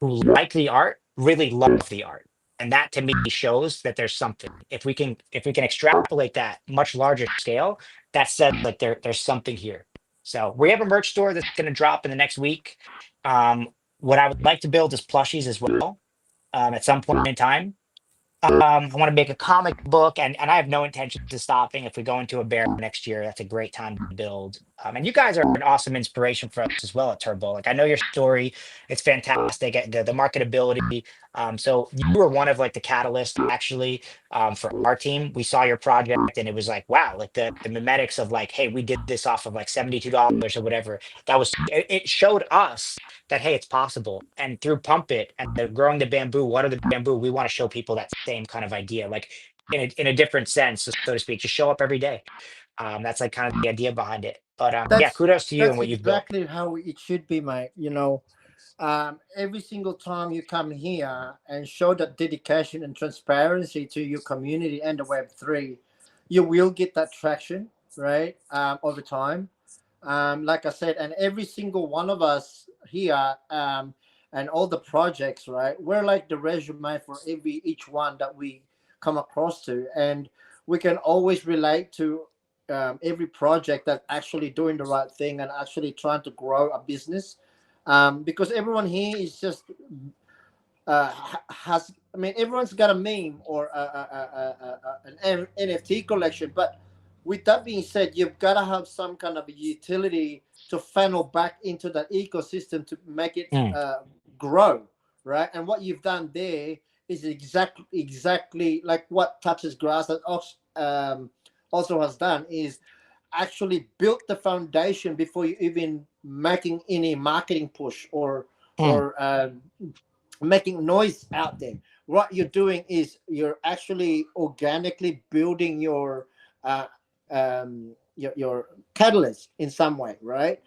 who like the art really love the art, and that to me shows that there's something. If we can extrapolate that much larger scale, that says like there's something here. So we have a merch store that's going to drop in the next week. um what I would like to build is plushies as well. at some point in time. I want to make a comic book, and I have no intention of stopping. If we go into a bear next year, that's a great time to build. And you guys are an awesome inspiration for us as well at Turbo. Like I know your story, it's fantastic. The marketability. So you were one of like the catalysts actually for our team. We saw your project, and it was like wow, like the mimetics of like, hey, we did this off of like $72 or whatever. That was it showed us that hey, it's possible. And through Pump It and the growing the bamboo, water the bamboo, we want to show people that same kind of idea, like in a different sense, so to speak. Just show up every day. That's like kind of the idea behind it. But yeah, kudos to you and That's what you've built. exactly how it should be, mate. Every single time you come here and show that dedication and transparency to your community and the Web3, you will get that traction, right? Over time. Like I said, and every single one of us here, and all the projects, right? We're like the resume for each one that we come across to, and we can always relate to every project that actually doing the right thing and actually trying to grow a business. Because everyone here is just has. I mean, everyone's got a meme or an NFT collection, but with that being said, you've got to have some kind of a utility to funnel back into that ecosystem to make it grow, right? And what you've done there is exactly like what TouchGrass also has done, is actually built the foundation before you even making any marketing push or making noise out there. What you're doing is you're actually organically building your catalyst in some way, right?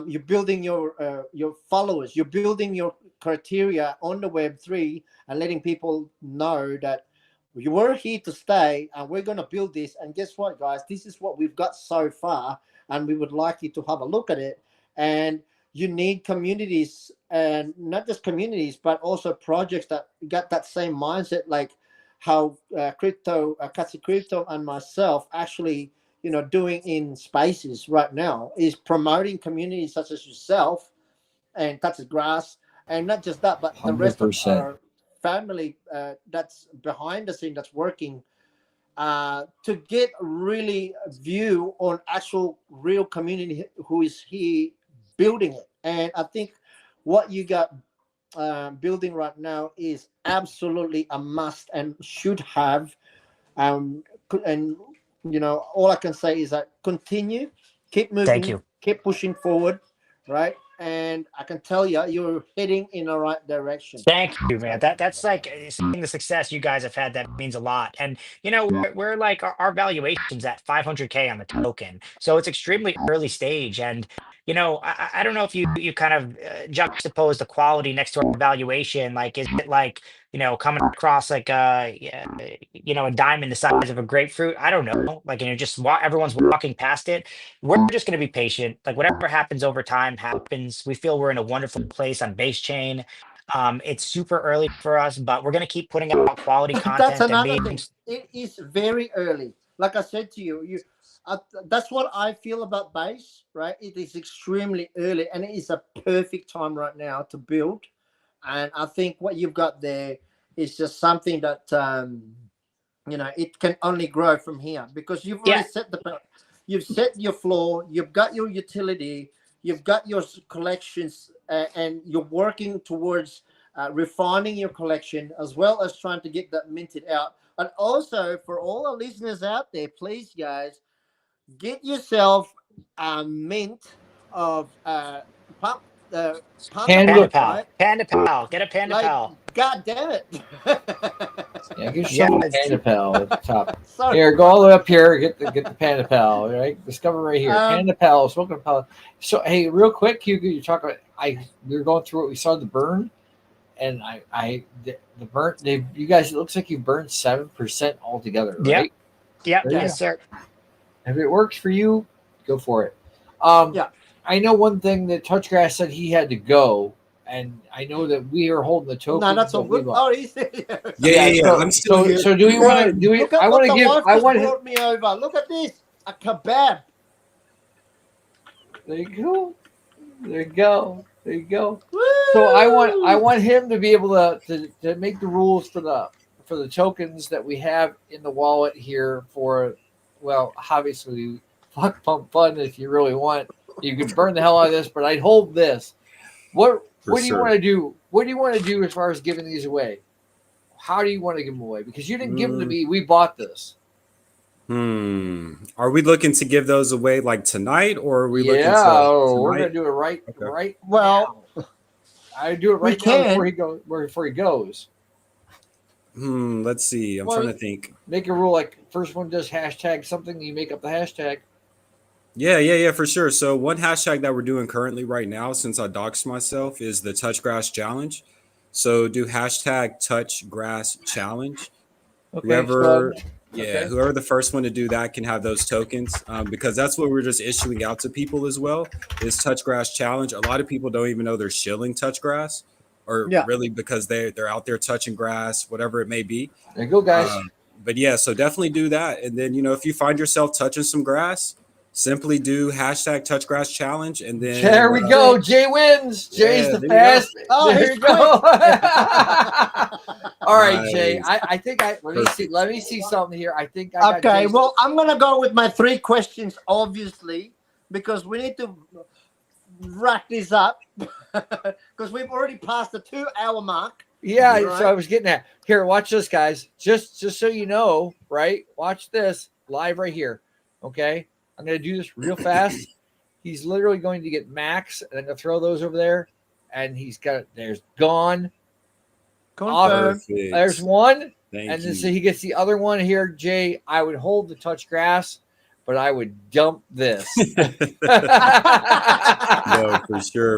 You're building your followers. You're building your criteria on the Web3 and letting people know that you were here to stay, and we're going to build this. And guess what, guys? This is what we've got so far, and we would like you to have a look at it. And you need communities, and not just communities, but also projects that got that same mindset, like how CatsOfCrypto and myself actually, doing in spaces right now, is promoting communities such as yourself and TouchGrass, and not just that, but the rest of 100%. our family that's behind the scene that's working to get really a view on actual real community who is here building it. And I think what you got building right now is absolutely a must and should have. And all I can say is that continue, keep Thank moving, you. keep pushing forward, right? And I can tell you, you're heading in the right direction. Thank you, man. That's like seeing the success you guys have had. That means a lot. And we're like our valuation's at 500K on the token, so it's extremely early stage. And I don't know if you kind of juxtapose the quality next to our valuation. Like, is it like coming across like a diamond the size of a grapefruit? I don't know. Like, just everyone's walking past it. We're just going to be patient. Like, whatever happens over time happens. We feel we're in a wonderful place on base chain. It's super early for us, but we're going to keep putting out quality That's content and another thing. memes. It is very early. Like I said to you, that's what I feel about base, right? It is extremely early, and it is a perfect time right now to build. And I think what you've got there is just something that it can only grow from here, because you've already you've set your floor, you've got your utility, you've got your collections, and you're working towards refining your collection, as well as trying to get that minted out. And also, for all our listeners out there, please, guys, get yourself a mint of pump, Panda- pump, right? Panda Pal. Get a Panda Like, Pal. God damn it. Yeah, get yourself a Yes. Panda Pal at the top. Sorry. Here, go all the way up here. Get the Panda Pal. Right, discover right here. Panda Pal, smoking Pal. So, hey, real quick, you talk about. We were going through it. We saw the burn, and the burn. You guys, it looks like you burned 7% altogether, right? Yep. There you Yes, go. sir. If it works for you, go for it. Yeah. I know one thing that TouchGrass said he had to go, and I know that we are holding the token. No, that's all good. Oh, he's Yeah. I'm still here. So do we want to do it? I want to give. I want to brought me over. Look at this, a kebab. There you go. There you go. There you go. Woo! So I want him to be able to make the rules for the tokens that we have in the wallet here for, well, obviously fuck pump fun if you really want. You can burn the hell out of this, but I'd hold this. What For what do you sure. want to do? What do you want to do as far as giving these away? How do you want to give them away? Because you didn't give them to me. We bought this. Are we looking to give those away like tonight, or are we looking Yeah, to we're tonight? gonna do it right Okay. right Well, now. I do it we right now can. before he goes. Let's see. I'm trying to think. Make a rule like first one does hashtag something, you make up the hashtag. Yeah, for sure. So one hashtag that we're doing currently right now, since I doxed myself, is the TouchGrass Challenge. So do hashtag TouchGrass Challenge. Okay, Whoever, so yeah, whoever the first one to do that can have those tokens, because that's what we're just issuing out to people as well. Is TouchGrass Challenge. A lot of people don't even know they're shilling TouchGrass, or Yeah. really because they're out there touching grass, whatever it may be. there you go, guys. But yeah, so definitely do that. And then, if you find yourself touching some grass, simply do hashtag TouchGrass Challenge. And then There we go. Jay wins. Jay's yeah, the there you go. fast. Oh, there he's you go. All right, Jay. Nice. I think let me see. Perfect. Let me see something here. I think I got Okay, Jay's. well, I'm gonna go with my 3 questions, obviously, because we need to wrap this up because we've already passed the 2-hour mark. Yeah, Right. so I was getting at. Here, watch this, guys. Just so you know, right? Watch this live right here. Okay, I'm gonna do this real fast. He's literally going to get Max, and I'm gonna throw those over there, and he's got there's gone. Confirm. Perfect. There's one, Thank and you. then so he gets the other one here. Jay, I would hold the touch grass, but I would dump this. No,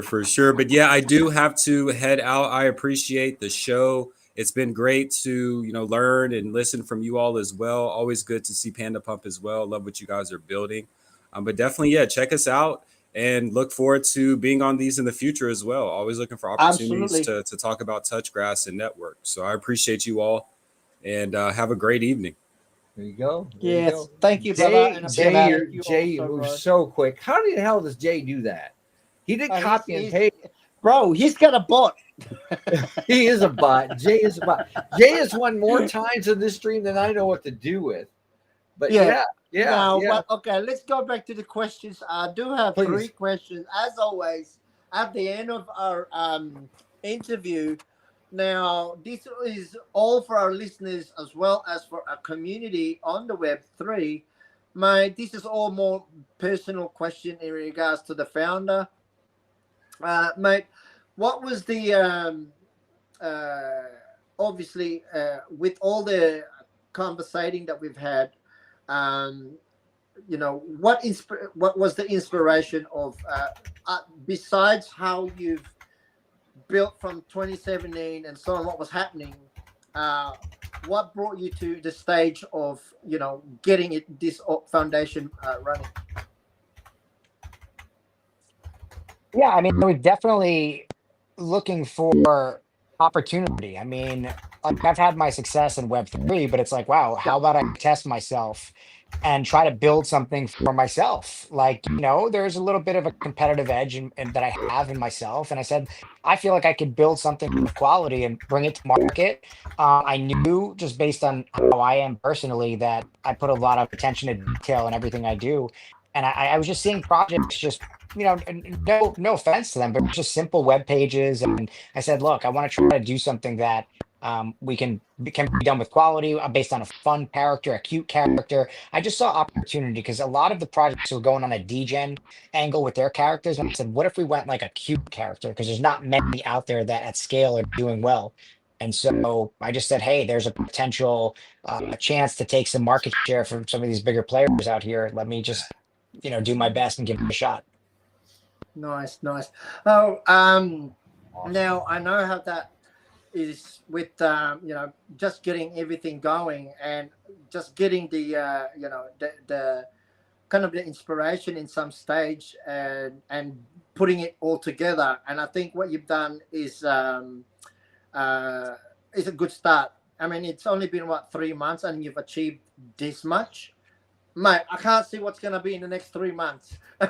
for sure. But yeah, I do have to head out. I appreciate the show. It's been great to, learn and listen from you all as well. Always good to see PandaPump as well. Love what you guys are building. But definitely, yeah, check us out and look forward to being on these in the future as well. Always looking for opportunities Absolutely. to talk about touchgrass and network. So I appreciate you all, and have a great evening. There you go. There you Yes, go. thank you, brother. Jay, And Jay, you Jay you also, moves bro. so quick. How the hell does Jay do that? He did Oh, copy and he's- paste. Bro, he's got a bot. He is a bot. Jay is a bot. Jay has won more times in this stream than I know what to do with. But Yeah. yeah. Now, okay, let's go back to the questions. I do have Please. 3 questions, as always, at the end of our interview. Now, this is all for our listeners as well as for our community on the Web3. This is all more personal question in regards to the founder. Mate, what was the obviously with all the conversating that we've had, what was the inspiration of besides how you've built from 2017 and so on, what was happening, what brought you to the stage of getting this foundation running? Yeah, I mean, we're definitely looking for opportunity. I mean, like I've had my success in Web3, but it's like, wow, how about I test myself and try to build something for myself? Like, there's a little bit of a competitive edge that I have in myself. And I said, I feel like I could build something of quality and bring it to market. I knew just based on how I am personally that I put a lot of attention to detail in everything I do. And I was just seeing projects just no offense to them, but just simple web pages. And I said, look, I want to try to do something that can be done with quality, based on a fun character, a cute character. I just saw opportunity because a lot of the projects were going on a degen angle with their characters. And I said, what if we went like a cute character? Because there's not many out there that at scale are doing well. And so I just said, hey, there's a potential a chance to take some market share from some of these bigger players out here. Let me just do my best and give it a shot. Nice. Oh, now I know how that is with just getting everything going and just getting the the kind of the inspiration in some stage and putting it all together. And I think what you've done is a good start. I mean, it's only been 3 months and you've achieved this much. Mate, I can't see what's going to be in the next 3 months. There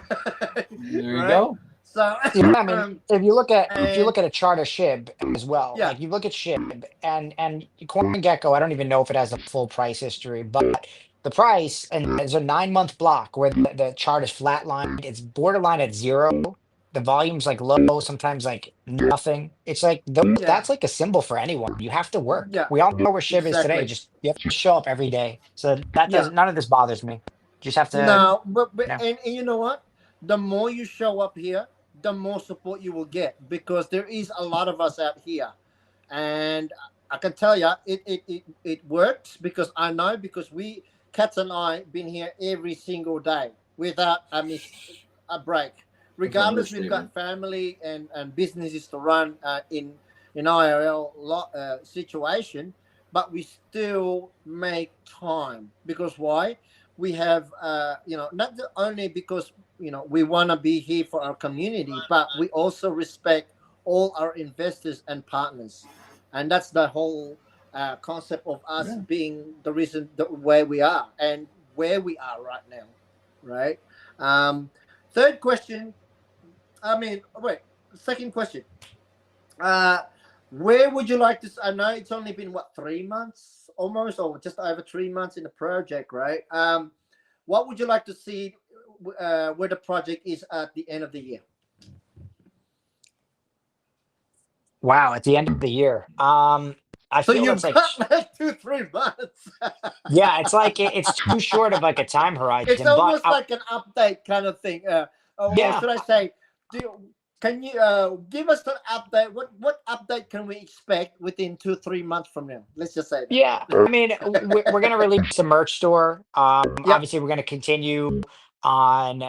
you go. So, Yeah, I mean, if you and look at a chart of SHIB as well, yeah, like you look at SHIB and CoinGecko, I don't even know if it has the full price history, but the price and there's a 9 month block where the chart is flatlined. It's borderline at zero. The volume's like low, sometimes like nothing. It's like yeah, that's like a symbol for anyone. You have to work. yeah, We all know where SHIB is today. exactly. Just you have to show up every day. So that Yeah. doesn't none of this bothers me. Just have to, No, you know. and you know what? The more you show up here, the more support you will get because there is a lot of us out here, and I can tell you it works because I know because we Cats and I been here every single day without a break. That's an Regardless, we've understatement. got family and businesses to run in IRL situation, but we still make time because why? We have not only because we want to be here for our community, but we also respect all our investors and partners, and that's the whole concept of us Yeah. being the reason where we are and where we are right now, right? Third question. I mean, wait. Second question. Uh, where would you like to? I know it's only been what 3 months, almost, or just over 3 months in the project, right? What would you like to see where the project is at the end of the year? Wow, at the end of the year. I So feel you've it's like got like 2 3 months. yeah, it's like it's too short of like a time It's horizon. But almost like an update kind of thing. Or yeah, should I say, can you give us an update? What update can we expect within 2 3 months from now? Let's just say yeah. I mean, we're gonna release a merch store. Yep. Obviously, we're gonna continue on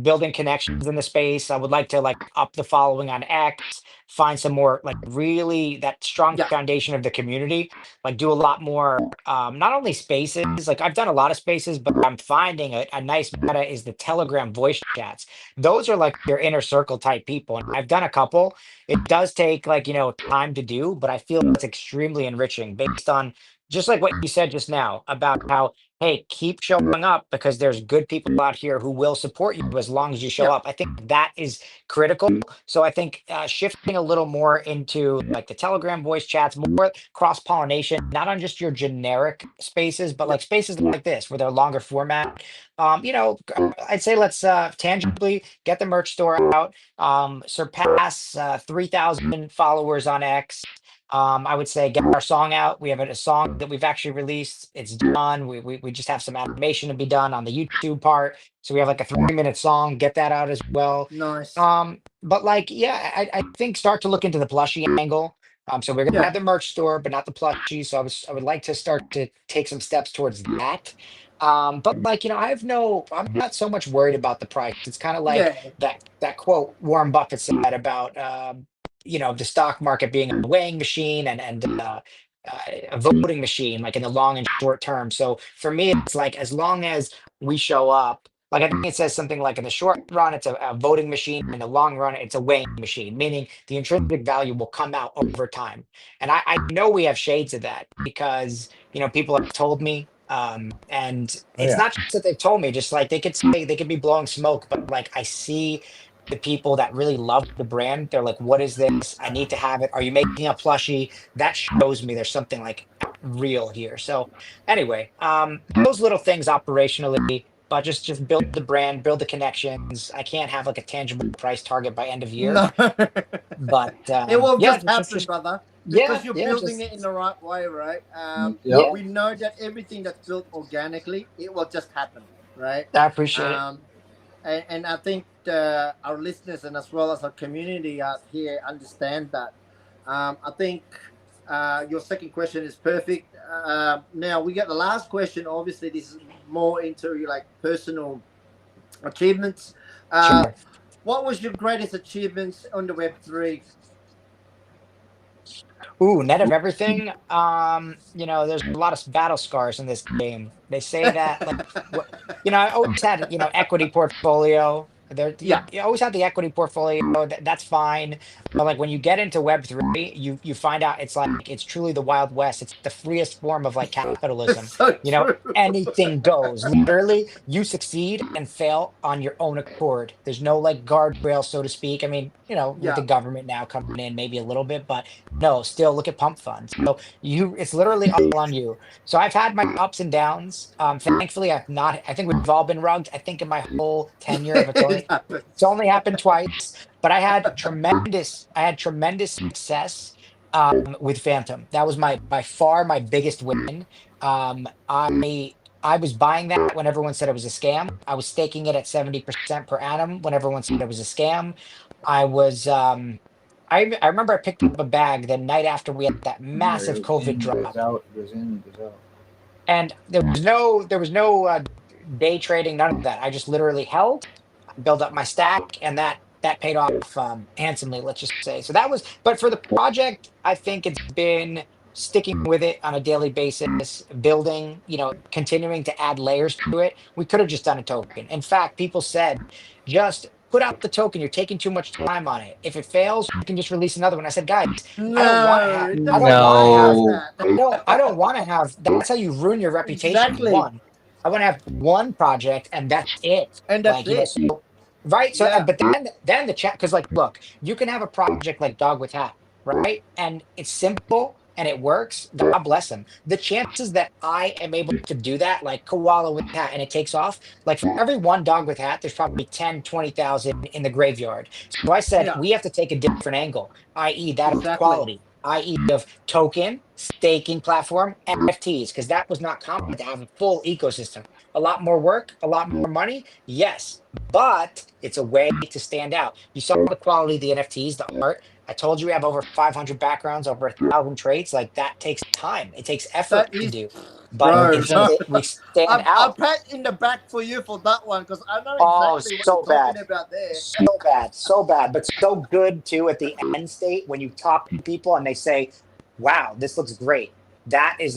building connections in the space. I would like to like up the following on X, find some more like really that strong Yeah. foundation of the community. Like do a lot more, not only spaces. Like I've done a lot of spaces, but I'm finding a nice meta is the Telegram voice chats. Those are like your inner circle type people, and I've done a couple. It does take like time to do, but I feel it's extremely enriching based on just like what you said just now about how hey, keep showing up because there's good people out here who will support you as long as you show Yeah. up. I think that is critical. So I think shifting a little more into like the Telegram voice chats, more cross pollination, not on just your generic spaces, but Yeah. like spaces like this where they're longer format. I'd say let's tangibly get the merch store out, surpass 3,000 followers on X. I would say get our song out. We have a song that we've actually released. It's done. We just have some animation to be done on the YouTube part. So we have like a 3 minute song. Get that out as well. Nice. But like, yeah, I think start to look into the plushie angle. So we're gonna Yeah. have the merch store, but not the plushie. So I would like to start to take some steps towards that. But like, I'm not so much worried about the price. It's kind of like Yeah. that quote Warren Buffett said about the stock market being a weighing machine and a voting machine, like in the long and short term. So for me, it's like as long as we show up, like I think it says something like in the short run, it's a voting machine. In the long run, it's a weighing machine, meaning the intrinsic value will come out over time. And I know we have shades of that because people have told me. And Oh it's yeah. not just that they've told me, just like they could say they could be blowing smoke, but like I see the people that really love the brand. They're like, what is this? I need to have it. Are you making a plushie? That shows me there's something like real here. So anyway, those little things operationally, but just build the brand, build the connections. I can't have like a tangible price target by end of year, No. but It will yeah, just happen, brother, yeah, because you're yeah, building just it in the right way, right? Yep. yeah. We know that everything that's built organically, it will just happen, right? I appreciate it. Um, and I think our listeners and as well as our community out here understand that. I think your second question is perfect. Now we get the last question. Obviously, this is more into like personal achievements. Uh, Sure. what was your greatest achievements on the Web3? Ooh, net of everything. There's a lot of battle scars in this game. They say that like what I always had, equity portfolio. You always have the equity portfolio. That's fine. But like when you get into Web3, you find out it's truly the Wild West. It's the freest form of like capitalism. It's so You know, true. anything goes. Literally, you succeed and fail on your own accord. There's no like guardrail, so to speak. I mean, with the Yeah. government now coming in, maybe a little bit, but no, still look at pump funds. So it's literally all on you. So I've had my ups and downs. Thankfully, I've not. I think we've all been rugged. I think in my whole tenure of It happens. it's only happened twice, but I had tremendous success with Phantom. That was by far my biggest win. I was buying that when everyone said it was a scam. I was staking it at 70% per annum when everyone said it was a scam. I was I remember I picked up a bag the night after we had that massive It goes COVID in, goes drop, out, goes in, goes out. and there was no day trading, none of that. I just literally held, build up my stack, and that paid off handsomely, let's just say. So that was, but for the project, I think it's been sticking with it on a daily basis, building, continuing to add layers to it. We could have just done a token. In fact, people said just put out the token. You're taking too much time on it. If it fails, you can just release another one. I said, guys, I don't want to No, have it I doesn't don't want to work have like No. that. I don't want to have. That's how you ruin your reputation. Exactly. One, I want to have one project and that's it. And that's it. So right. So, Yeah. but then the chat, because like, look, you can have a project like Dog with Hat, right? And it's simple and it works. God bless them. The chances that I am able to do that, like Koala with Hat, and it takes off, like for every one dog with hat, there's probably 10, 20,000 in the graveyard. So I said, Yeah. we have to take a different angle, i.e., that of Exactly. quality, i.e., of token, staking platform, NFTs, because that was not common to have a full ecosystem. A lot more work, a lot more money, yes, but it's a way to stand out. You saw the quality of the NFTs, the art. I told you we have over 500 backgrounds, over 1,000 traits. Like that takes time. It takes effort That to is, do, but bro. it's No. we stand I'll out. pat in the back for you for that one because I know Oh, exactly what you're so bad. talking about there. So bad, but so good too at the end state when you talk to people and they say, wow, this looks great. That's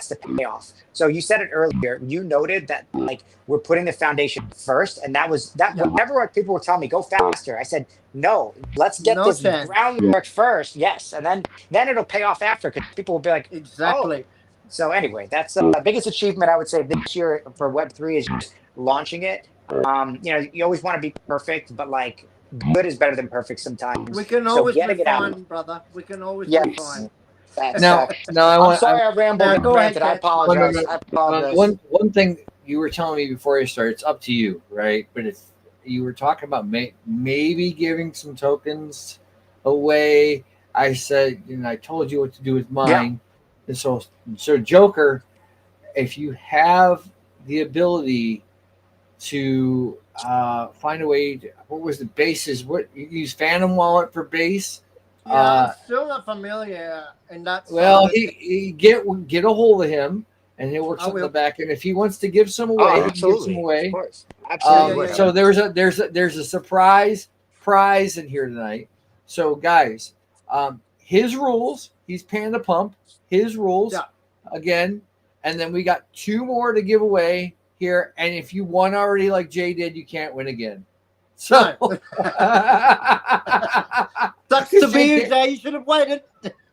the payoff. So you said it earlier. You noted that like we're putting the foundation first, and that Yeah. whenever people were telling me go faster, I said, no, let's get No this chance. groundwork first. Yes. And then it'll pay off after because people will be like, oh. Exactly. So anyway, that's the biggest achievement I would say this year for Web3 is just launching it. You always want to be perfect, but like good is better than perfect sometimes. We can So always getting it out. refine, brother. We can always Yes. refine. Facts, Now, facts. now I I'm want. sorry I rambled Now and go ahead, ranted. I Kat. No, no, apologize. no. I apologize. One thing you were telling me before you started, it's up to you, right? But if you were talking about maybe giving some tokens away, I said, I told you what to do with mine. And so Joker, if you have the ability to find a way to, what was the basis? What you use Phantom Wallet for base? Yeah, I'm still not familiar in that Well, side. he get a hold of him, and he'll work I something in the will. back. And if he wants to give some Oh, away, he can give some absolutely. Of away. course. Absolutely. Yeah. So there's a surprise prize in here tonight. So guys, his rules. He's Panda Pump. His rules Yeah. again, and then we got 2 more to give away here. And if you won already, like Jay did, you can't win again. So Sucks to be you, Jay. You should have waited.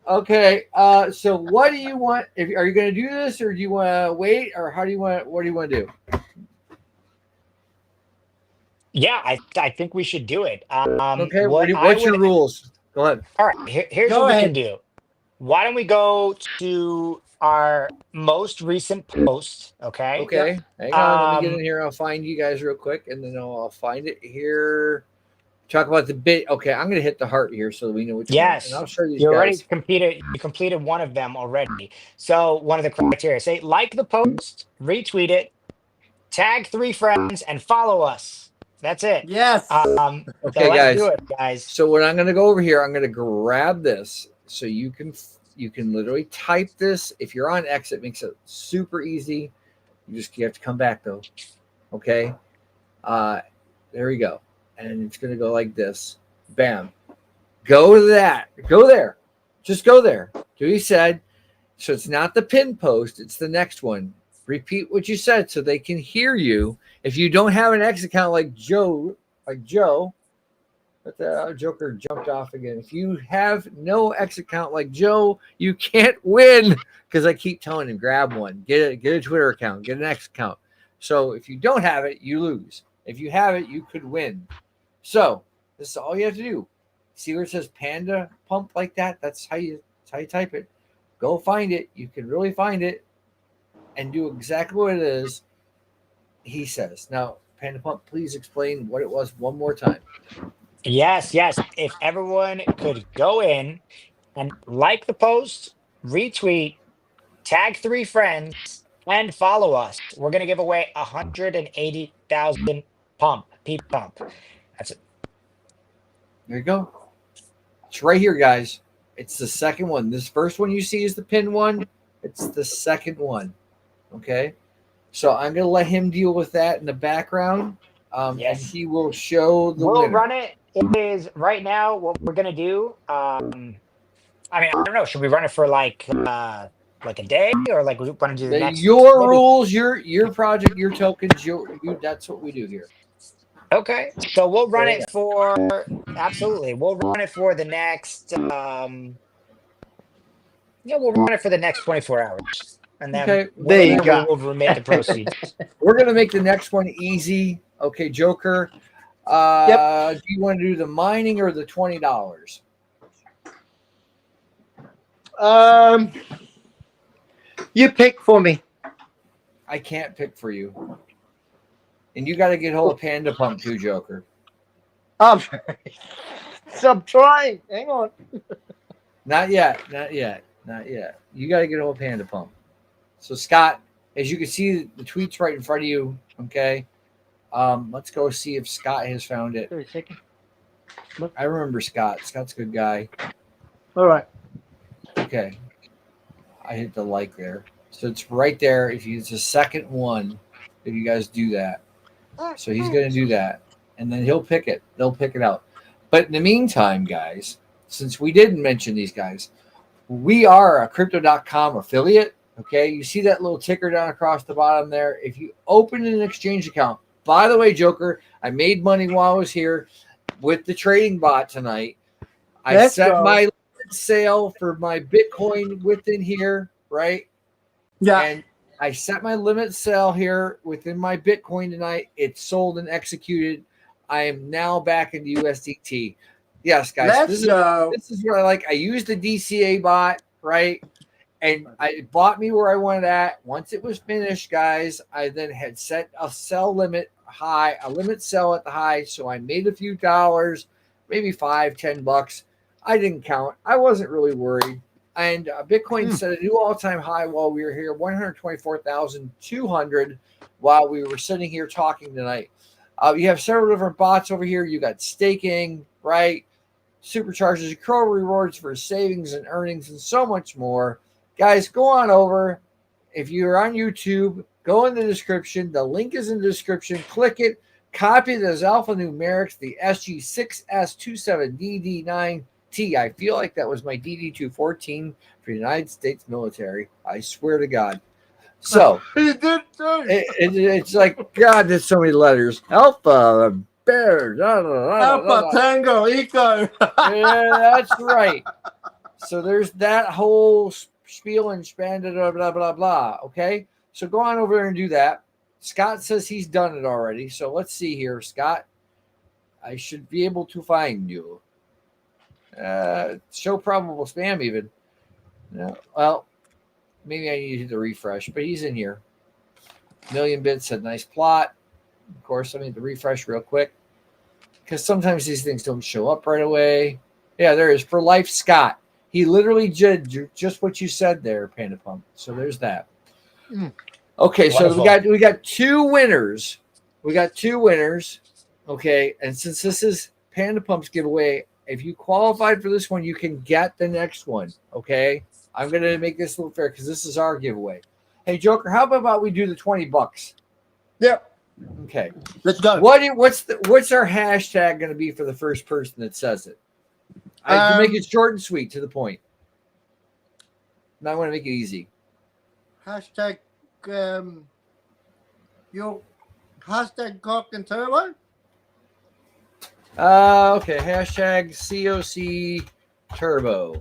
okay. So what do you want? Are you going to do this, or do you want to wait, or what do you want to do? Yeah, I think we should do it. Okay. What I What's your would rules? Go ahead. All right, here's Go what we can ahead. do. Why don't we go to our most recent post? Okay. Okay, hang on. Let me get in here. I'll find you guys real quick, and then I'll find it here. Talk about the bit. Okay, I'm going to hit the heart here so that we know which one. Yes, And I'll show these you already guys. completed one of them already. So one of the criteria: say like the post, retweet it, tag 3 friends, and follow us. That's it. Yes. Okay, so let's guys. do it, guys. So what I'm going to go over here, I'm going to grab this so you can literally type this. If you're on X, it makes it super easy. You have to come back though. Okay. There we go. And it's going to go like this. Bam. Go to that. Go there. Just go there. Do what he said. So it's not the pin post. It's the next one. Repeat what you said so they can hear you. If you don't have an X account like Joe like Joe, but the Joker jumped off again. If you have no X account like Joe, you can't win because I keep telling him grab one, get a Twitter account, get an X account. So if you don't have it, you lose. If you have it, you could win. So this is all you have to do. See where it says Panda Pump like that? That's how you type it. Go find it. You can really find it and do exactly what it is he says. Now, Panda Pump, please explain what it was one more time. Yes, yes. If everyone could go in and like the post, retweet, tag 3 friends, and follow us, we're gonna give away 180,000 P pump. That's it. There you go. It's right here, guys. It's the second one. This first one you see is the pin one. It's the second one. Okay. So I'm going to let him deal with that in the background. And Yes. he will show the We'll winner. run it. It is right now what we're gonna do. I mean, I don't know. Should we run it for like a day, or like we want to do the next? Your Maybe. rules, your project, your tokens, that's what we do here. Okay, so we'll run Okay. it for absolutely. We'll run it for the next. Yeah, we'll run it for the next 24 hours, and then Okay. There you we go. will remit the proceeds. We're going to make the next one easy. Okay, Joker. Do you want to do the mining or the $20? You pick for me. I can't pick for you. And you got to get hold of Panda Pump too, Joker. So I'm trying. Hang on. Not yet. You got to get hold of Panda Pump. So, Scott, as you can see, the tweet's right in front of you. Okay. Let's go see if Scott has found it. I remember Scott. Scott's a good guy. All right. Okay. I hit the like there. So it's right there. It's the second one, if you guys do that. So he's going to do that. And then he'll pick it. They'll pick it out. But in the meantime, guys, since we didn't mention these guys, we are a crypto.com affiliate. Okay. You see that little ticker down across the bottom there? If you open an exchange account, by the way, Joker, I made money while I was here with the trading bot tonight. I set my sale for my Bitcoin within here, right? Yeah. And I set my limit sale here within my Bitcoin tonight. It's sold and executed. I am now back in USDT. Yes, guys. This is what I like. I used the DCA bot, right? And I bought me where I wanted at. Once it was finished, guys, I then had set a sell limit high, a limit sell at the high. So I made a few dollars, maybe $5-10. I didn't count. I wasn't really worried. And Bitcoin set a new all-time high while we were here, 124,200 while we were sitting here talking tonight. You have several different bots over here. You got staking, right? Supercharges, accrual rewards for savings and earnings, and so much more. Guys, go on over. If you're on YouTube, go in the description. The link is in the description. Click it. Copy those alphanumerics, the SG6S27DD9. I feel like that was my DD214 for the United States military. I swear to God. So it's like, God, there's so many letters. Alpha, bear, Alpha, Tango, Eco. Yeah, that's right. So there's that whole spiel and spanded, blah, blah, blah, blah. Okay. So go on over there and do that. Scott says he's done it already. So let's see here, Scott. I should be able to find you. Show probable spam even. No, well, maybe I need to refresh, but he's in here. Million Bits said nice plot. Of course, I need to refresh real quick because sometimes these things don't show up right away. Yeah, there is For Life Scott. He literally did just what you said there, Panda Pump. So there's that. Okay, Wonderful. so we got two winners. Okay, and since this is Panda Pump's giveaway, if you qualified for this one, you can get the next one. Okay, I'm gonna make this a little fair because this is our giveaway. Hey, Joker, how about we do the $20? Yep. Okay, Let's go. What's our hashtag gonna be for the first person that says it? I can make it short and sweet to the point. Now I want to make it easy. Hashtag your hashtag cock and turbo. Okay, hashtag COC Turbo.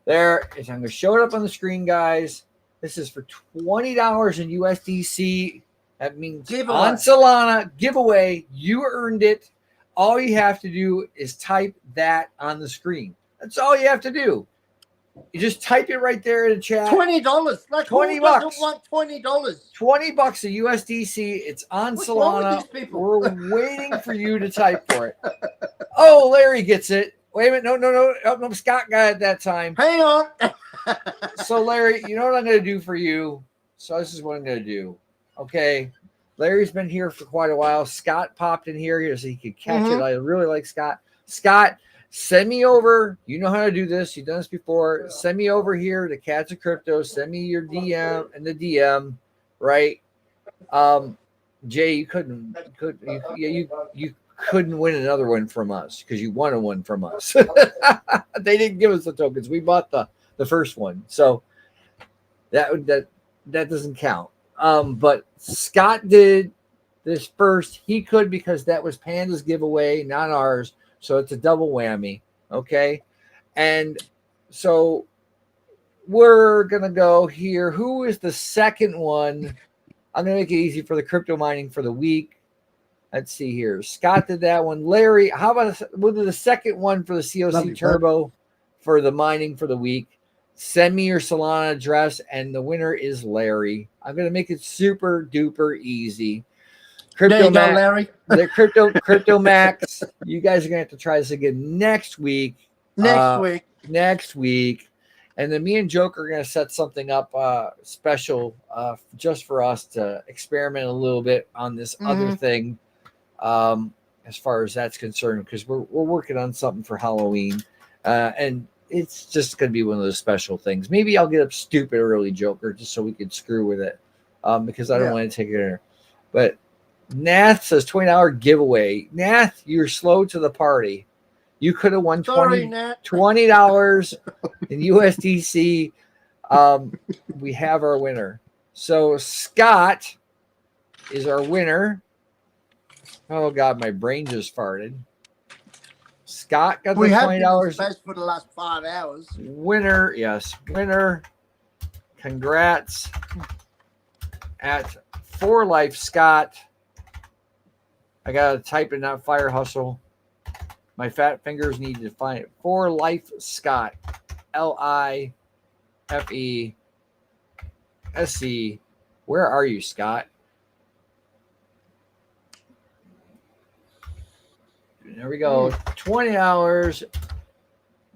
There, I'm going to show it up on the screen, guys. This is for $20 in USDC. That means Giveaway. on Solana, giveaway. You earned it. All you have to do is type that on the screen. That's all you have to do. You just type it right there in the chat. $20. Like, $20. who doesn't want $20? $20 a USDC. It's on What's wrong with Solana. these people? We're waiting for you to type for it. Oh, Larry gets it. Wait a minute. No. Oh, no, Scott got it that time. Hang on. So, Larry, you know what I'm going to do for you? So this is what I'm going to do. Okay. Larry's been here for quite a while. Scott popped in here so he could catch it. I really like Scott. Scott, send me over. You know how to do this. You've done this before. Send me over here to Cats of Crypto. Send me your DM and the DM, right? Jay, you couldn't win another one from us because you won one from us. They didn't give us the tokens. We bought the first one, so that doesn't count. But Scott did this first. He could because that was Panda's giveaway, not ours. So it's a double whammy. Okay. And so we're going to go here. Who is the second one? I'm going to make it easy for the crypto mining for the week. Let's see here. Scott did that one. Larry, how about we'll do the second one for the COC Turbo for the mining for the week. Send me your Solana address, and the winner is Larry. I'm going to make it super duper easy. There you go, Larry. The Crypto Max. You guys are going to have to try this again next week. Next week. And then me and Joker are going to set something up special just for us to experiment a little bit on this other thing as far as that's concerned, because we're working on something for Halloween. And it's just going to be one of those special things. Maybe I'll get up stupid early, Joker, just so we can screw with it because I don't want to take it in. But Nath says $20 giveaway. Nath, you're slow to the party. You could have won $20 in USDC. We have our winner. So Scott is our winner. Oh, God, my brain just farted. Scott got the $20 for the last 5 hours. Winner, yes, winner. Congrats at For Life Scott. I gotta type it, not Fire Hustle. My fat fingers need to find it. For Life Scott, LIFESC. Where are you, Scott? There we go. $20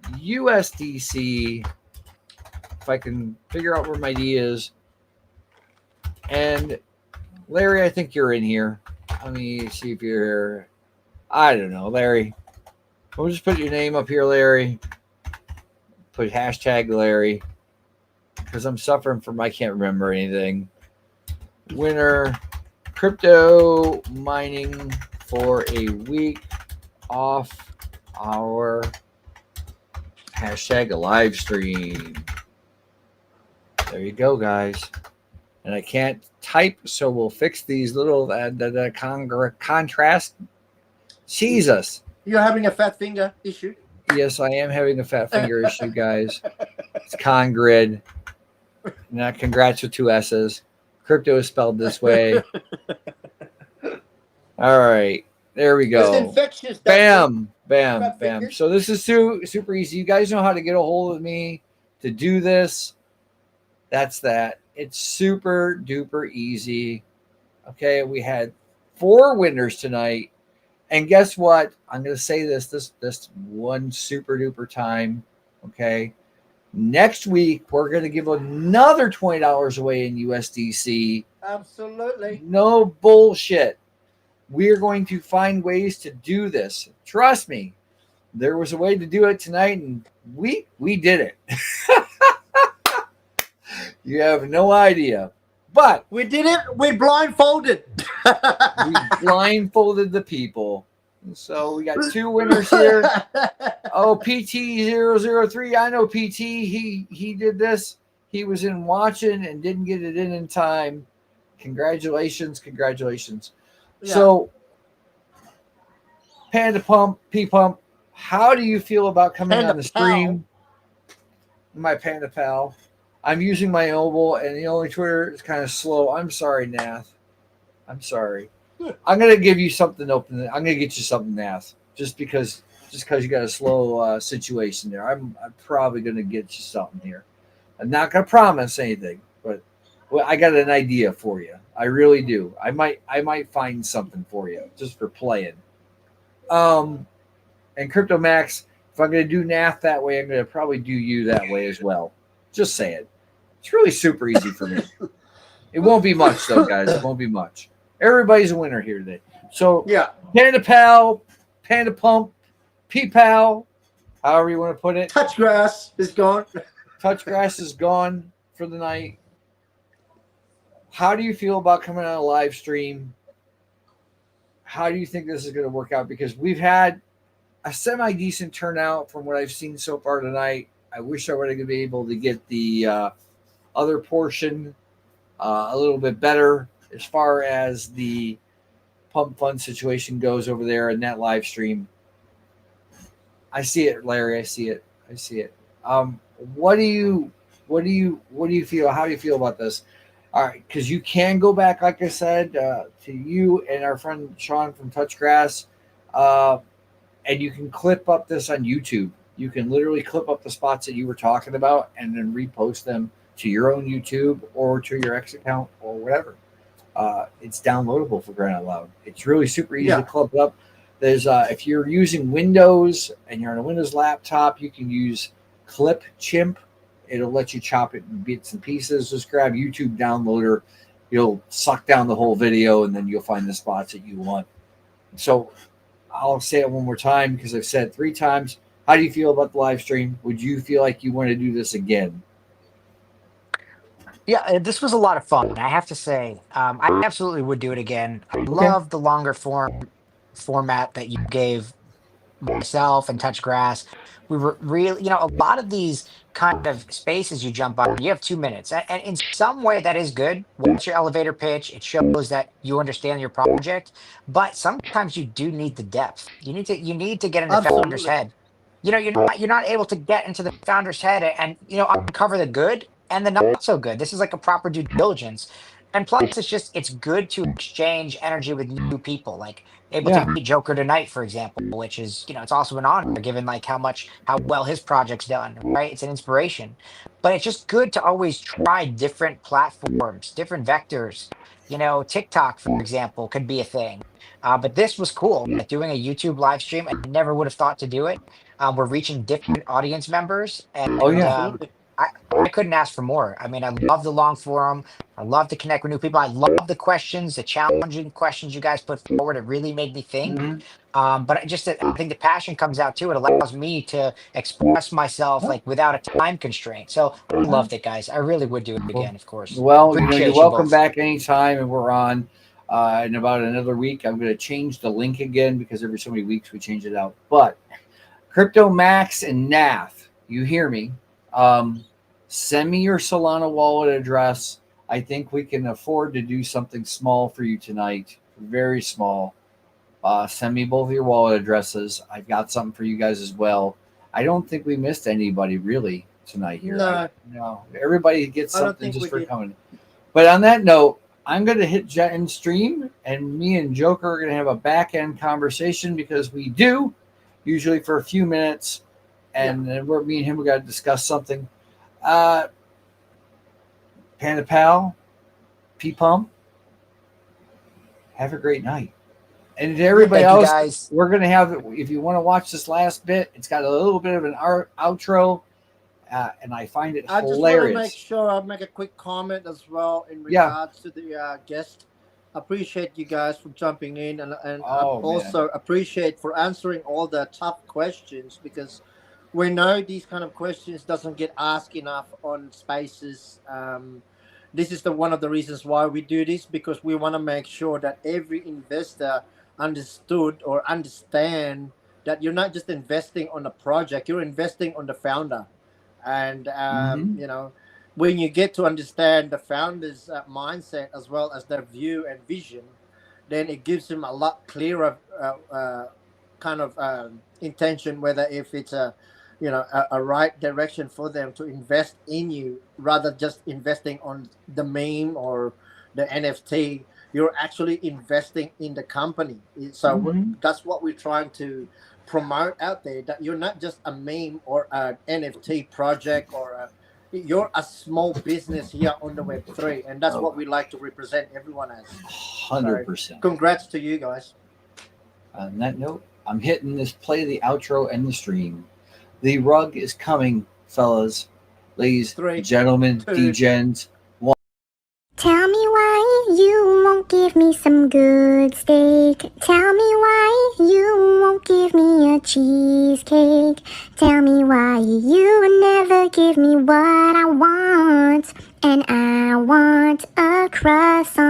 USDC. If I can figure out where my D is. And Larry, I think you're in here. Let me see if you're here. I don't know, Larry. We'll just put your name up here, Larry. Put hashtag Larry. Because I'm suffering from I can't remember anything. Winner. Crypto mining for a week off our hashtag live stream. There you go, guys. And I can't type, so we'll fix these little contrast. Jesus. You're having a fat finger issue? Yes, I am having a fat finger issue, guys. It's Congrid. Now, congrats with 2 S's. Crypto is spelled this way. All right. There we go. It's infectious. Bam. So this is super easy. You guys know how to get a hold of me to do this. That's that. It's super duper easy. Okay, we had 4 winners tonight. And guess what? I'm going to say this one super duper time. Okay. Next week, we're going to give another $20 away in USDC. Absolutely. No bullshit. We are going to find ways to do this. Trust me. There was a way to do it tonight, and we did it. You have no idea. But we did it. We blindfolded. We blindfolded the people. So we got 2 winners here. Oh, PT003. I know PT. He did this. He was in watching and didn't get it in time. Congratulations. Yeah. So PandaPump, P-Pump, how do you feel about coming Panda on the Pal. stream? My Panda Pal. I'm using my mobile, and the only Twitter is kind of slow. I'm sorry, Nath. I'm sorry. I'm gonna give you something open. I'm gonna get you something, Nath, just because you got a slow situation there. I'm probably gonna get you something here. I'm not gonna promise anything, but well, I got an idea for you. I really do. I might find something for you just for playing. And Crypto Max, if I'm gonna do Nath that way, I'm gonna probably do you that way as well. Just saying. It's really super easy for me. It won't be much though, guys. It won't be much. Everybody's a winner here today. So Yeah. Panda Pal, Panda Pump, P Pal, however you want to put it. TouchGrass is gone. TouchGrass is gone for the night. How do you feel about coming on a live stream? How do you think this is going to work out? Because we've had a semi decent turnout from what I've seen so far tonight. I wish I would have been able to get the other portion a little bit better as far as the pump fund situation goes over there in that live stream. I see it, Larry. I see it. What do you feel? How do you feel about this? All right, because you can go back, like I said, to you and our friend Sean from TouchGrass, and you can clip up this on YouTube. You can literally clip up the spots that you were talking about and then repost them to your own YouTube or to your X account or whatever. It's downloadable for crying out loud. It's really super easy to clip up. There's if you're using Windows and you're on a Windows laptop, you can use Clip Chimp. It'll let you chop it in bits and pieces. Just grab YouTube Downloader. You'll suck down the whole video, and then you'll find the spots that you want. So I'll say it one more time because I've said it 3 times. How do you feel about the live stream? Would you feel like you want to do this again? Yeah, this was a lot of fun. I have to say, I absolutely would do it again. I love the longer format that you gave myself and TouchGrass. We were really, a lot of these kind of spaces you jump on, you have 2 minutes. And in some way that is good. Watch your elevator pitch. It shows that you understand your project. But sometimes you do need the depth. You need to get in the founder's Absolutely. head. You're not able to get into the founder's head and uncover the good and the not so good. This is like a proper due diligence. And plus it's good to exchange energy with new people. Like able to Yeah. meet Joker tonight, for example, which is, it's also an honor given like how well his project's done, right? It's an inspiration. But it's just good to always try different platforms, different vectors. TikTok, for example, could be a thing. But this was cool. Like doing a YouTube live stream, I never would have thought to do it. We're reaching different audience members, Oh and yeah. Absolutely. I couldn't ask for more. I mean, I love the long forum. I love to connect with new people. I love the questions, the challenging questions you guys put forward. It really made me think. Mhm. But I think the passion comes out too. It allows me to express myself like without a time constraint. So I loved it, guys. I really would do it again, of course. Well, you're Appreciate you welcome both. back anytime, and we're on in about another week. I'm going to change the link again because every so many weeks we change it out. But Crypto Max and Nath, you hear me? Send me your Solana wallet address. I think we can afford to do something small for you tonight, very small. Send me both of your wallet addresses. I've got something for you guys as well. I don't think we missed anybody really tonight here. No, No, everybody gets I don't something think just we for did. coming. But on that note, I'm going to hit Jet and stream, and me and Joker are going to have a back end conversation because we do usually for a few minutes, and then me and him we got to discuss something. Panda Pal, P Pump, have a great night. And to everybody Thank you, else, guys. we're going to have, if you want to watch this last bit, it's got a little bit of an outro, and I find it I just want to make hilarious. sure I make a quick comment as well in regards to the guest. Appreciate you guys for jumping in, and also appreciate for answering all the tough questions, because we know these kind of questions doesn't get asked enough on spaces. This is one of the reasons why we do this, because we want to make sure that every investor understood or understand that you're not just investing on a project, you're investing on the founder. And when you get to understand the founder's mindset as well as their view and vision, then it gives him a lot clearer kind of intention, whether if it's a right direction for them to invest in you rather just investing on the meme or the NFT. You're actually investing in the company. So that's what we're trying to promote out there, that you're not just a meme or an NFT project you're a small business here on the Web3, and that's what we like to represent everyone as. 100%. So, congrats to you guys. On that note, I'm hitting this play the outro and the stream. The rug is coming, fellas, ladies, 3, gentlemen, 2. degens. Tell me why you won't give me some good steak. Tell me why you won't give me a cheesecake. Tell me why you never give me what I want. And I want a croissant.